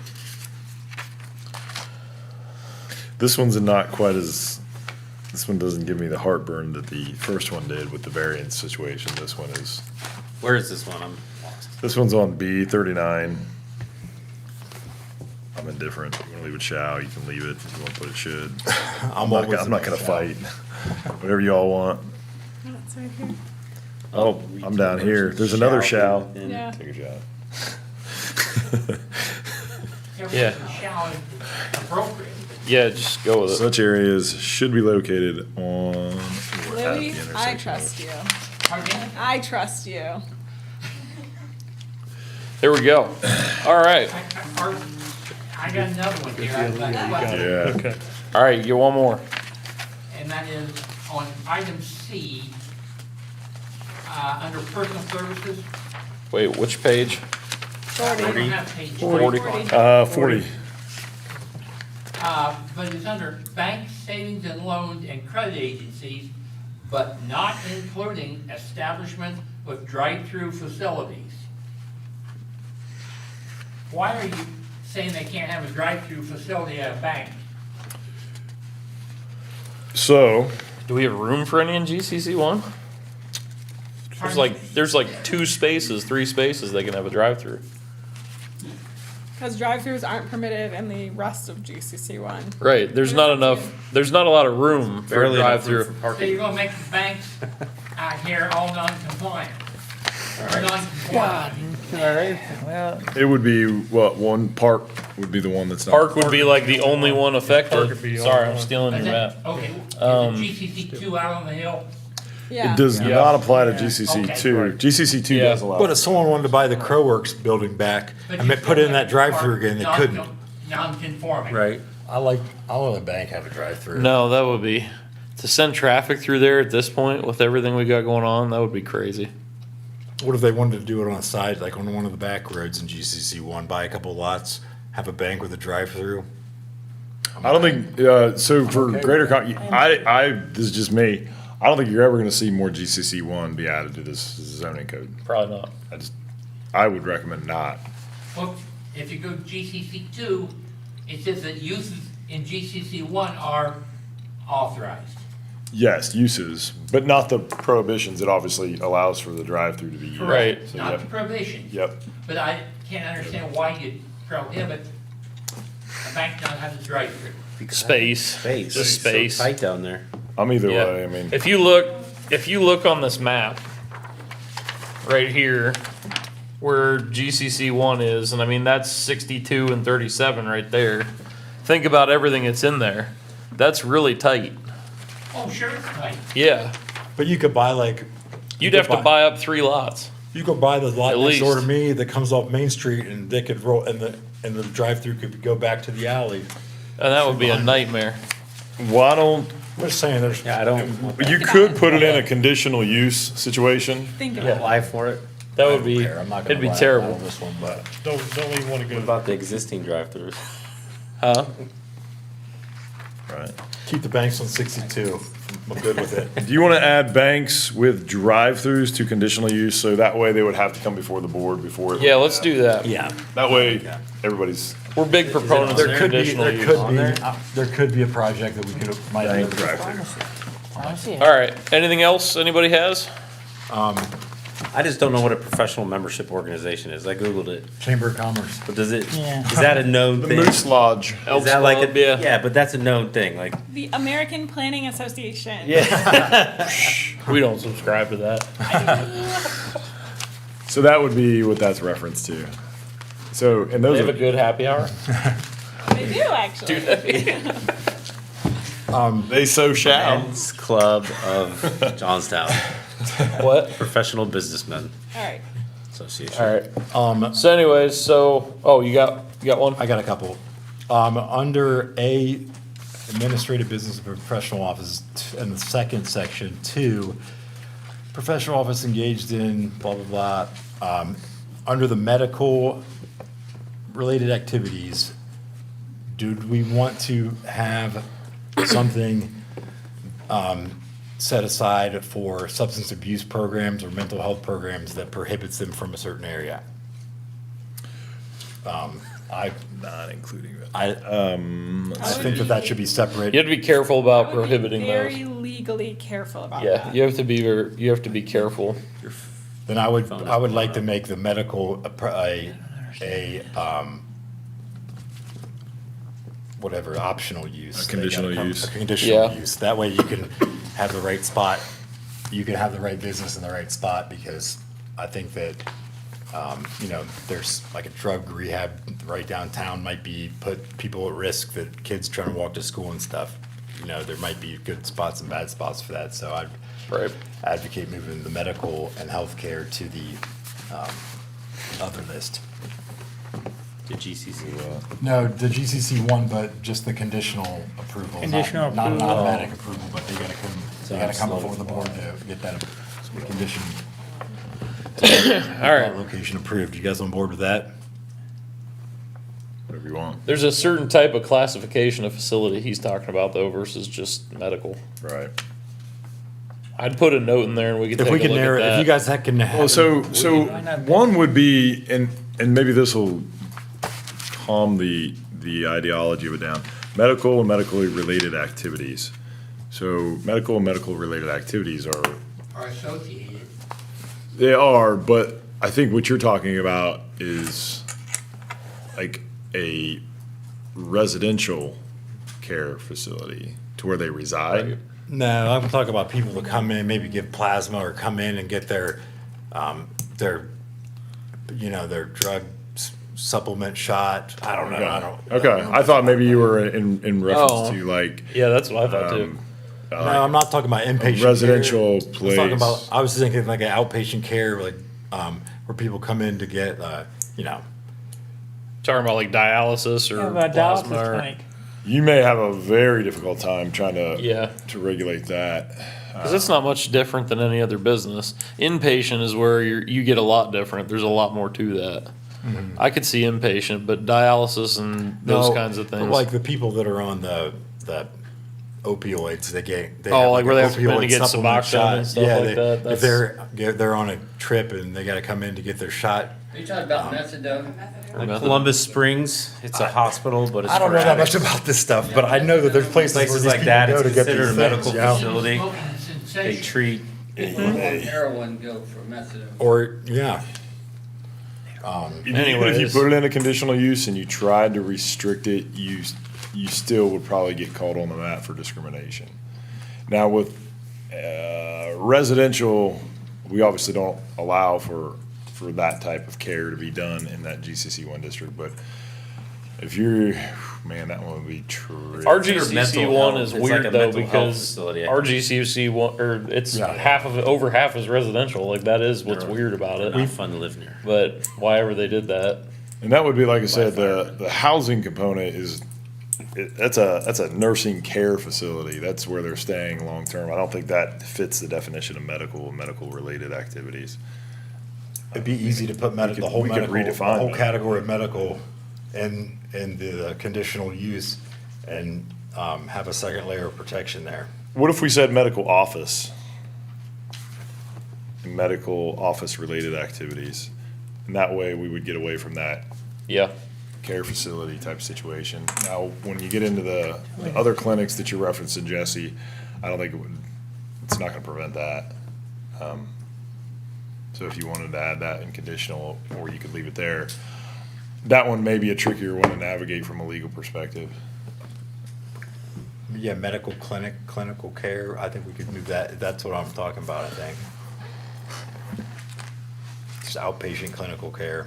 This one's not quite as, this one doesn't give me the heartburn that the first one did with the variance situation. This one is, Where is this one? I'm lost. this one's on B 39. I'm indifferent. If you want to leave it shall, you can leave it. If you want to put it should. I'm not about gonna shall. fight. Whatever y'all want. Oh, it's right here. Oh, I'm down here. There's another shall. within- Yeah. Take a shot. Yeah. Shall is appropriate. Yeah, just go with it. Such areas should be located on or at the Louis, intersection. I trust you. Pardon? I trust you. There we go. All right. I got another one here. I've got a question. Yeah. Okay. All right, you get one more. And that is on item C, under personal services. Wait, which page? I don't have page 40. 40. But it's under banks, savings and loans and credit agencies, but not including establishments with drive-through facilities. Why are you saying they can't have a drive-through facility at a bank? So, Do we have room for any in GCC 1? There's like 2 spaces, 3 spaces they can have a drive-through. Because drive-throughs aren't permitted in the rest of GCC 1. Right, there's not a lot of room for a Barely enough room drive-through. for So you're parking. gonna make the banks out here all non-compliant? God. All right, well, It would be, what, one park would be the one that's not. Park would be like the only one Park affected. would be the Sorry, only I'm one. stealing your map. Okay, is Um, GCC two out on the hill? Yeah. It does Yeah. not apply to GCC Okay. two. GCC two Yeah. does allow. But if someone wanted to buy the Crow Works building back and put in that drive-through again, they couldn't. Non-conforming. Right. I'll let the bank have a drive-through. No, that would be, to send traffic through there at this point with everything we got going on, that would be crazy. What if they wanted to do it on the side, like on one of the back roads in GCC one, buy a couple lots, have a bank with a drive-through? I don't think, so for greater, this is just me. I don't think you're ever gonna see more GCC one be added to this zoning code. Probably not. I would recommend not. Well, if you go GCC two, it says that uses in GCC one are authorized. Yes, uses, but not the prohibitions. It obviously allows for the drive-through to be used. Right. So, Not yep. the prohibition. Yep. But I can't understand why you'd prohibit a bank not having a drive-through. Space. Just space. So tight down there. I'm either Yeah. way, I mean. If you look on this map, right here, where GCC one is, and I mean, that's 62 and 37 right there. Think about everything that's in there. That's really tight. Oh, sure, right. Yeah. But you could buy like. You'd have to buy up 3 lots. You could buy the lot At next door to least. me that comes off Main Street and they could roll, and the drive-through could go back to the alley. And that would be a nightmare. Why don't, I'm just saying, there's. Yeah, I don't. you could put it in a conditional use situation. Think Yeah, about it. apply for it. That would be, I'm not gonna it'd be lie terrible. on this one, but. Don't even want to go. What about the existing drive-throughs? Huh? Right. Keep the banks on 62. I'm good with it. Do you want to add banks with drive-throughs to conditional use, so that way they would have to come before the board before? it- Yeah, let's do that. Yeah. That way, everybody's. We're big proponents of There could be, conditional there use. could be a project that we could, might. Bank drive-through. All right, anything else anybody has? I just don't know what a professional membership organization is. I Googled it. Chamber of Commerce. But does it, is that a known The thing? Moose Lodge. Is that like Club, a, yeah. yeah, but that's a known thing, like. The American Planning Association. We don't subscribe to that. So that would be what that's referenced to. So, and They those have a are, good happy hour. They do, actually. they so shall. Men's Club of Johnstown, What? Professional Businessmen All right. Association. All right. So anyways, oh, you got one? I got a couple. Under A, administrative business and professional office, in the second section, 2, professional office engaged in blah, blah, blah. Under the medical related activities, do we want to have something set aside for substance abuse programs or mental health programs that prohibits them from a certain area? Not including that. I think that should be separate. You have to be careful about I would be prohibiting very those. legally careful about Yeah, that. you have to be careful. Then I would like to make the medical whatever, optional use. A conditional use. A conditional Yeah. use. That way you can have the right spot, you can have the right business in the right spot, because I think that, there's like a drug rehab right downtown might put people at risk, that kids trying to walk to school and stuff. There might be good spots and bad spots for that, so I'd Right. advocate moving the medical and healthcare to the other list. The GCC. No, the GCC one, but just the conditional approval. Conditional Not an approval. automatic approval, but they gotta come before the board to get that, the condition. All right. Location approved. You guys on board with that? Whatever you want. There's a certain type of classification of facility he's talking about though versus just medical. Right. I'd put a note in there and we could If take we a can look at narrow, that. if you guys can. Well, so one would be, and maybe this will calm the ideology of it down. Medical and medically related activities. So medical and medical related activities are associated. They are, but I think what you're talking about is like a residential care facility to where they reside. No, I'm talking about people that come in, maybe give plasma or come in and get their their, their drug supplement shot. I don't know. I don't. Okay, I thought maybe you were in reference to like. Yeah, that's what I thought too. No, I'm not talking about inpatient residential care. place. I was thinking like an outpatient care, like where people come in to get, Talking about like dialysis or About plasma. dialysis Or, clinic. You may have a very difficult time trying Yeah. to regulate that. Because it's not much different than any other business. Inpatient is where you get a lot different. There's a lot more to that. I could see inpatient, but dialysis and those kinds of things. Like the people that are on the opioids, they Oh, have like where they have to come in opioid to get supplement Suboxone and stuff like that? If they're on a trip and they got to come in to get their shot. Are you talking about methadone? Like Columbus Springs, it's a hospital, but it's I don't for know that much addicts. about this stuff, but I know that there's places where Places these like people that, go it's to get considered these a medical things, yeah. facility. They treat. People on heroin go for methadone. Or, yeah. Even if you put it in a conditional use and you tried to restrict it, you still would probably get called on the mat for discrimination. Now with residential, we obviously don't allow for that type of care to be done in that GCC1 district, but if you're, man, that one would be true. Our GCC one is It's weird like a though mental health because facility, I our think. GCC one, or it's Yeah. half of it, over half is residential. Like that is what's weird about it. Not fun to live near. But why ever they did that? And that would be, like I said, the housing component is, that's a nursing care facility. That's where they're staying long-term. I don't think that fits the definition of medical-related activities. It'd be easy to put the whole we could medical, the redefine whole that. category of medical in the conditional use and have a second layer of protection there. What if we said medical office? Medical office-related activities. And that way, we would get away from that Yeah. care facility type situation. Now, when you get into the other clinics that you're referencing, Jesse, I don't think it's not gonna prevent that. So if you wanted to add that in conditional, or you could leave it there, that one may be a trickier one to navigate from a legal perspective. Yeah, clinical care, I think we could move that, that's what I'm talking about, I think. Just outpatient clinical care.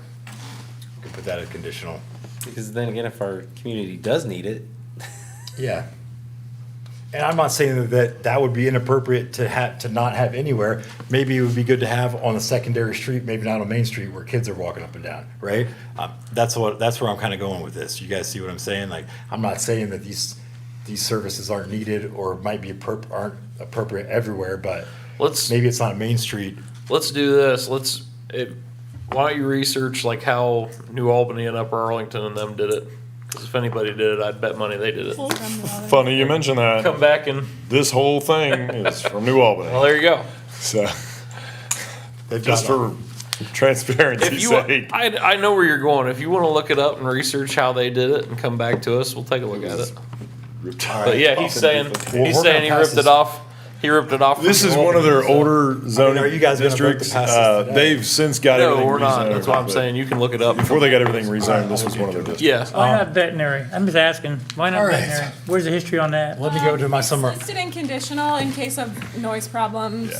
We could put that as conditional. Because then again, if our community does need it, Yeah. And I'm not saying that would be inappropriate to not have anywhere. Maybe it would be good to have on a secondary street, maybe not on Main Street where kids are walking up and down, right? That's where I'm kind of going with this. You guys see what I'm saying? Like, I'm not saying that these services aren't needed or might be aren't appropriate everywhere, but maybe it's not Main Street. Let's do this. Why don't you research like how New Albany and Upper Arlington and them did it? Because if anybody did it, I'd bet money they did it. Funny you mention that. Come back and this whole thing is from New Albany. Well, there you go. So, just for transparency's sake. I know where you're going. If you want to look it up and research how they did it and come back to us, we'll take a look at it. But yeah, he's saying he ripped it off. He ripped it off. This from is New one of Albany, their so- older zoning are you guys gonna vote to districts. pass this today? They've since got No, everything we're not. rezoned, That's what I'm but saying. You can look it up. Before they got everything rezoned, this was one of their districts. Yeah. Why not veterinary? I'm just asking, why not All right. veterinary? Where's the history on that? Let me go to my summer. Listed in conditional in case of noise problems.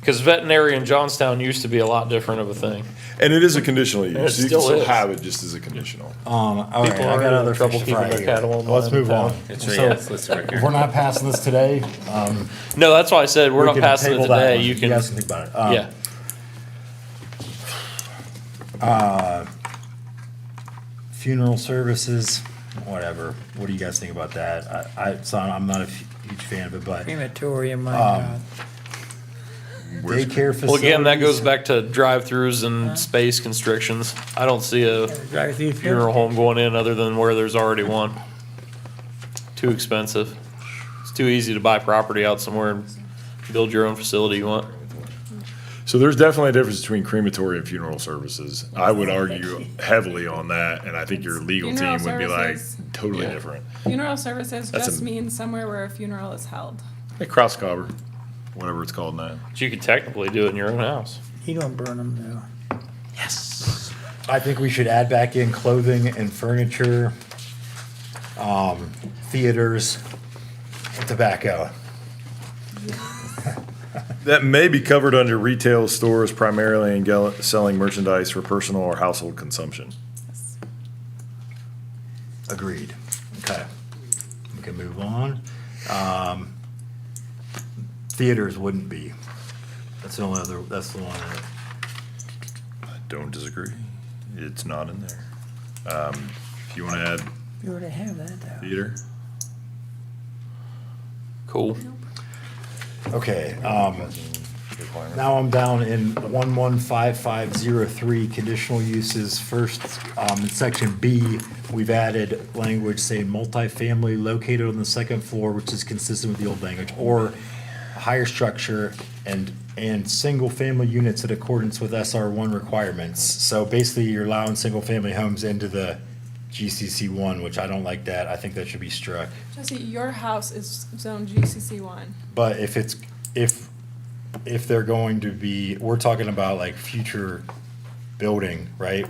Because veterinary in Johnstown used to be a lot different of a thing. And it is a conditional And use. it You can still still is. have it just as a conditional. All right, People I are got having other trouble fish to keeping fry their here. cattle on Let's the move on. It's So, yeah, it's listed right here. if we're not passing this today, No, that's why I said we're we not can passing it table that today. one. You can. guys can think about it. Yeah. Funeral services, whatever. What do you guys think about that? I'm not a huge fan of it, but Crematorium, my God. daycare facilities. Well, again, that goes back to drive-throughs and space constrictions. I don't see a Drive-through funeral home going in other than where there's already one. Too expensive. It's too easy to buy property out somewhere and build your own facility you want. So there's definitely a difference between crematory and funeral services. I would argue heavily on that, and I think your legal Funeral team would be like services. totally different. Funeral services That's just a- means somewhere where a funeral is held. Hey, cross cover, whatever it's called now. But you could technically do it in your own house. You don't burn them though. I think we should add back in clothing and furniture, theaters, and tobacco. That may be covered under retail stores primarily selling merchandise for personal or household consumption. Agreed. Okay. We can move on. Theaters wouldn't be. That's the only other, that's the one that. I don't disagree. It's not in there. If you want to add We already have that though. theater. Cool. Okay, now I'm down in 115503, conditional uses. First, in section B, we've added language saying multifamily located on the second floor, which is consistent with the old language, or higher structure and single-family units in accordance with SR1 requirements. So basically, you're allowing single-family homes into the GCC1, which I don't like that. I think that should be struck. Jesse, your house is zone GCC1. But if they're going to be, we're talking about like future building, right?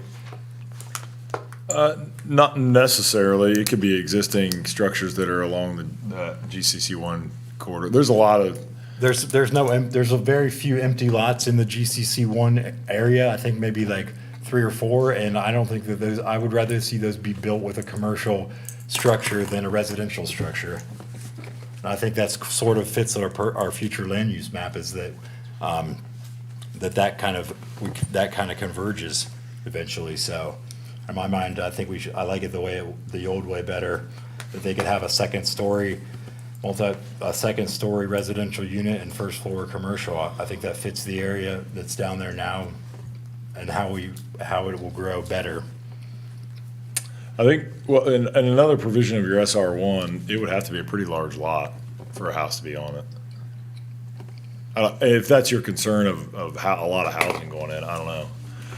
Not necessarily. It could be existing structures that are along the GCC1 corridor. There's a lot of. There's a very few empty lots in the GCC1 area. I think maybe like 3 or 4, and I don't think that those, I would rather see those be built with a commercial structure than a residential structure. And I think that's sort of fits our future land use map, is that, that kind of converges eventually. So in my mind, I think I like it the old way better, that they could have a second story residential unit and first floor commercial. I think that fits the area that's down there now and how it will grow better. I think, well, in another provision of your SR1, it would have to be a pretty large lot for a house to be on it. If that's your concern of how a lot of housing going in, I don't know.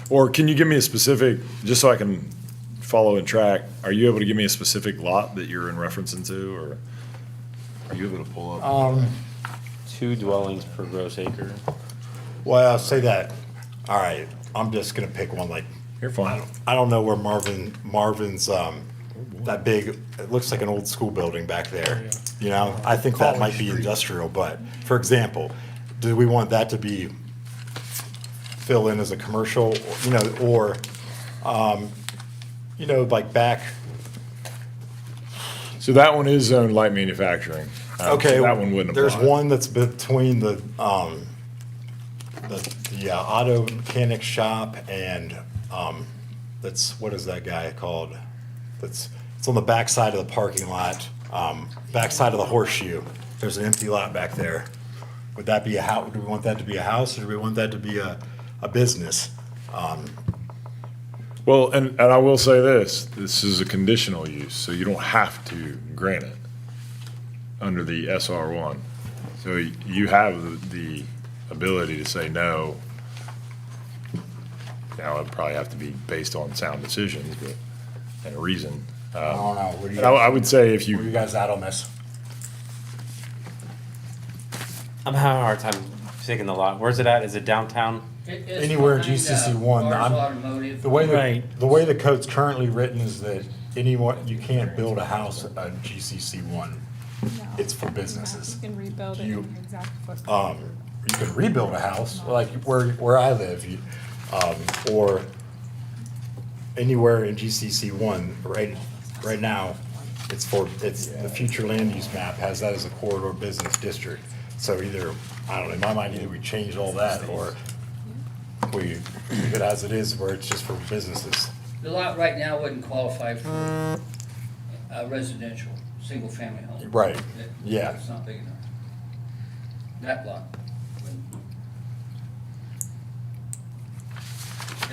Or can you give me a specific, just so I can follow and track, are you able to give me a specific lot that you're in reference into, or are you able to pull up? 2 dwellings per gross acre. Well, I'll say that. All right, I'm just gonna pick one, like, You're fine. I don't know where Marvin's, that big, it looks like an old school building back there. You know, I think that might be industrial, but, for example, do we want that to be, fill in as a commercial, you know, or, you know, like back, So that one is zoned light manufacturing. So okay, that one wouldn't apply. there's one that's between the auto mechanic shop and, that's, what is that guy called? It's on the backside of the parking lot, backside of the horseshoe. There's an empty lot back there. Would that be a house? Do we want that to be a house, or do we want that to be a business? Well, and I will say this is a conditional use, so you don't have to grant it under the SR1. So you have the ability to say no. Now, it'd probably have to be based on sound decisions, but, and a reason. I don't know. What do you I would say if Where are you, you guys at on this? I'm having a hard time picking the lot. Where's it at? Is it downtown? Anywhere in GCC1, Automotive. the way the code's currently written is that you can't build a house on GCC1. It's for businesses. You can rebuild it You- in the exact footprint. You can rebuild a house, like where I live, or anywhere in GCC1, right now, it's the future land use map has that as a corridor business district. So either, I don't know, in my mind, either we change all that, or we leave it as it is, where it's just for businesses. The lot right now wouldn't qualify for a residential, single-family home. Right, yeah. It's not big enough. That lot.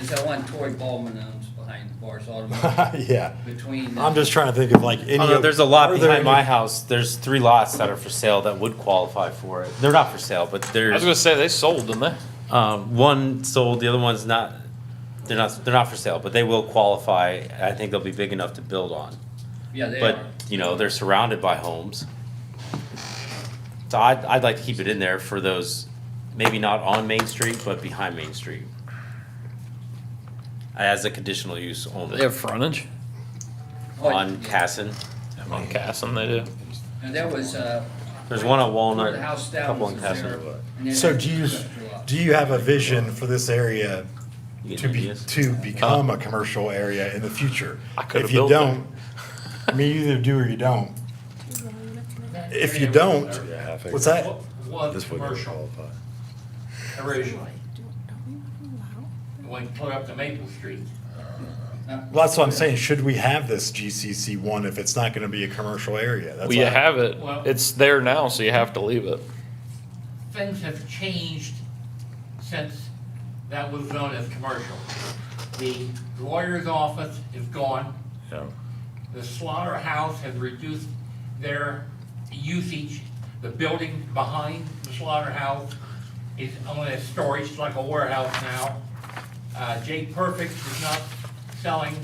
Is that one Tory Baldwin owns behind the Bars Automotive? Yeah. Between. I'm just trying to think of like any. Oh, no, there's a lot are there behind any- my house. There's 3 lots that are for sale that would qualify for it. They're not for sale, but I was there's, gonna say, they sold, didn't they? one sold, the other one's not, they're not for sale, but they will qualify. I think they'll be big enough to build on. Yeah, they But, are. you know, they're surrounded by homes. So I'd like to keep it in there for those, maybe not on Main Street, but behind Main Street. As a conditional use only. They have frontage. Oh, On Casson. On Casson, they do. And there was, There's one at Where Walnut, the house down couple in was there, Castlewood. and then So that's do you, industrial lot. do you have a vision for this area You to get be, ideas? to become a commercial area in the future? I could've If you built it. don't, I mean, you either do or you don't. If you don't, what's that? Was commercial originally. When you put up to Maple Street. Well, that's what I'm saying. Should we have this GCC one if it's not gonna be a commercial area? That's Well, you all. have it. Well- It's there now, so you have to leave it. Things have changed since that was known as commercial. The lawyer's office is gone. Yeah. The slaughterhouse has reduced their usage. The building behind the slaughterhouse is only a storage, like a warehouse now. J Perfect is not selling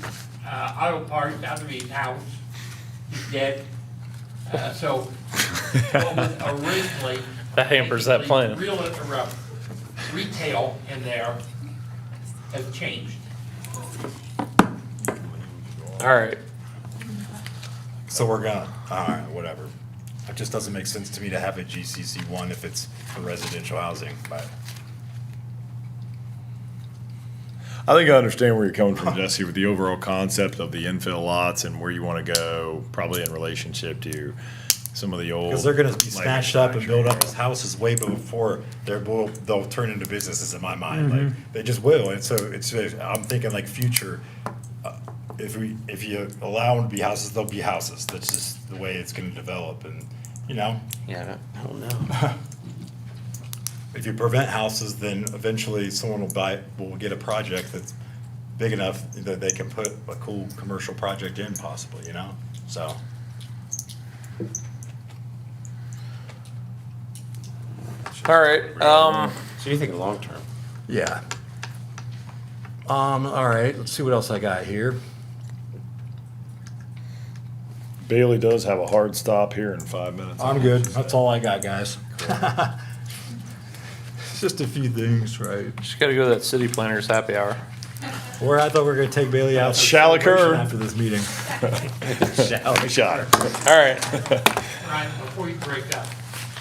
auto parts out of his house. He's dead. So what was originally That hampers that basically plan. real retail in there has changed. All right. So we're gonna, all right, whatever. It just doesn't make sense to me to have a GCC one if it's for residential housing, but. I think I understand where you're coming from, Jesse, with the overall concept of the infill lots and where you want to go, probably in relationship to some of the old. Because they're gonna be light snatched up and build up manufacturing. as houses way before they'll turn into businesses in my mind. Mm-hmm. Like, they just will. And so I'm thinking like future, if you allow them to be houses, they'll be houses. That's just the way it's gonna develop and, you know. Yeah, I don't know. If you prevent houses, then eventually someone will get a project that's big enough that they can put a cool commercial project in possibly, you know? So. All right. So you think long term? Yeah. All right, let's see what else I got here. Bailey does have a hard stop here in 5 minutes. I'm good. That's all I got, guys. It's just a few things, right? Just got to go to that city planners happy hour. Where I thought we were gonna take Bailey out. for Shall occur. celebration After this meeting. Shot. All right. Ryan, before you break up,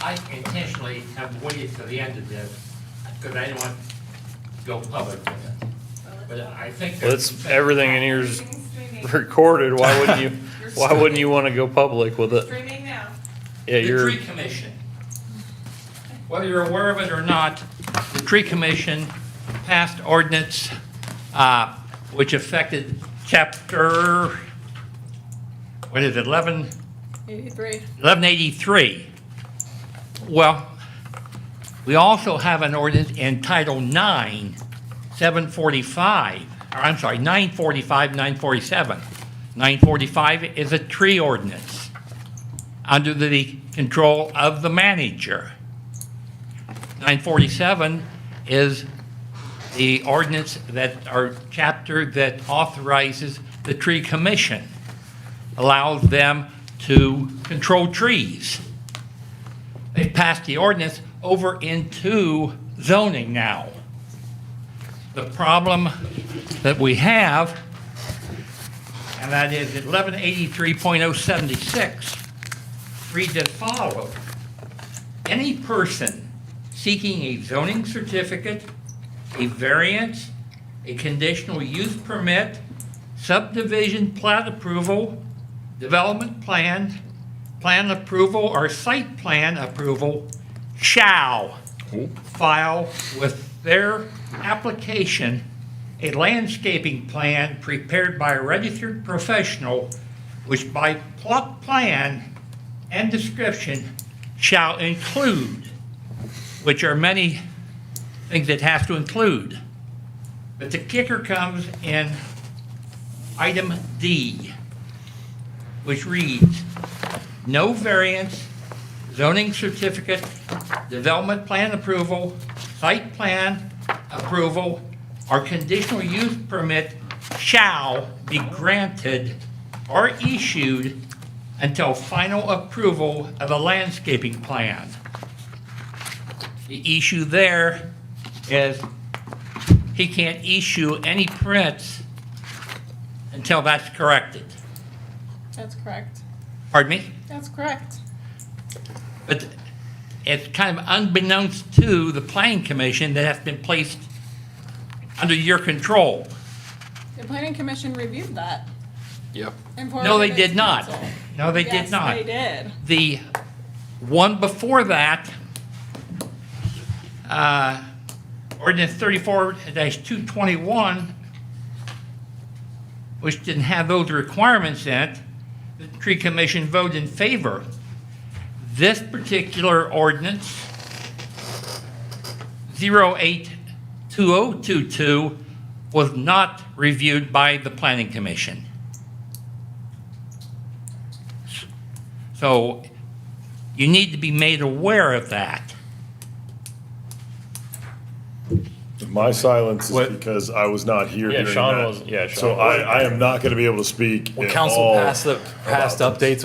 I intentionally have waited to the end of this because I didn't want to go public with it. But I think. Well, it's everything in here's recorded. Why wouldn't you? Why wouldn't you want to go public with it? Streaming now. Yeah, The you're. tree commission. Whether you're aware of it or not, the tree commission passed ordinance which affected chapter, what is it, 1183. Well, we also have an ordinance in Title 9, 745, or I'm sorry, 945, 947. 945 is a tree ordinance under the control of the manager. 947 is the ordinance or chapter that authorizes the tree commission, allows them to control trees. They've passed the ordinance over into zoning now. The problem that we have, and that is 1183.076, reads as follows. Any person seeking a zoning certificate, a variance, a conditional use permit, subdivision plat approval, development plan, plan approval, or site plan approval shall file with their application a landscaping plan prepared by a registered professional, which by plot plan and description shall include, which are many things it has to include. But the kicker comes in item D, which reads, no variance, zoning certificate, development plan approval, site plan approval, or conditional use permit shall be granted or issued until final approval of a landscaping plan. The issue there is he can't issue any permits until that's corrected. That's correct. Pardon me? That's correct. But it's kind of unbeknownst to the planning commission that has been placed under your control. The planning commission reviewed that. Yep. and No, they forwarded it did to not. council. No, they did not. Yes, they did. The one before that, ordinance 34-221, which didn't have those requirements in it, the tree commission voted in favor. This particular ordinance, 082022, was not reviewed by the planning commission. So you need to be made aware of that. My silence is because I was not here Yeah, during Sean that. wasn't- yeah, So Sean I am not going to be able to speak When at council all passed about this. updates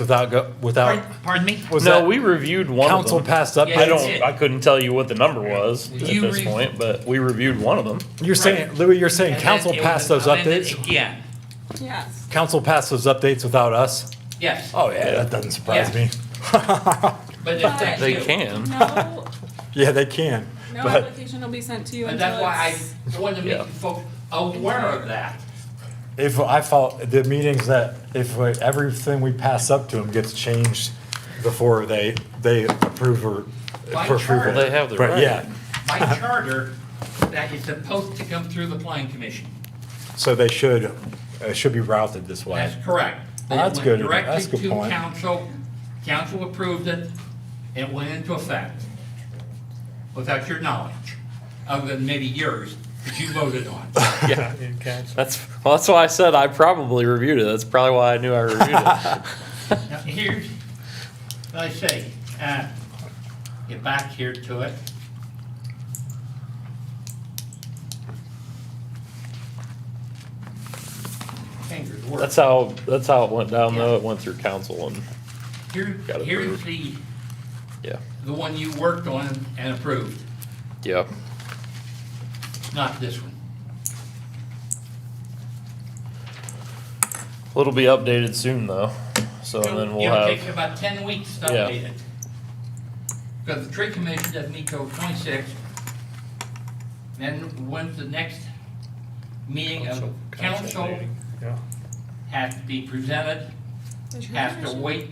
without, Pardon me? was No, that, we reviewed one council of them. passed Yeah, updates? you did. I couldn't tell you what the number was at You this point, but we reviewed one of them. You're saying, Louis, you're saying And council then it passed was those amended updates? Again, Yes. Council passed those updates without us? yes. Oh, yeah, that doesn't surprise Yeah. me. But But They can. No, Yeah, they can. no But application will be sent to you And until that's why it's. I wanted to make you folks aware of that. if I felt the meetings that, if everything we pass up to them gets changed before they approve or. By for approval. charter. They have the Right, right. yeah. By charter, that is supposed to come through the planning commission. So they should be routed this way. That's correct. Well, that's It went good. That's a good directly to point. council, council approved it, it went into effect without your knowledge, other than maybe yours, that you voted on. Yeah. That's why I said I probably reviewed it. That's probably why I knew I reviewed it. Now, here's what I say, get back here to it. Fingers work. That's how it went down though. It went through council and got Here's approved. the one you worked on and approved, Yep. not this one. It'll be updated soon though. So then we'll It'll take have, about 10 weeks to Yeah. update it. Because the tree commission doesn't meet till 26. Then when's the next meeting of council has to be presented, The tree has to commission- wait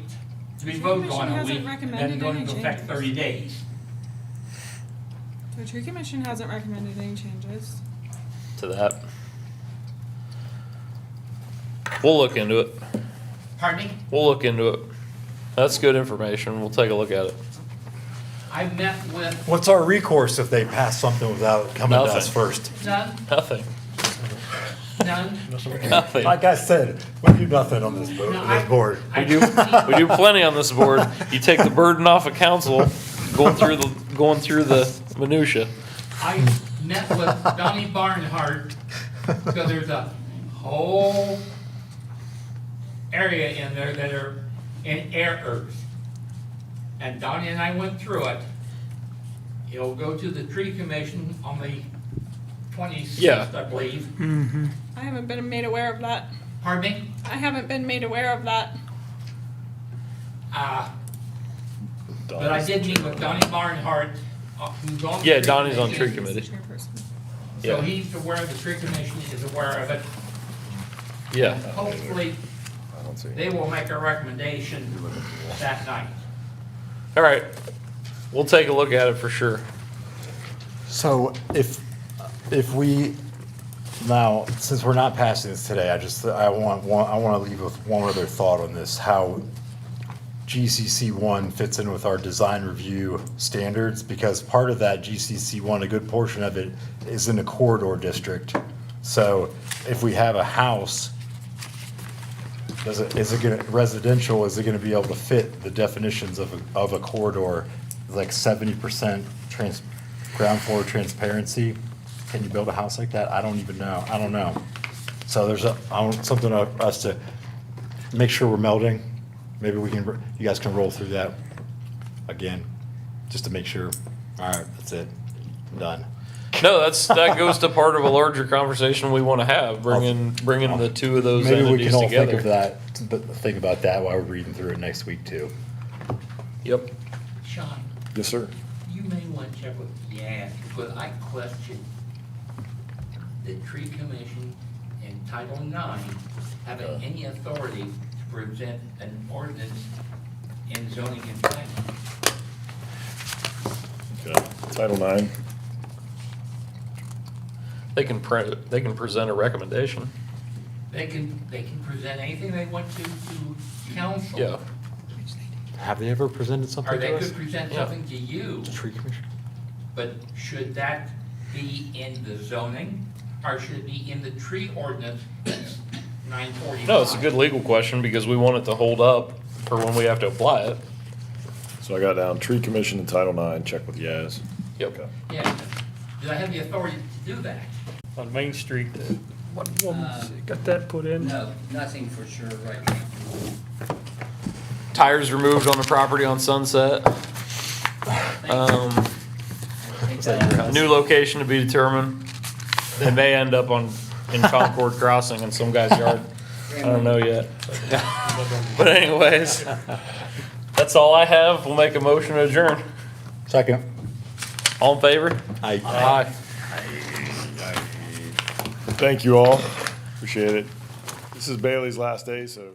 to be Tree voted commission on a hasn't week, and then recommended go any into effect changes. 30 days. The tree commission hasn't recommended any changes. to that. We'll look into it. Pardon me? We'll look into it. That's good information. We'll take a look at it. I met with What's our recourse if they pass something without coming to us Nothing. first? none, Nothing. none. Nothing. Like I said, we do nothing on this board. We do plenty on this board. You take the burden off of council, going through the minutia. I met with Donnie Barnhart, because there's a whole area in there that are in errors. And Donnie and I went through it. It'll go to the tree commission on the 26th, Yeah. I believe. I haven't been made aware of that. Pardon me? I haven't been made aware of that. But I did meet with Donnie Barnhart, who's on the Yeah, tree Donnie's on commission. tree committee. So Yeah. he's aware, the tree commission is aware of it. Yeah. Hopefully, they will make a recommendation that night. All right. We'll take a look at it for sure. So if we, now, since we're not passing this today, I want to leave with one other thought on this, how GCC1 fits in with our design review standards, because part of that GCC1, a good portion of it is in a corridor district. So if we have a house, is it gonna, residential, is it gonna be able to fit the definitions of a corridor, like 70% ground floor transparency? Can you build a house like that? I don't even know. I don't know. So there's something for us to make sure we're melding. Maybe you guys can roll through that again, just to make sure. All right, that's it. I'm done. No, that goes to part of a larger conversation we want to have, bringing the two of those Maybe we entities can all together. think of that, but think about that while we're reading through it next week too. Yep. Sean, Yes, sir. you may want to check with Yan, because I question the tree commission in Title IX having any authority to present an ordinance in zoning and planning. Okay. Title IX. They can present a recommendation. They can present anything they want to council. Yeah. Have they ever presented something Or they to us? could present something to you, Tree commission? but should that be in the zoning, or should it be in the tree ordinance, 945? No, it's a good legal question because we want it to hold up for when we have to apply it. So I got down tree commission and Title IX, check with Yaz. Yep. Okay. Yeah, do I have the authority to do that? On Main Street, one woman got that put in. No, nothing for sure right now. Tires removed on the property on Sunset. New location to be determined. They may end up in Concord Crossing in some guy's yard. I don't know yet. But anyways, that's all I have. We'll make a motion to adjourn. Second. All in favor? Aye. Aye. Thank you all. Appreciate it. This is Bailey's last day, so